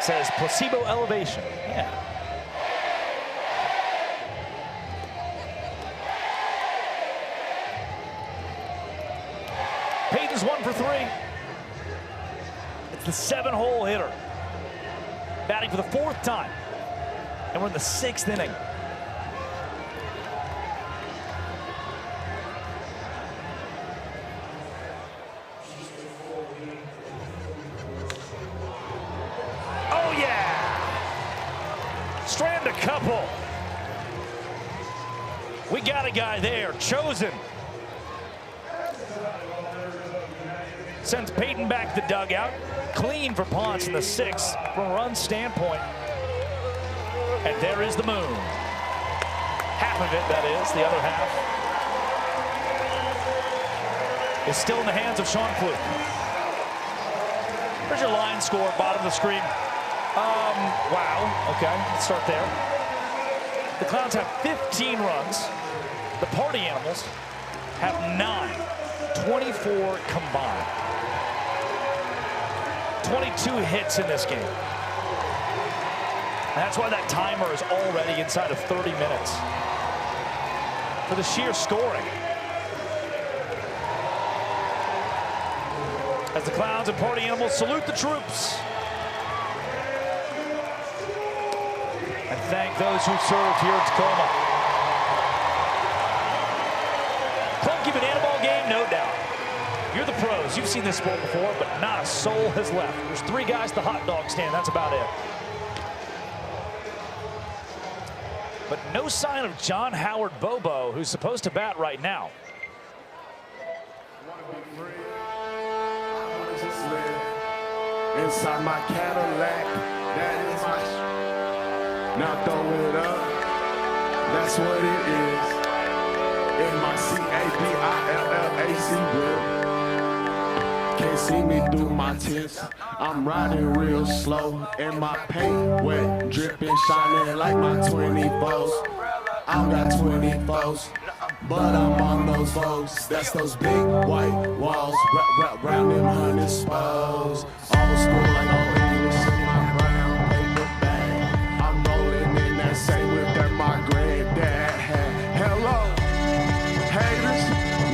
says placebo elevation. Yeah. Payton's 1 for 3. It's the 7-hole hitter. Batting for the 4th time. And we're in the 6th inning. Strand a couple. We got a guy there, chosen. Sends Payton back to the dugout. Clean for Ponce in the 6th from a run standpoint. And there is the moon. Half of it, that is. The other half is still in the hands of Sean Fluke. There's your line score, bottom of the screen. Wow, okay, let's start there. The Clowns have 15 runs. The Party Animals have 9, 24 combined. 22 hits in this game. And that's why that timer is already inside of 30 minutes. For the sheer scoring. As the Clowns and Party Animals salute the troops. And thank those who served here in Tacoma. Clunky banana ball game, no doubt. You're the pros. You've seen this sport before, but not a soul has left. There's 3 guys at the hot dog stand. That's about it. But no sign of John Howard Bobo, who's supposed to bat right now. Inside my Cadillac, that is my now throw it up, that's what it is. In my C-A-B-I-L-L-A-C whip. Can't see me through my tents. I'm riding real slow, and my paint wet, dripping, shining like my 24s. I got 24s, but I'm on those Vogues. That's those big white walls, round them 100 spokes. Old school like old English in my brown paper bag. I'm rolling in that same whip that my granddad had. Hello, haters,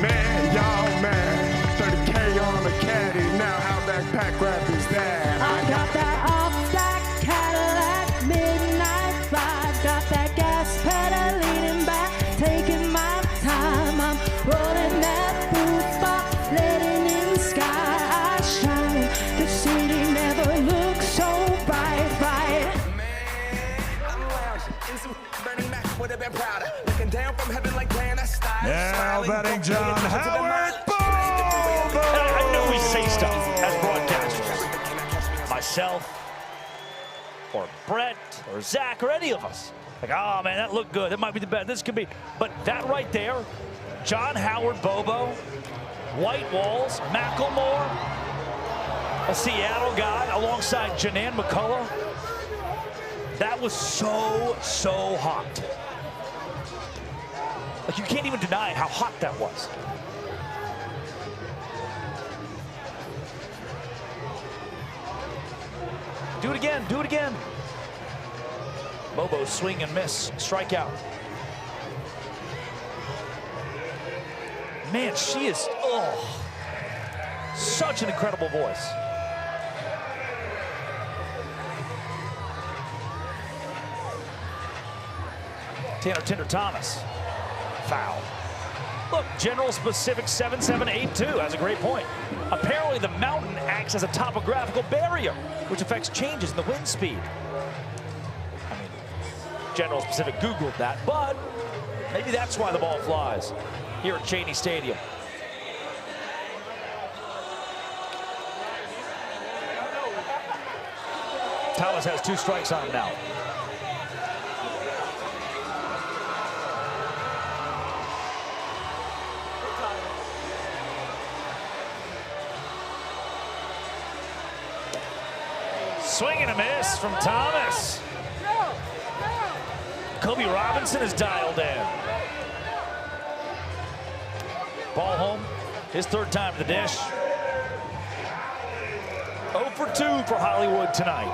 man, y'all mad. 30K on the caddy, now how backpack rap is that? I got that all-black Cadillac, midnight ride. Got that gas pedal leaning back, taking my time. I'm rolling that roof up, letting in the sky. I shine, the city never looks so bright, right? Now betting John Howard Bobo. I know we say stuff as broadcasters. Myself, or Brett, or Zach, or any of us. Like, oh man, that looked good. That might be the best. This could be. But that right there, John Howard Bobo, white walls, Macklemore, a Seattle guy alongside Janan McCullough. That was so hot. Like, you can't even deny how hot that was. Do it again, do it again. Bobo swing and miss, strikeout. Man, she is, such an incredible voice. Tanner Tinder Thomas, foul. Look, General Specific 7782 has a great point. Apparently the mountain acts as a topographical barrier, which affects changes in the wind speed. I mean, General Specific Googled that, but maybe that's why the ball flies here at Cheney Stadium. Thomas has 2 strikes on him now. Swing and a miss from Thomas. Kobe Robinson is dialed in. Ball home, his 3rd time to the dish. 0 for 2 for Hollywood tonight.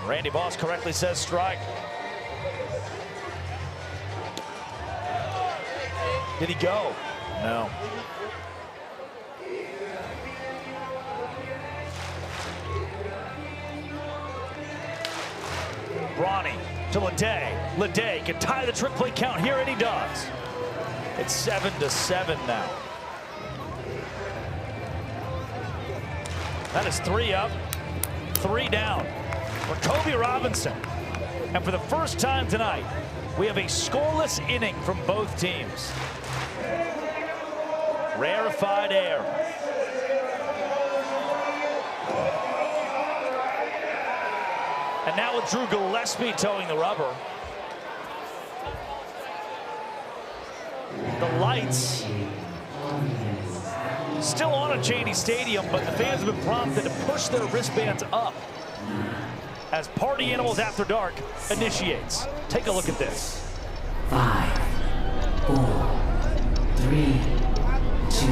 Randy Boss correctly says strike. Did he go? No. Bronny to Leday. Leday can tie the trick play count here, and he does. It's 7-7 now. That is 3 up, 3 down for Kobe Robinson. And for the first time tonight, we have a scoreless inning from both teams. Rarefied air. And now with Drew Gillespie towing the rubber. The lights still on at Cheney Stadium, but the fans have been prompted to push their wristbands up as Party Animals After Dark initiates. Take a look at this. 5, 4, 3, 2,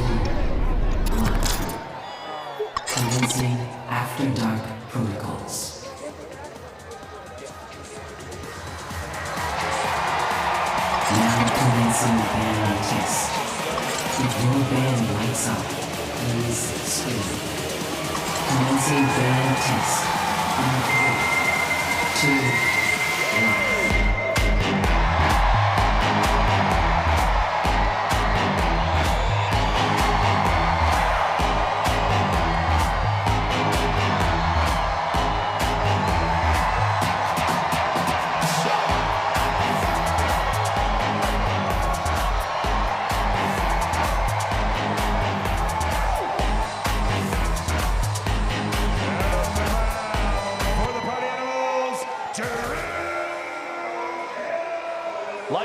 1. Commencing After Dark protocols. Now commencing band test. If your band lights up, please scream. Commencing band test. In 3, 2, 1.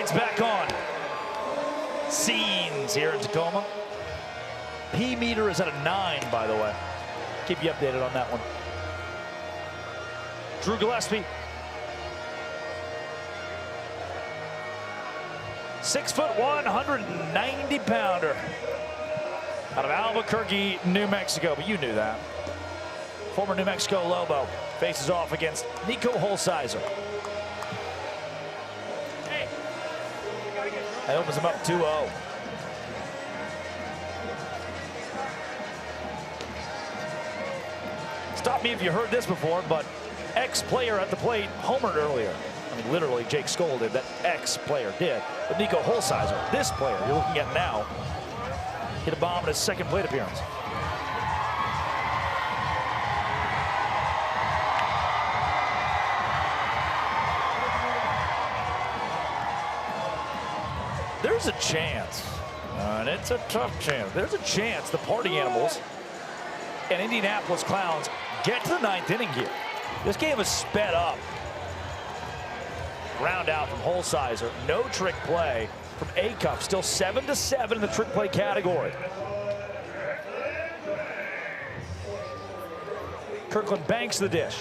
lights back on. Scenes here in Tacoma. P meter is at a 9, by the way. Keep you updated on that one. Drew Gillespie. 6'1", 190-pounder. Out of Albuquerque, New Mexico, but you knew that. Former New Mexico Lobo faces off against Nico Holsizer. That opens him up 2-0. Stop me if you heard this before, but ex-player at the plate homered earlier. I mean, literally, Jake Skoll did. That ex-player did. But Nico Holsizer, this player you're looking at now, hit a bomb in his second plate appearance. There's a chance, and it's a tough chance. There's a chance the Party Animals and Indianapolis Clowns get to the 9th inning here. This game is sped up. Round out from Holsizer. No trick play from A-Cup. Still 7-7 in the trick play category. Kirkland banks the dish.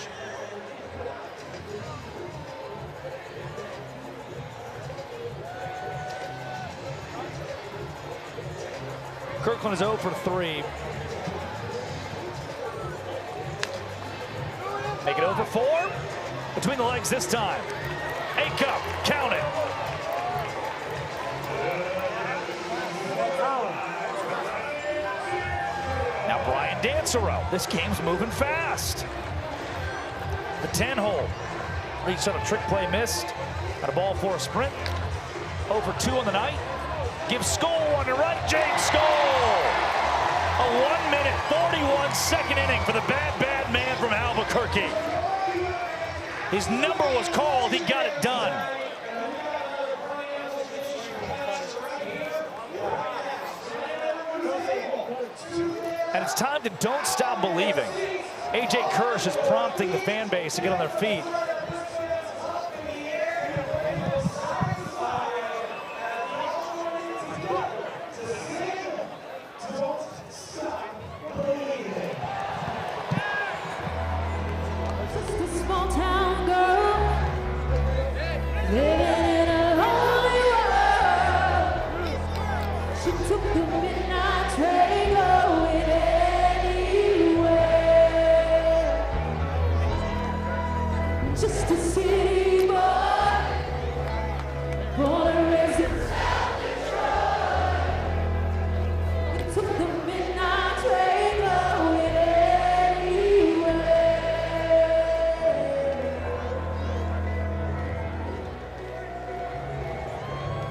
Kirkland is 0 for 3. Make it 0 for 4. Between the legs this time. A-Cup, count it. Now Brian Dansereau. This game's moving fast. The 10-hole. Reached on a trick play, missed. Got a ball for a sprint. 0 for 2 on the night. Gives Skoll one to right. James Skoll. A 1-minute, 41-second inning for the bad man from Albuquerque. His number was called. He got it done. And it's time to don't stop believing. AJ Kirsch is prompting the fan base to get on their feet.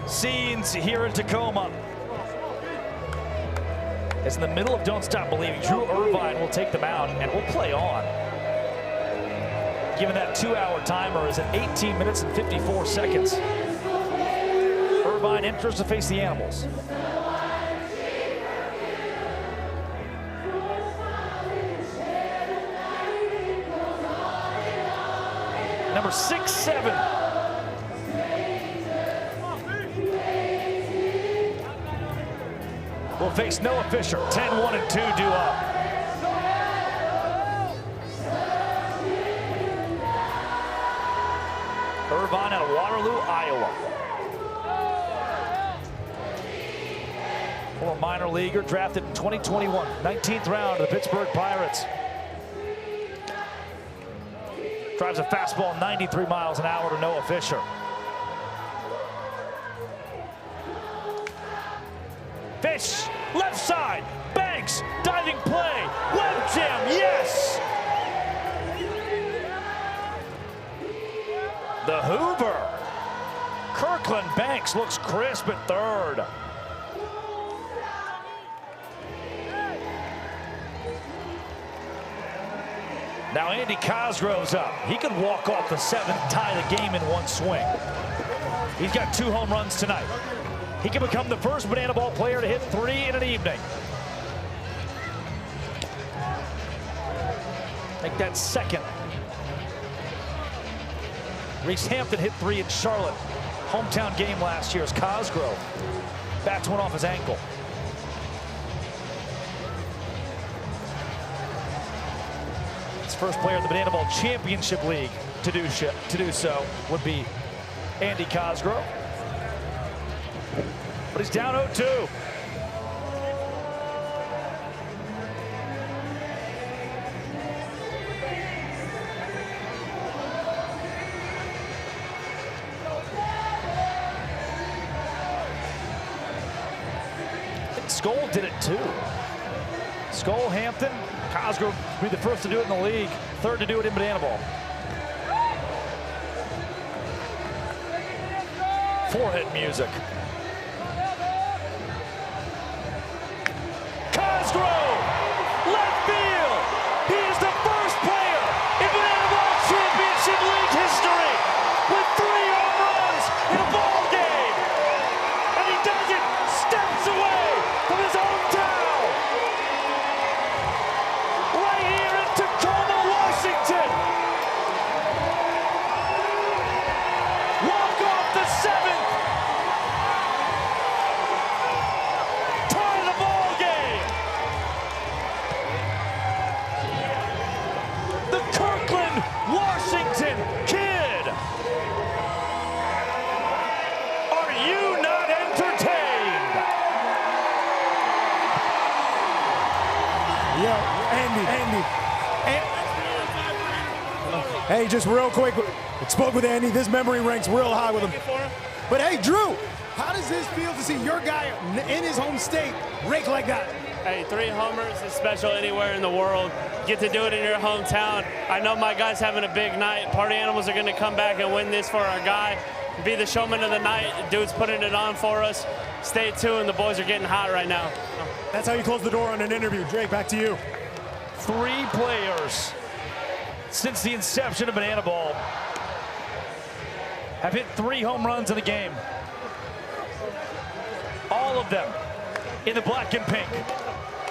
Scenes here in Tacoma. It's in the middle of Don't Stop Believing. Drew Irvine will take them out and we'll play on. Given that 2-hour timer is at 18 minutes and 54 seconds. Irvine enters to face the Animals. Number 6-7. Will face Noah Fisher. 10-1 and 2 due up. Irvine out of Waterloo, Iowa. Former minor leaguer, drafted in 2021. 19th round of the Pittsburgh Pirates. Drives a fastball 93 miles an hour to Noah Fisher. Fish, left side, Banks, diving play, web jam, yes! The Hoover. Kirkland Banks looks crisp at third. Now Andy Cosgrove's up. He could walk off the 7th, tie the game in one swing. He's got 2 home runs tonight. He can become the first banana ball player to hit 3 in an evening. Make that second. Reese Hampton hit 3 in Charlotte. Hometown game last year is Cosgrove. Bats one off his ankle. His first player in the Bananaball Championship League to do so would be Andy Cosgrove. But he's down 0-2. Skoll did it too. Skoll, Hampton, Cosgrove will be the first to do it in the league, third to do it in Bananaball. Forehead music. Cosgrove, left field. He is the first player in Bananaball Championship League history with 3 home runs in a ball game. And he does it steps away from his hometown. Right here in Tacoma, Washington. Walk off the 7th. Tie the ball game. The Kirkland, Washington kid. Are you not entertained? Andy. Hey, just real quick, spoke with Andy. This memory ranks real high with him. But hey, Drew, how does this feel to see your guy in his home state rake like that? Hey, 3 homers is special anywhere in the world. Get to do it in your hometown. I know my guy's having a big night. Party Animals are going to come back and win this for our guy. Be the showman of the night. Dude's putting it on for us. Stay tuned. The boys are getting hot right now. That's how you close the door on an interview. Drake, back to you. 3 players since the inception of Bananaball have hit 3 home runs in a game. All of them in the black and pink.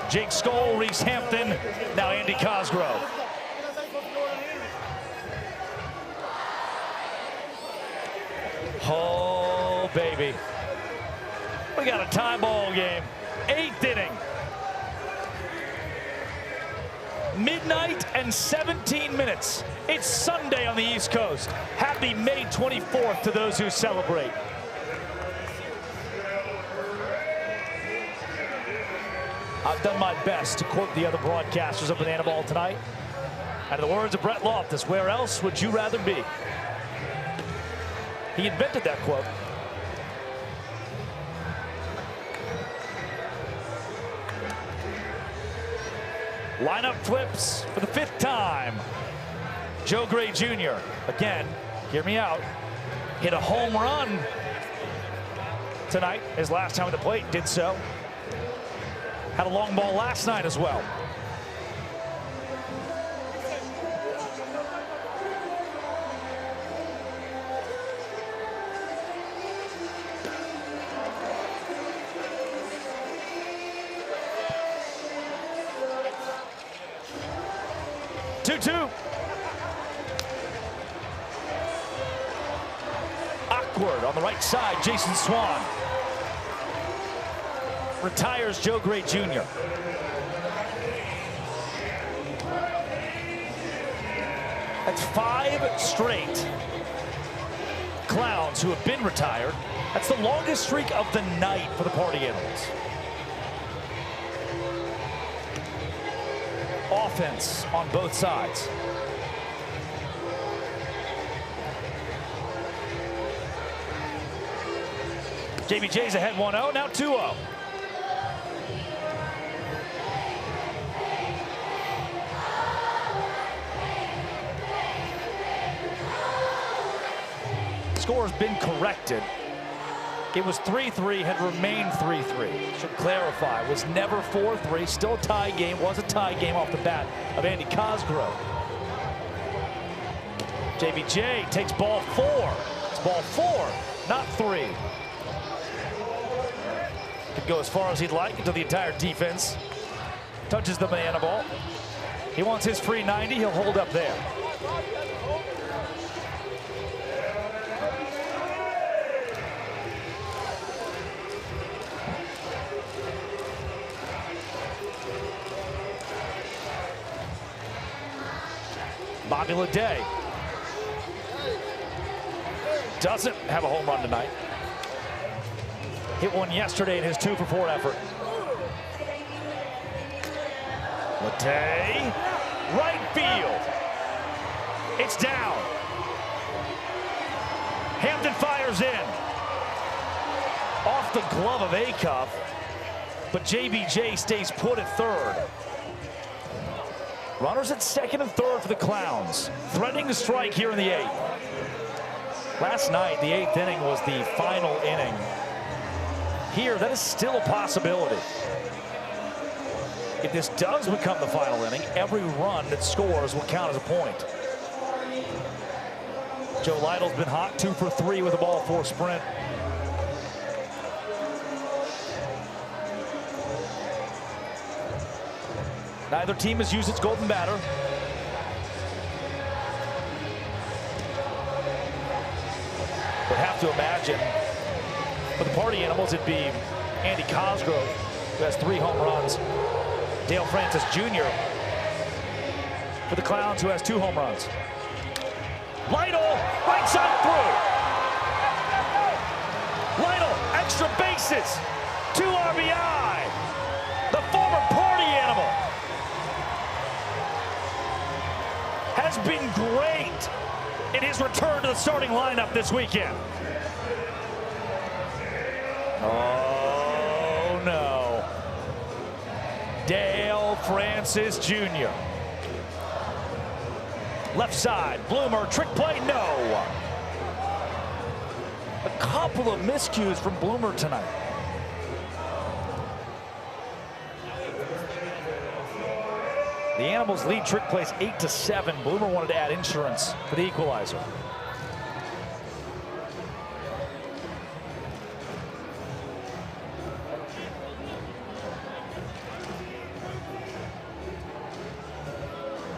Jake Skoll, Reese Hampton, now Andy Cosgrove. Oh, baby. We got a tie ball game. 8th inning. Midnight and 17 minutes. It's Sunday on the East Coast. Happy May 24th to those who celebrate. I've done my best to quote the other broadcasters of Bananaball tonight. And in the words of Brett Loftus, where else would you rather be? He invented that quote. Lineup flips for the 5th time. Joe Gray Jr., again, hear me out, hit a home run tonight. His last time at the plate, did so. Had a long ball last night as well. Awkward on the right side, Jason Swan. Retires Joe Gray Jr. That's 5 straight Clowns who have been retired. That's the longest streak of the night for the Party Animals. Offense on both sides. JBJ's ahead 1-0, now 2-0. Score has been corrected. It was 3-3, had remained 3-3. Should clarify, it was never 4-3, still a tie game, was a tie game off the bat of Andy Cosgrove. JBJ takes ball 4. It's ball 4, not 3. Could go as far as he'd like until the entire defense touches the banana ball. He wants his free 90, he'll hold up there. Bobby Leday doesn't have a home run tonight. Hit one yesterday in his 2-for-4 effort. Leday, right field. It's down. Hampton fires in. Off the glove of Acuff, but JBJ stays put at third. Runners at second and third for the Clowns, threatening to strike here in the 8th. Last night, the 8th inning was the final inning. Here, that is still a possibility. If this does become the final inning, every run that scores will count as a point. Joe Lytle's been hot, 2 for 3 with a ball 4 sprint. Neither team has used its golden batter. Would have to imagine for the party animals it'd be Andy Cosgrove, who has 3 home runs. Dale Francis Jr. for the Clowns, who has 2 home runs. Lytle, right side through. Lytle, extra bases, 2 RBI. The former party animal has been great in his return to the starting lineup this weekend. Oh no. Dale Francis Jr. Left side, Bloomer, trick play, no. A couple of miscues from Bloomer tonight. The Animals lead trick plays 8-7. Bloomer wanted to add insurance for the equalizer.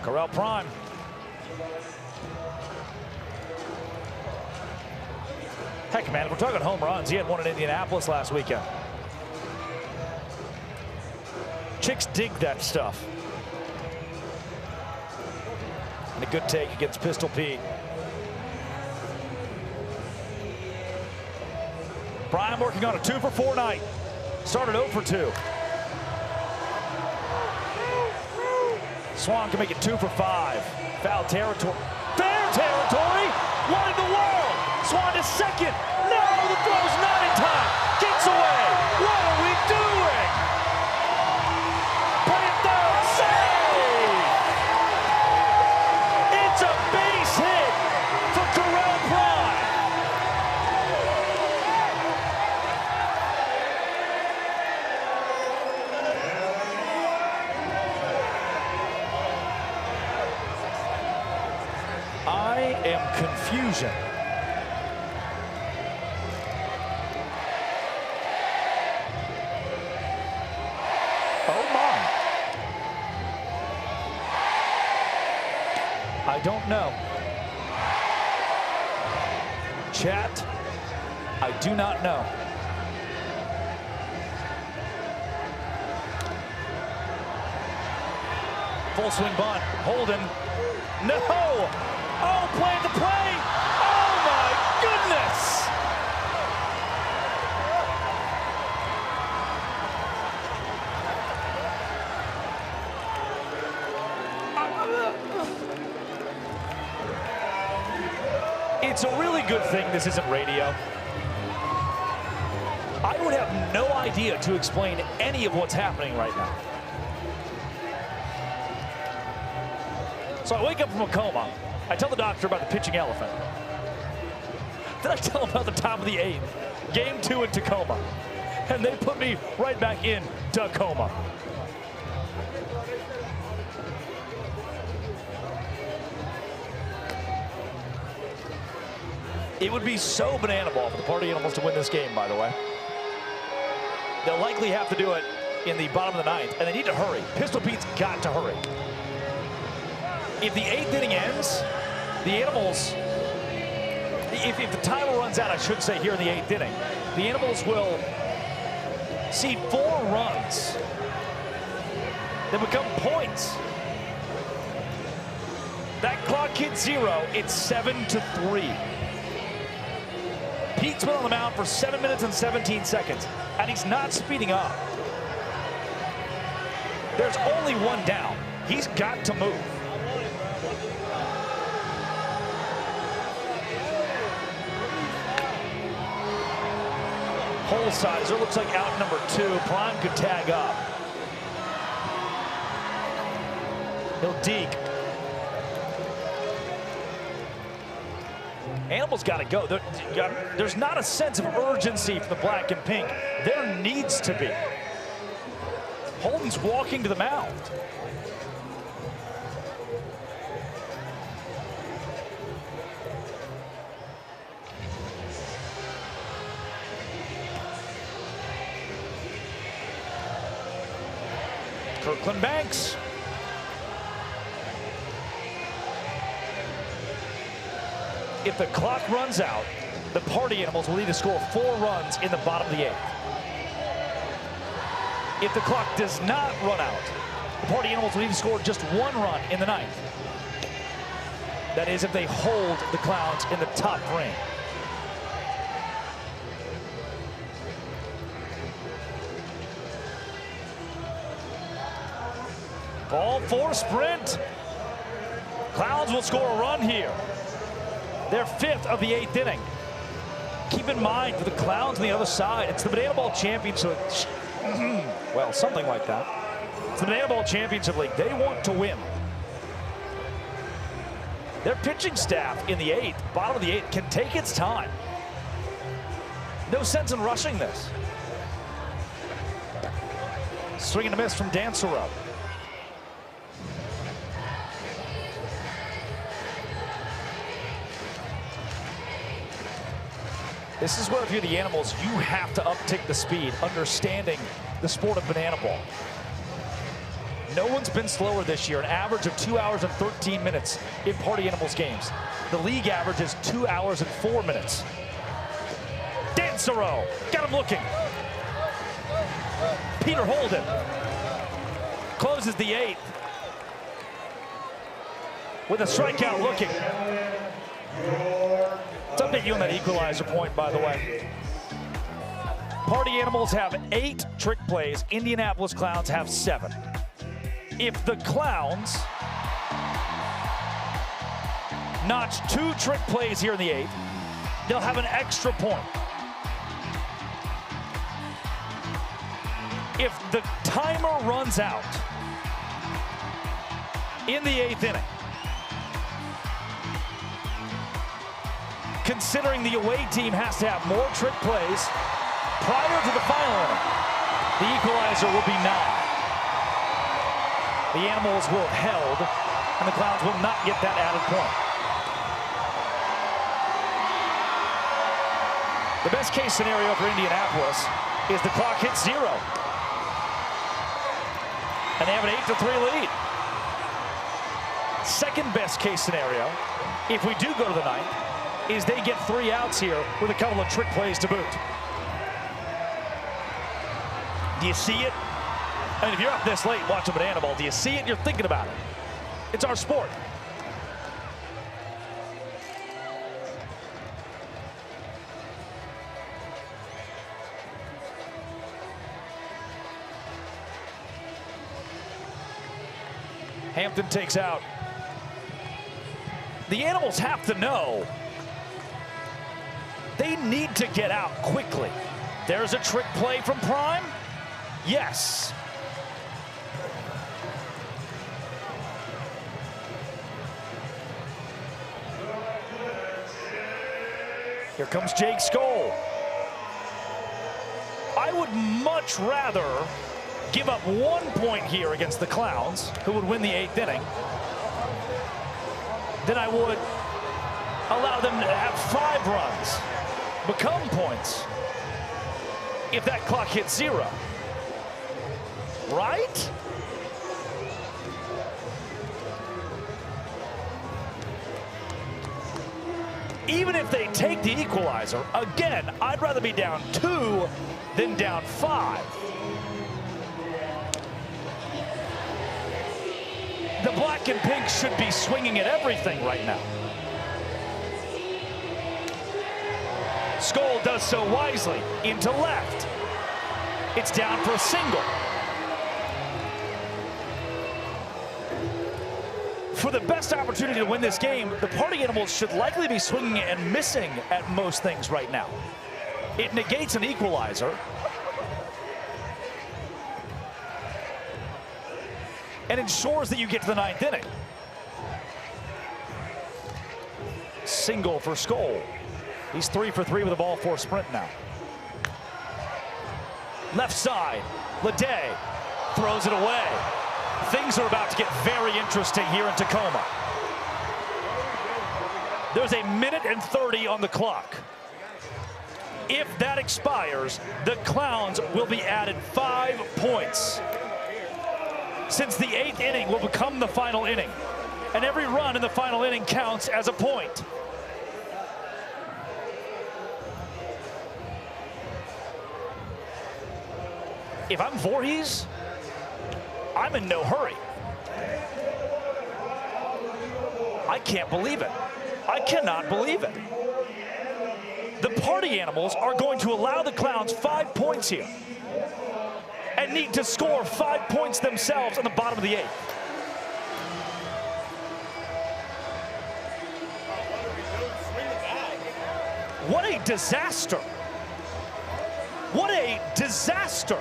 Corral Prime. Heck, man, if we're talking home runs, he had one in Indianapolis last weekend. Chicks dig that stuff. And a good take against Pistol Pete. Prime working on a 2-for-4 night. Started 0 for 2. Swan can make it 2 for 5. Foul territory. Fair territory. One in the world. Swan to second. No, the throw's not in time. Gets away. What are we doing? Play it third. Save. It's a base hit for Corral Prime. I am confusion. Oh my. I don't know. Chat, I do not know. Full swing bunt, Holden. No! Oh, play the play! Oh my goodness! It's a really good thing this isn't radio. I would have no idea to explain any of what's happening right now. So I wake up from a coma. I tell the doctor about the pitching elephant. Then I tell him about the top of the 8th. Game 2 in Tacoma. And they put me right back in Tacoma. It would be so banana ball for the party animals to win this game, by the way. They'll likely have to do it in the bottom of the 9th, and they need to hurry. Pistol Pete's got to hurry. If the 8th inning ends, the Animals, if the timer runs out, I should say, here in the 8th inning, the Animals will see 4 runs that become points. That clock hits 0, it's 7-3. Pete's been on the mound for 7 minutes and 17 seconds, and he's not speeding up. There's only one down. He's got to move. Holsizer looks like out number 2. Prime could tag up. He'll deke. Animals got to go. There's not a sense of urgency for the black and pink. There needs to be. Holden's walking to the mound. Kirkland Banks. If the clock runs out, the Party Animals will need to score 4 runs in the bottom of the 8th. If the clock does not run out, the Party Animals will need to score just 1 run in the 9th. That is if they hold the Clowns in the top frame. Ball 4 sprint. Clowns will score a run here. Their 5th of the 8th inning. Keep in mind, for the Clowns on the other side, it's the Bananaball Championship. Well, something like that. It's the Bananaball Championship League. They want to win. Their pitching staff in the 8th, bottom of the 8th, can take its time. No sense in rushing this. Swing and a miss from Dancerow. This is where, if you're the Animals, you have to uptick the speed, understanding the sport of bananaball. No one's been slower this year, an average of 2 hours and 13 minutes in Party Animals games. The league average is 2 hours and 4 minutes. Dancerow, got him looking. Peter Holden closes the 8th with a strikeout looking. Let's update you on that equalizer point, by the way. Party Animals have 8 trick plays. Indianapolis Clowns have 7. If the Clowns notch 2 trick plays here in the 8th, they'll have an extra point. If the timer runs out in the 8th inning, considering the away team has to have more trick plays prior to the final inning, the equalizer will be 9. The Animals will have held, and the Clowns will not get that added point. The best case scenario for Indianapolis is the clock hits 0. And they have an 8-3 lead. Second best case scenario, if we do go to the 9th, is they get 3 outs here with a couple of trick plays to boot. Do you see it? I mean, if you're up this late watching Bananaball, do you see it? You're thinking about it. It's our sport. Hampton takes out. The Animals have to know they need to get out quickly. There's a trick play from Prime. Yes. Here comes Jake Skoll. I would much rather give up 1 point here against the Clowns, who would win the 8th inning, than I would allow them to have 5 runs become points if that clock hits 0. Right? Even if they take the equalizer, again, I'd rather be down 2 than down 5. The black and pink should be swinging at everything right now. Skoll does so wisely, into left. It's down for a single. For the best opportunity to win this game, the Party Animals should likely be swinging and missing at most things right now. It negates an equalizer. And ensures that you get to the 9th inning. Single for Skoll. He's 3 for 3 with a ball 4 sprint now. Left side, Ledet throws it away. Things are about to get very interesting here in Tacoma. There's a 1:30 on the clock. If that expires, the Clowns will be added 5 points. Since the 8th inning will become the final inning, and every run in the final inning counts as a point. If I'm Voorhees, I'm in no hurry. I can't believe it. I cannot believe it. The Party Animals are going to allow the Clowns 5 points here and need to score 5 points themselves in the bottom of the 8th. What a disaster. What a disaster.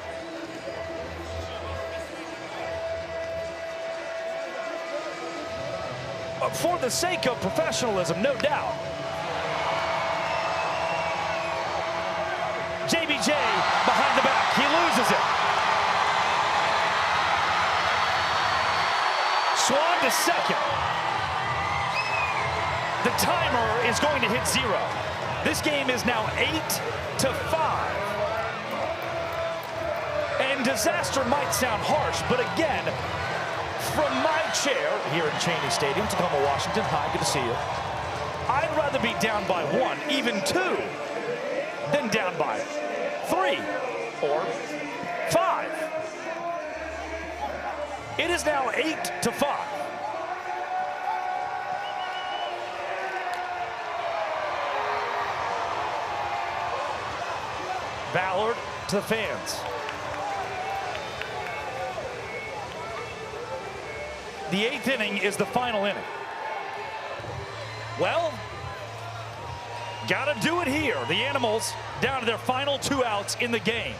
For the sake of professionalism, no doubt. JBJ behind the back, he loses it. Swan to second. The timer is going to hit 0. This game is now 8-5. And disaster might sound harsh, but again, from my chair here in Cheney Stadium, Tacoma, Washington, hi, good to see you. I'd rather be down by 1, even 2, than down by 3 or 5. It is now 8-5. Ballard to the fans. The 8th inning is the final inning. Well, gotta do it here. The Animals down to their final 2 outs in the game.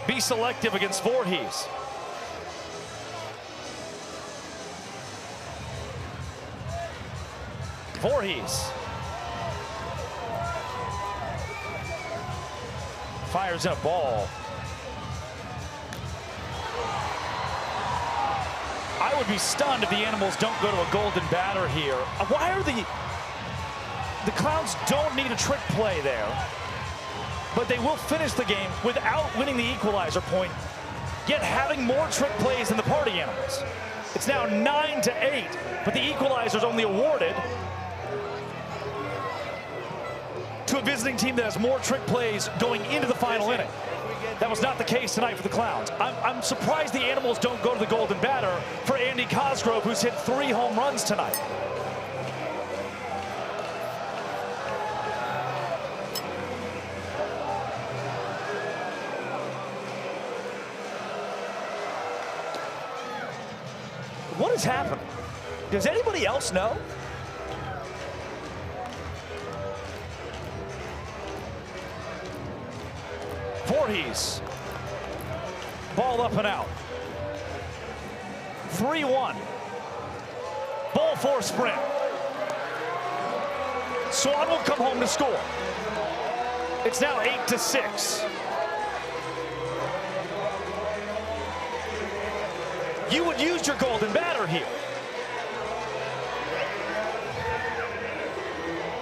Be selective against Voorhees. Voorhees fires in a ball. I would be stunned if the Animals don't go to a golden batter here. Why are the Clowns don't need a trick play there, but they will finish the game without winning the equalizer point, yet having more trick plays than the Party Animals. It's now 9-8, but the equalizer is only awarded to a visiting team that has more trick plays going into the final inning. That was not the case tonight for the Clowns. I'm surprised the Animals don't go to the golden batter for Andy Cosgrove, who's hit 3 home runs tonight. What has happened? Does anybody else know? Voorhees. Ball up and out. 3-1. Ball 4 sprint. Swan will come home to score. It's now 8-6. You would use your golden batter here.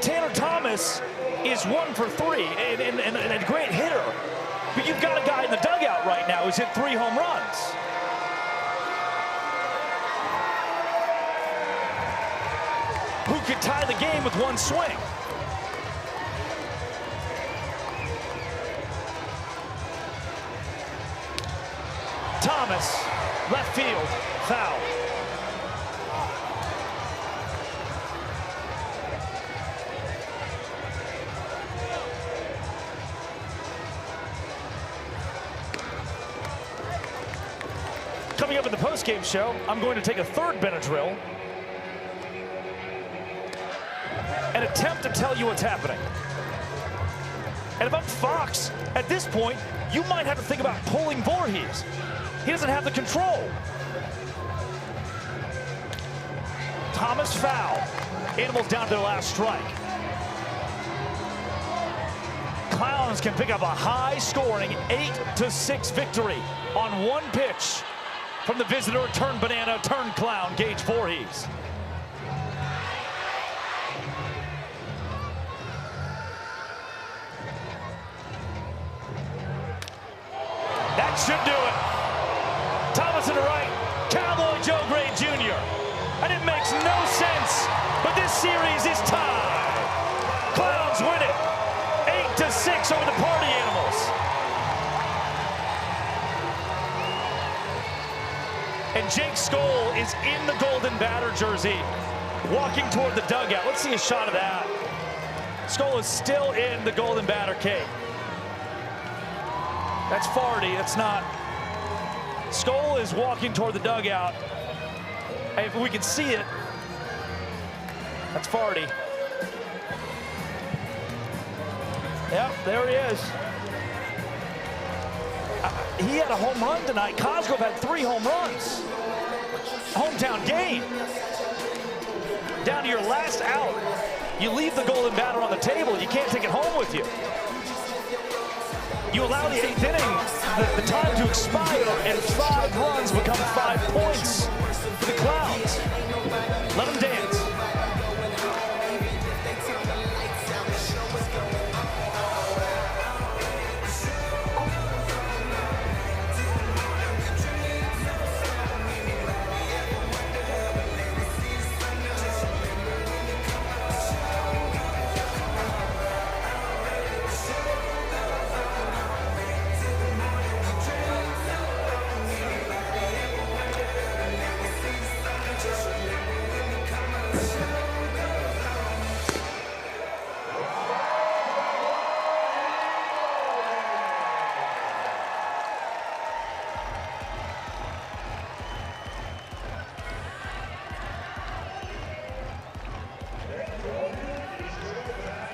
Tanner Thomas is 1 for 3 and a great hitter. But you've got a guy in the dugout right now who's hit 3 home runs. Who could tie the game with 1 swing. Thomas Left field, foul. Coming up in the postgame show, I'm going to take a third Benadryl and attempt to tell you what's happening. And if I'm Fox, at this point, you might have to think about pulling Voorhees. He doesn't have the control. Thomas foul. Animals down to their last strike. Clowns can pick up a high-scoring 8-6 victory on one pitch from the visitor turned banana, turned clown, Gage Voorhees. That should do it. Thomas to the right, Cowboy Joe Gray Jr. And it makes no sense, but this series is tied. Clowns win it, 8-6 over the Party Animals. And Jake Skoll is in the golden batter jersey, walking toward the dugout. Let's see a shot of that. Skoll is still in the golden batter cape. That's Farty, that's not. Skoll is walking toward the dugout. Hey, if we can see it, that's Farty. Yep, there he is. He had a home run tonight. Cosgrove had 3 home runs. Hometown game. Down to your last out. You leave the golden batter on the table. You can't take it home with you. You allow the 8th inning, the time to expire, and 5 runs become 5 points for the Clowns. Let them dance.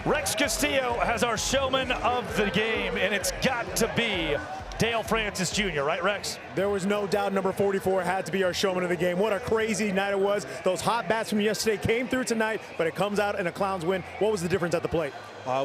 Rex Castillo has our showman of the game, and it's got to be Dale Francis Jr., right, Rex? There was no doubt number 44 had to be our showman of the game. What a crazy night it was. Those hot bats from yesterday came through tonight, but it comes out in a Clowns win. What was the difference at the plate?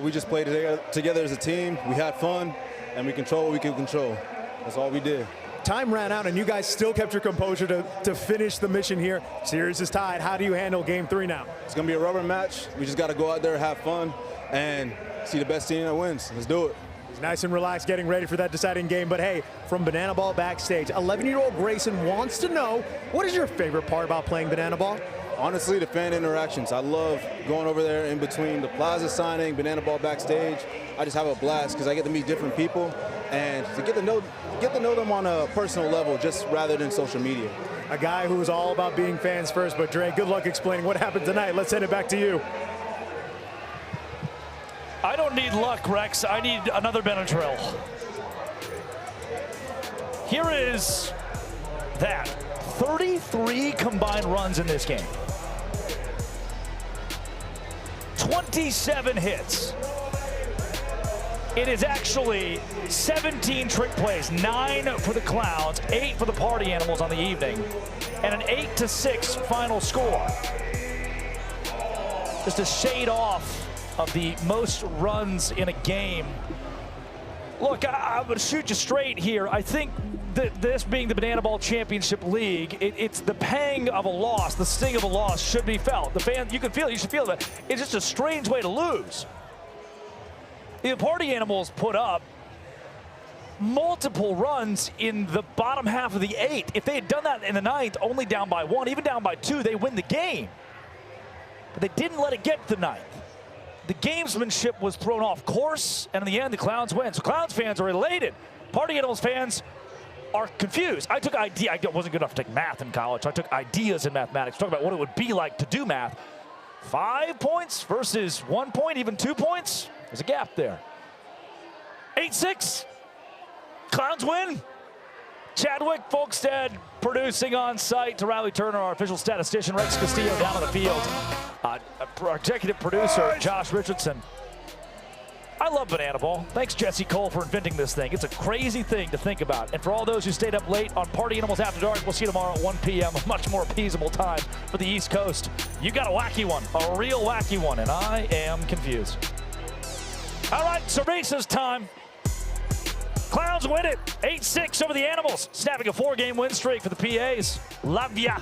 We just played together as a team. We had fun, and we controlled what we could control. That's all we did. Time ran out, and you guys still kept your composure to finish the mission here. Series is tied. How do you handle game 3 now? It's going to be a rubber match. We just got to go out there, have fun, and see the best team that wins. Let's do it. He's nice and relaxed, getting ready for that deciding game. But hey, from Banana Ball backstage, 11-year-old Grayson wants to know, what is your favorite part about playing Banana Ball? Honestly, the fan interactions. I love going over there in between the plaza signing, Banana Ball backstage. I just have a blast because I get to meet different people and to get to know them on a personal level, just rather than social media. A guy who is all about being fans first. But Dre, good luck explaining what happened tonight. Let's send it back to you. I don't need luck, Rex. I need another Benadryl. Here is that. 33 combined runs in this game. 27 hits. It is actually 17 trick plays, 9 for the Clowns, 8 for the Party Animals on the evening, and an 8-6 final score. Just a shade off of the most runs in a game. Look, I'm going to shoot you straight here. I think that this being the Banana Ball Championship League, it's the pang of a loss, the sting of a loss should be felt. The fans, you can feel it, you should feel that. It's just a strange way to lose. The Party Animals put up multiple runs in the bottom half of the 8th. If they had done that in the 9th, only down by 1, even down by 2, they win the game. But they didn't let it get to the 9th. The gamesmanship was thrown off course, and in the end, the Clowns win. So Clowns fans are elated. Party Animals fans are confused. I wasn't good enough to take math in college. I took ideas in mathematics. Talk about what it would be like to do math. 5 points versus 1 point, even 2 points. There's a gap there. 8-6. Clowns win. Chadwick Folkstead producing on site. To Riley Turner, our official statistician. Rex Castillo down on the field. Executive producer Josh Richardson. I love bananaball. Thanks, Jesse Cole, for inventing this thing. It's a crazy thing to think about. And for all those who stayed up late on Party Animals After Dark, we'll see you tomorrow at 1 p.m. A much more appeasable time for the East Coast. You got a wacky one, a real wacky one, and I am confused. All right, Cerveza's time. Clowns win it, 8-6 over the Animals, snapping a 4-game win streak for the PAs. Love ya.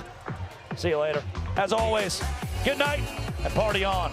See you later. As always, good night and party on.